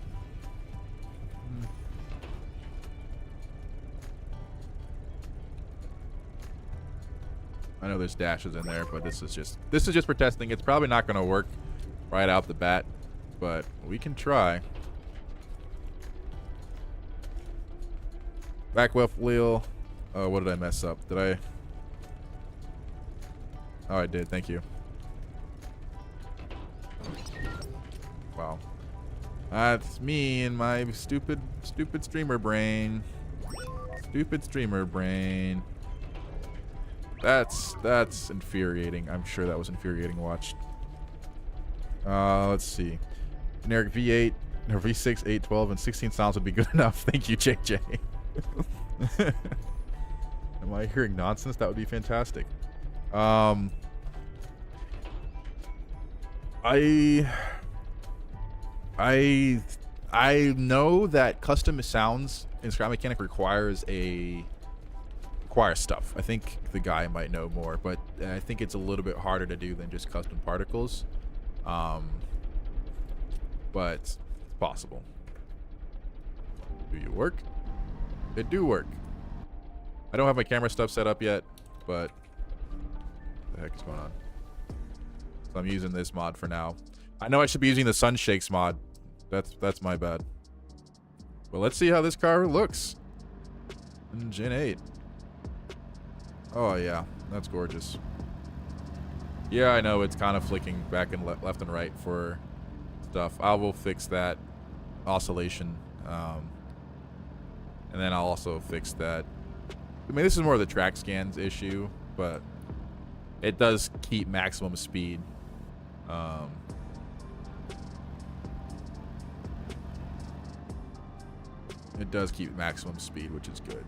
I know there's dashes in there, but this is just for testing. It's probably not going to work right out the bat, but we can try. Back left wheel. Oh, what did I mess up? Did I? Oh, I did. Thank you. Wow. That's me and my stupid streamer brain. Stupid streamer brain. That's infuriating. I'm sure that was infuriating to watch. Let's see. Generic V8, or V6, 812, and 16 sounds would be good enough. Thank you, JJ. Am I hearing nonsense? That would be fantastic. I know that custom sounds in Scrap Mechanic requires stuff. I think the guy might know more, but I think it's a little bit harder to do than just custom particles. But it's possible. Do you work? It do work. I don't have my camera stuff set up yet, but what the heck is going on? So I'm using this mod for now. I know I should be using the Sun Shakes mod. That's my bad. Well, let's see how this car looks in Gen 8. Oh yeah, that's gorgeous. Yeah, I know it's kind of flicking back and left and right for stuff. I will fix that oscillation, and then I'll also fix that. I mean, this is more of the track scans issue, but it does keep maximum speed. It does keep maximum speed, which is good.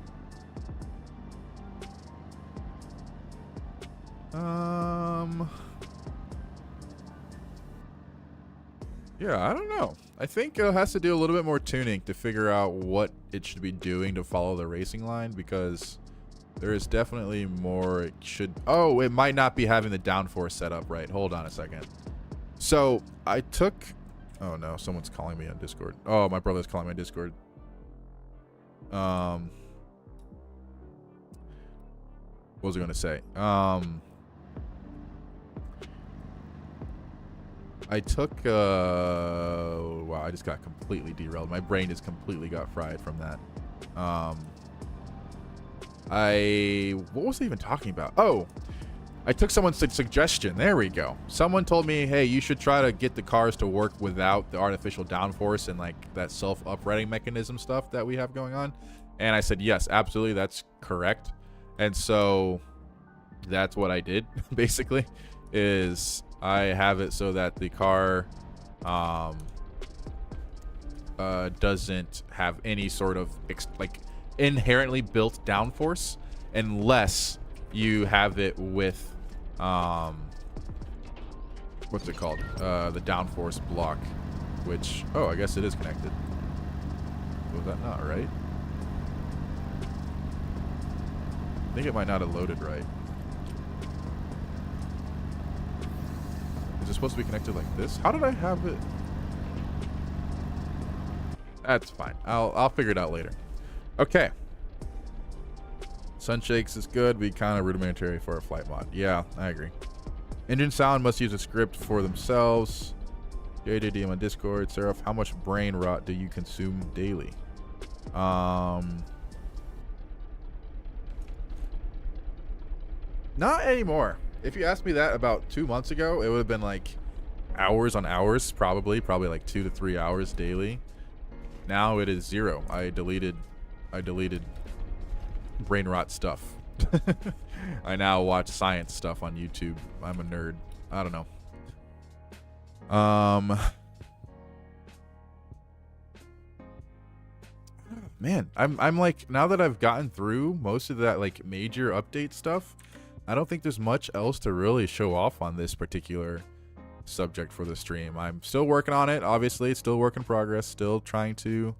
Yeah, I don't know. I think it has to do a little bit more tuning to figure out what it should be doing to follow the racing line, because there is definitely more it should. Oh, it might not be having the downforce set up right. Hold on a second. So I took. Oh no, someone's calling me on Discord. Oh, my brother's calling me on Discord. What was I gonna say? I took wow, I just got completely derailed. My brain just completely got fried from that. What was I even talking about? Oh, I took someone's suggestion. There we go. Someone told me, hey, you should try to get the cars to work without the artificial downforce and like that self-uprighting mechanism stuff that we have going on. And I said, yes, absolutely, that's correct. And so that's what I did, basically, is I have it so that the car doesn't have any sort of like inherently built downforce unless you have it with what's it called, the downforce block, which, oh, I guess it is connected. Was that not right? I think it might not have loaded right. Is it supposed to be connected like this? How did I have it? That's fine. I'll figure it out later. Okay. Sun Shakes is good. Be kind of rudimentary for a flight mod. Yeah, I agree. Engine sound must use a script for themselves. JDD on Discord. Seraph, how much brain rot do you consume daily? Not anymore. If you asked me that about 2 months ago, it would have been like hours on hours, probably like 2 to 3 hours daily. Now it is 0. I deleted brain rot stuff. I now watch science stuff on YouTube. I'm a nerd. I don't know. Man, I'm like, now that I've gotten through most of that like major update stuff, I don't think there's much else to really show off on this particular subject for the stream. I'm still working on it, obviously. It's still work in progress. Still trying to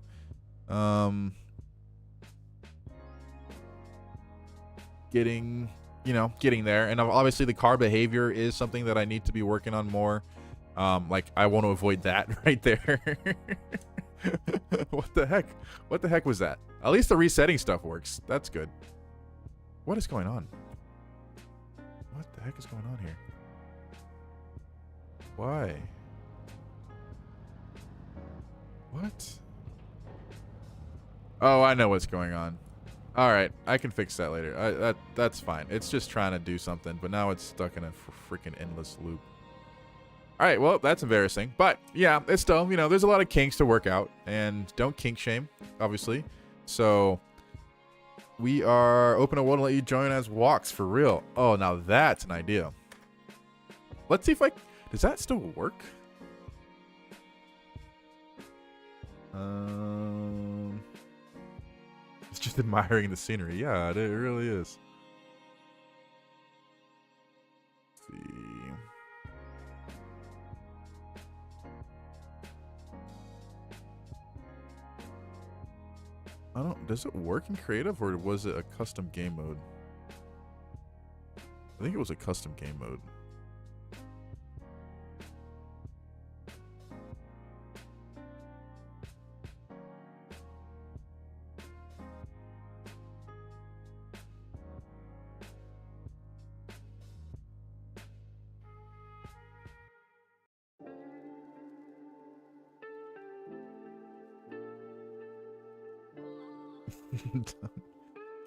getting there. And obviously the car behavior is something that I need to be working on more. Like I want to avoid that right there. What the heck was that? At least the resetting stuff works. That's good. What is going on? What the heck is going on here? Why? What? Oh, I know what's going on. All right, I can fix that later. That's fine. It's just trying to do something, but now it's stuck in a freaking endless loop. All right, well, that's embarrassing. But yeah, it's still, there's a lot of kinks to work out, and don't kink shame, obviously. So we are open to one to let you join as walks for real. Oh, now that's an idea. Let's see if does that still work? It's just admiring the scenery. Yeah, it really is. Let's see. I don't, does it work in creative or was it a custom game mode? I think it was a custom game mode.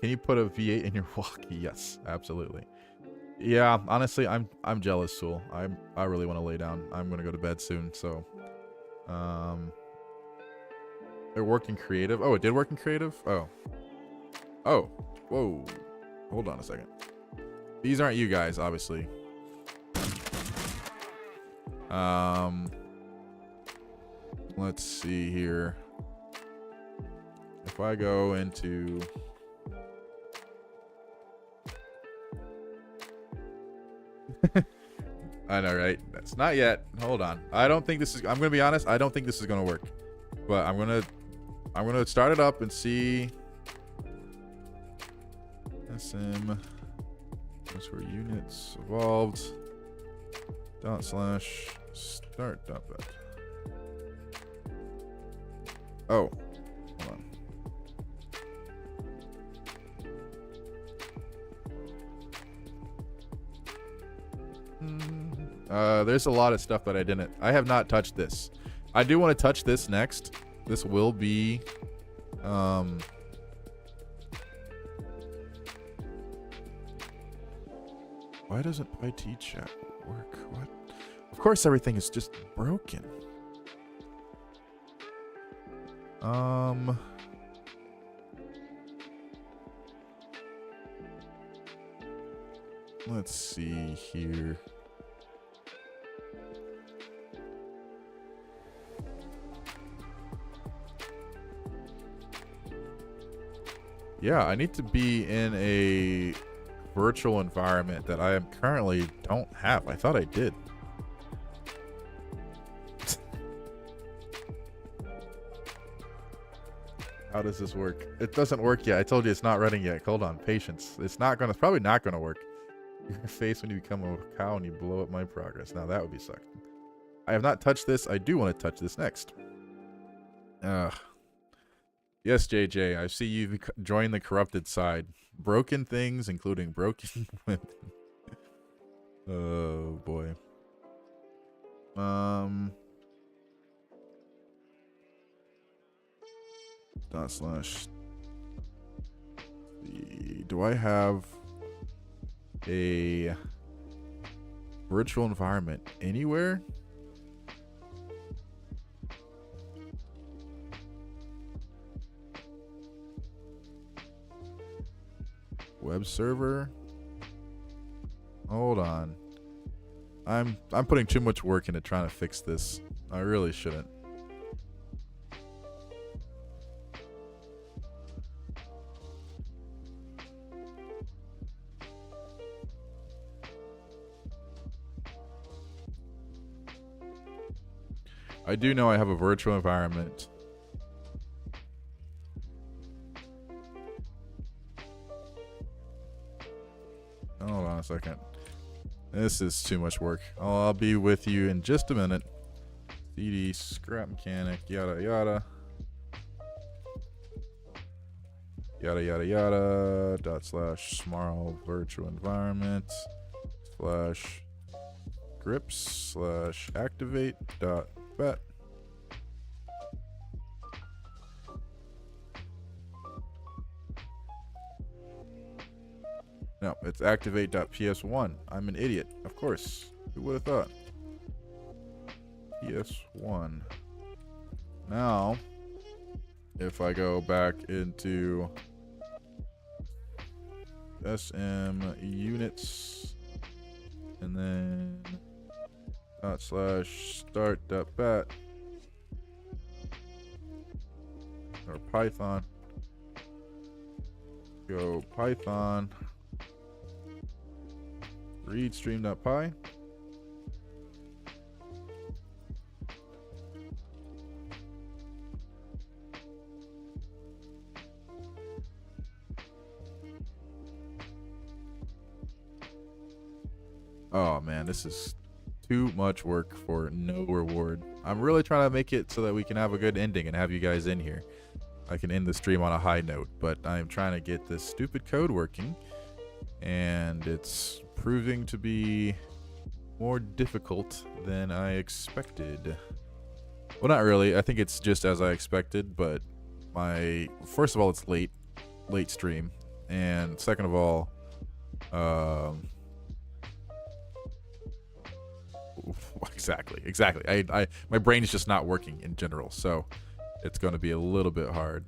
Can you put a V8 in your walkie? Yes, absolutely. Yeah, honestly, I'm jealous, Soul. I really want to lay down. I'm gonna go to bed soon, so it worked in creative. Oh, it did work in creative? Oh. Oh. Whoa. Hold on a second. These aren't you guys, obviously. Let's see here. If I go into I know, right? That's not yet. Hold on. I don't think this is, I'm gonna be honest, I don't think this is gonna work. But I'm gonna start it up and see. SM. That's where units evolved. / start dot bet. Oh, hold on. There's a lot of stuff that I have not touched this. I do want to touch this next. This will be why doesn't IT chat work? What? Of course everything is just broken. Let's see here. Yeah, I need to be in a virtual environment that I currently don't have. I thought I did. How does this work? It doesn't work yet. I told you it's not running yet. Hold on, patience. It's probably not gonna work. Your face when you become a cow and you blow up my progress. Now that would be sucked. I have not touched this. I do want to touch this next. Yes, JJ, I see you've joined the corrupted side. Broken things, including broken women. Oh, boy. / do I have a virtual environment anywhere? Web server. Hold on. I'm putting too much work into trying to fix this. I really shouldn't. I do know I have a virtual environment. Hold on a second. This is too much work. I'll be with you in just a minute. CD, scrap mechanic, yada yada. Yada yada yada. /SMARL virtual environment /grips /activate .bet. No, it's activate.ps1. I'm an idiot. Of course. Who would have thought? PS1. Now, if I go back into SM units and then /start.bat or Python, go Python read stream.py. Oh man, this is too much work for no reward. I'm really trying to make it so that we can have a good ending and have you guys in here. I can end the stream on a high note, but I'm trying to get this stupid code working, and it's proving to be more difficult than I expected. Well, not really. I think it's just as I expected, but first of all, it's late stream, and second of all, exactly. My brain is just not working in general, so it's going to be a little bit hard.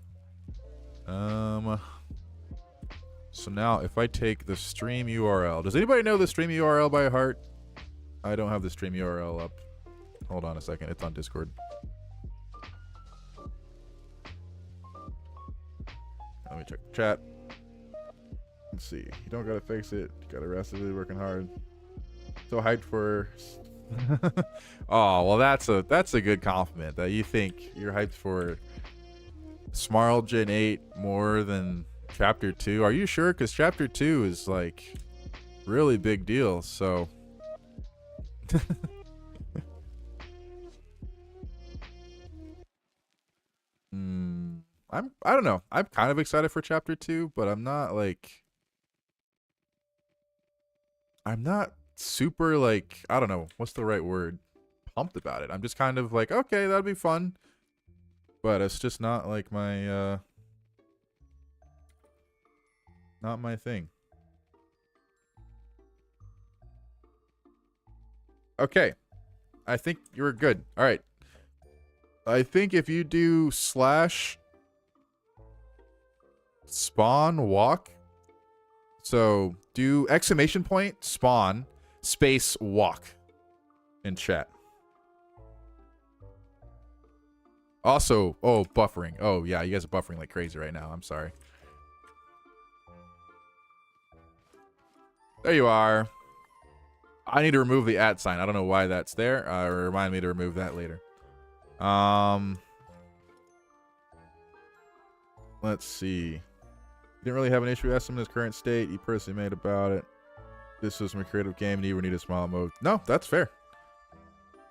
So now if I take the stream URL, does anybody know the stream URL by heart? I don't have the stream URL up. Hold on a second. It's on Discord. Let me check the chat. Let's see. You don't gotta fix it. You gotta rest. Really working hard. So hyped for. Oh well, that's a good compliment. That you think you're hyped for SMARL Gen 8 more than Chapter 2. Are you sure? Because Chapter 2 is like really big deal. So. I don't know. I'm kind of excited for Chapter 2, but I'm not super like, I don't know, what's the right word? Pumped about it. I'm just kind of like, okay, that'd be fun. But it's just not like my not my thing. Okay. I think you're good. All right. I think if you do /spawn walk, so do !spawn space walk in chat. Also, oh, buffering. Oh yeah, you guys are buffering like crazy right now. I'm sorry. There you are. I need to remove the @ sign. I don't know why that's there. Remind me to remove that later. Let's see. Didn't really have an issue with SM in his current state. He personally made about it. This was my creative game, and he would need a smile mode. No, that's fair.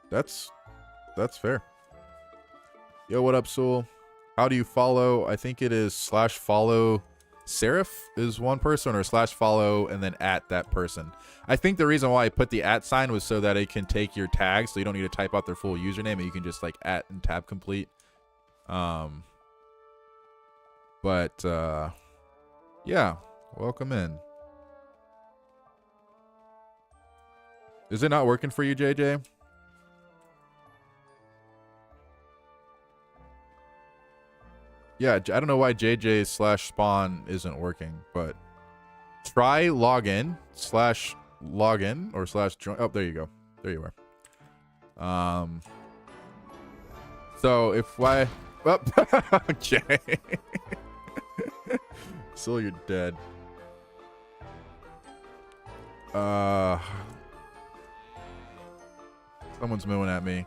That's fair. Yo, what up, Soul? How do you follow? I think it is /follow Seraph is one person, or /follow and then @ that person. I think the reason why I put the @ sign was so that it can take your tags, so you don't need to type out their full username, and you can just like @ and tab complete. Yeah, welcome in. Is it not working for you, JJ? Yeah, I don't know why JJ /spawn isn't working, but try login /login or /join. Oh, there you go. There you are. So if I, oh, okay. Still, you're dead. Someone's mooing at me.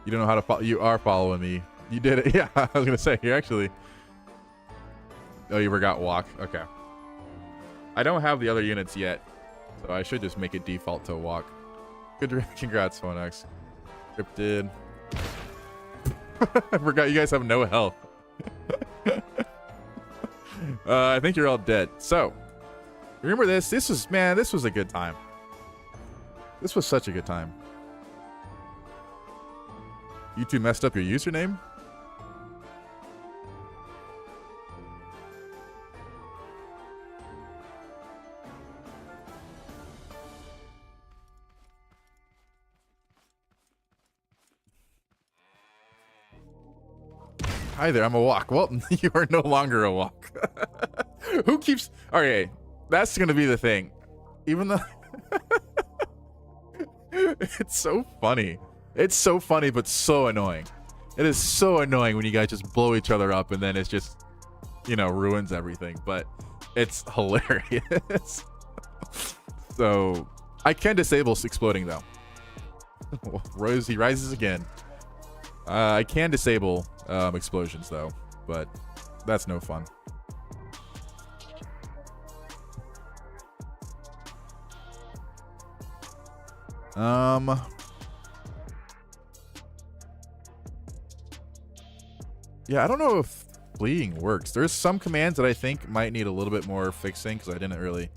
You don't know how to follow. You are following me. You did it. Yeah, I was gonna say you're actually. Oh, you forgot walk. Okay. I don't have the other units yet, so I should just make it default to walk. Good. Congrats, PhoneX. Cryptid. I forgot you guys have no health. I think you're all dead. So, remember this? This was a good time. This was such a good time. You two messed up your username? Hi there, I'm a walk. Well, you are no longer a walk. Who keeps... Okay, that's going to be the thing. Even though... It's so funny. It's so funny, but so annoying. It is so annoying when you guys just blow each other up and then it's just, you know, ruins everything. But it's hilarious. So, I can disable exploding, though. He rises again. I can disable explosions, though, but that's no fun. Yeah, I don't know if fleeing works. There's some commands that I think might need a little bit more fixing because I didn't really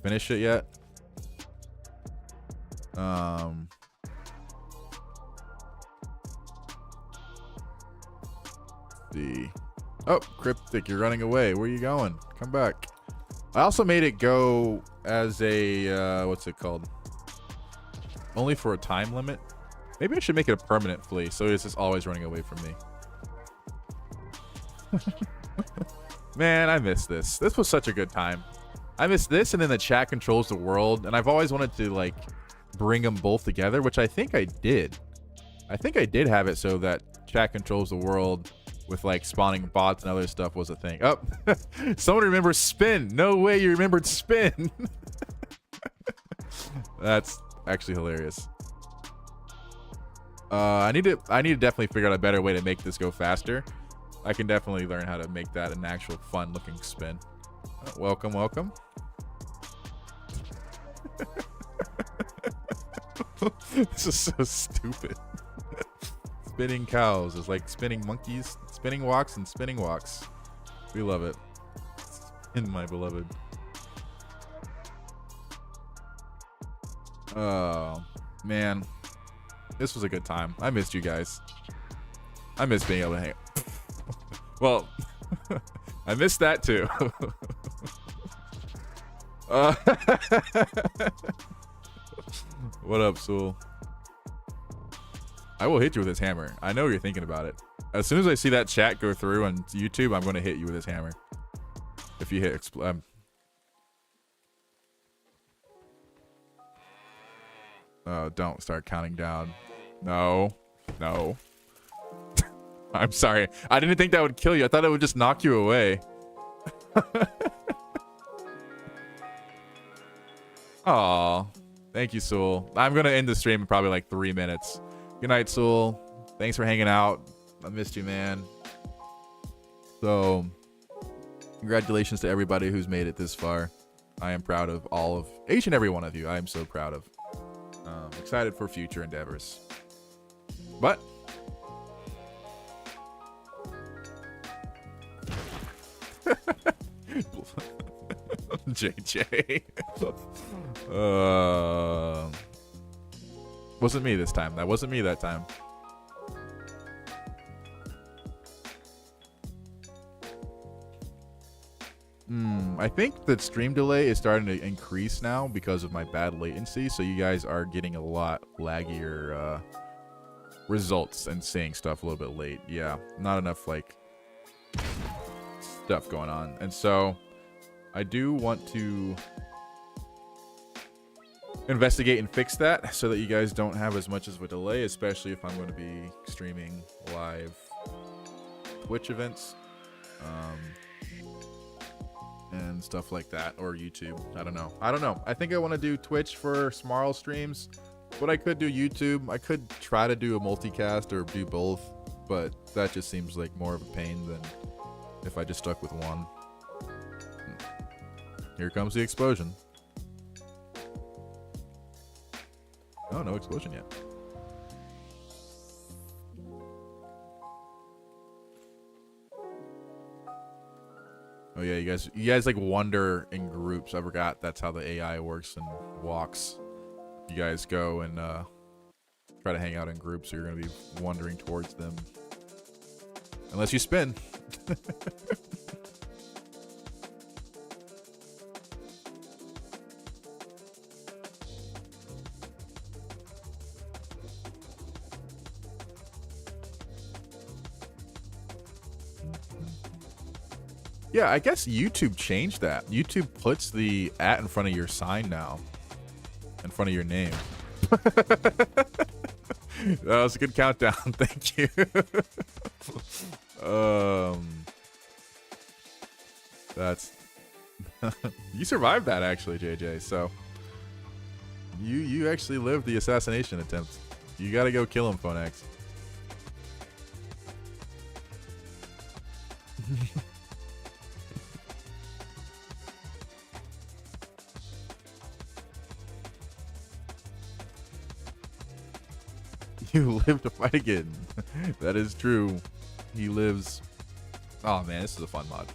finish it yet. See. Oh, Cryptic, you're running away. Where are you going? Come back. I also made it go as a, what's it called? Only for a time limit. Maybe I should make it a permanent flee so it's just always running away from me. Man, I miss this. This was such a good time. I miss this, and then the chat controls the world, and I've always wanted to like bring them both together, which I think I did. I think I did have it so that chat controls the world with like spawning bots and other stuff was a thing. Oh, someone remembers spin. No way you remembered spin. That's actually hilarious. I need to definitely figure out a better way to make this go faster. I can definitely learn how to make that an actual fun looking spin. Welcome, welcome. This is so stupid. Spinning cows is like spinning monkeys, spinning walks and spinning walks. We love it. In my beloved. Oh, man. This was a good time. I missed you guys. I miss being able to hang. Well, I missed that too. What up, Soul? I will hit you with this hammer. I know you're thinking about it. As soon as I see that chat go through on YouTube, I'm going to hit you with this hammer. If you hit don't start counting down. No. No. I'm sorry. I didn't think that would kill you. I thought it would just knock you away. Aw. Thank you, Soul. I'm going to end the stream in probably like 3 minutes. Good night, Soul. Thanks for hanging out. I missed you, man. So, congratulations to everybody who's made it this far. I am proud of all of each and every one of you. I am so proud of. Excited for future endeavors. But JJ. Wasn't me this time. That wasn't me that time. I think the stream delay is starting to increase now because of my bad latency, so you guys are getting a lot laggier results and seeing stuff a little bit late. Yeah, not enough like stuff going on. And so I do want to investigate and fix that so that you guys don't have as much of a delay, especially if I'm going to be streaming live Twitch events. And stuff like that, or YouTube. I don't know. I think I want to do Twitch for SMARL streams, but I could do YouTube. I could try to do a multicast or do both, but that just seems like more of a pain than if I just stuck with one. Here comes the explosion. Oh, no explosion yet. Oh yeah, you guys like wander in groups. I forgot that's how the AI works and walks. You guys go and try to hang out in groups, so you're gonna be wandering towards them. Unless you spin. Yeah, I guess YouTube changed that. YouTube puts the @ in front of your sign now. In front of your name. That was a good countdown. Thank you. That's you survived that actually, JJ. So you actually lived the assassination attempt. You gotta go kill him, Phonex. You live to fight again. That is true. He lives. Oh man, this is a fun mod.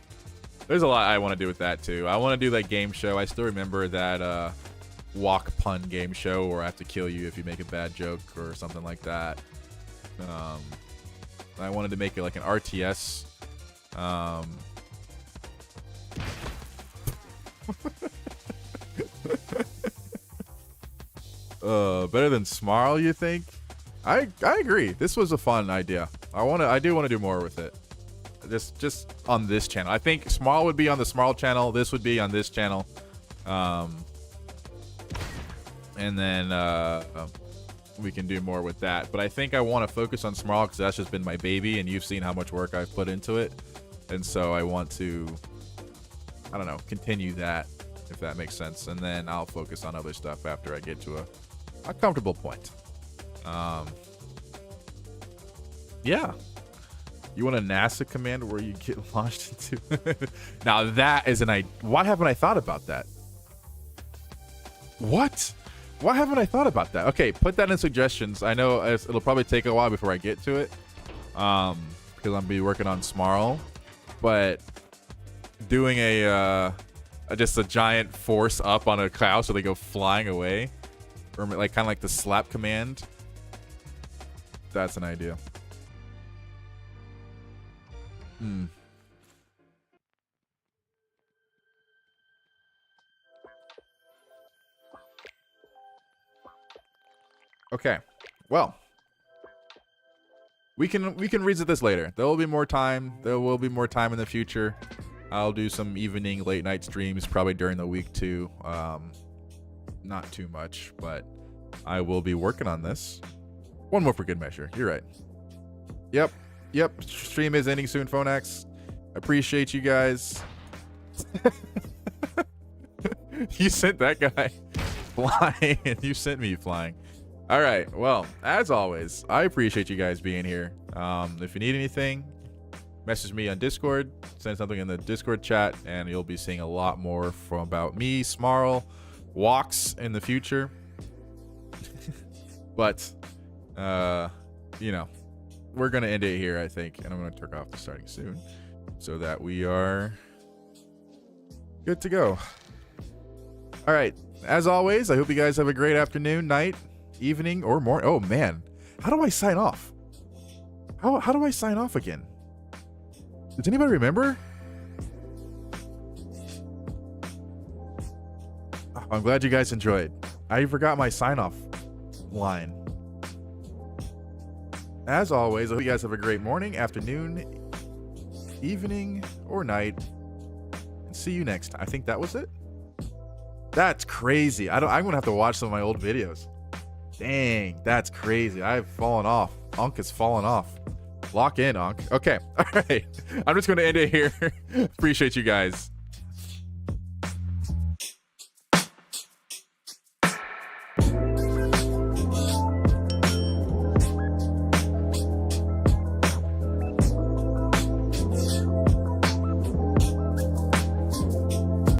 There's a lot I want to do with that too. I want to do that game show. I still remember that walk pun game show where I have to kill you if you make a bad joke or something like that. I wanted to make it like an RTS. Better than SMARL, you think? I agree. This was a fun idea. I do want to do more with it. Just on this channel. I think SMARL would be on the SMARL channel. This would be on this channel. And then we can do more with that. But I think I want to focus on SMARL because that's just been my baby, and you've seen how much work I've put into it. And so I want to, I don't know, continue that, if that makes sense. And then I'll focus on other stuff after I get to a comfortable point. Yeah. You want a NASA command where you get launched into? Now that is why haven't I thought about that? What? Why haven't I thought about that? Okay, put that in suggestions. I know it'll probably take a while before I get to it. Because I'm be working on SMARL. But doing just a giant force up on a cloud so they go flying away. Or like kind of like the slap command. That's an idea. Okay. Well, we can revisit this later. There will be more time. There will be more time in the future. I'll do some evening, late night streams probably during the week too. Not too much, but I will be working on this. One more for good measure. You're right. Yep. Stream is ending soon, Phonax. Appreciate you guys. You sent that guy flying, and you sent me flying. All right. Well, as always, I appreciate you guys being here. If you need anything, message me on Discord. Send something in the Discord chat, and you'll be seeing a lot more about me, SMARL, walks in the future. But, you know, we're going to end it here, I think. And I'm going to turn off the starting soon so that we are good to go. All right. As always, I hope you guys have a great afternoon, night, evening, or morning. Oh, man. How do I sign off? How do I sign off again? Does anybody remember? Oh, I'm glad you guys enjoyed. I forgot my sign-off line. As always, I hope you guys have a great morning, afternoon, evening, or night. And see you next time. I think that was it. That's crazy. I'm gonna have to watch some of my old videos. Dang, that's crazy. I've fallen off. Unk has fallen off. Lock in, Unk. Okay. All right. I'm just gonna end it here. Appreciate you guys.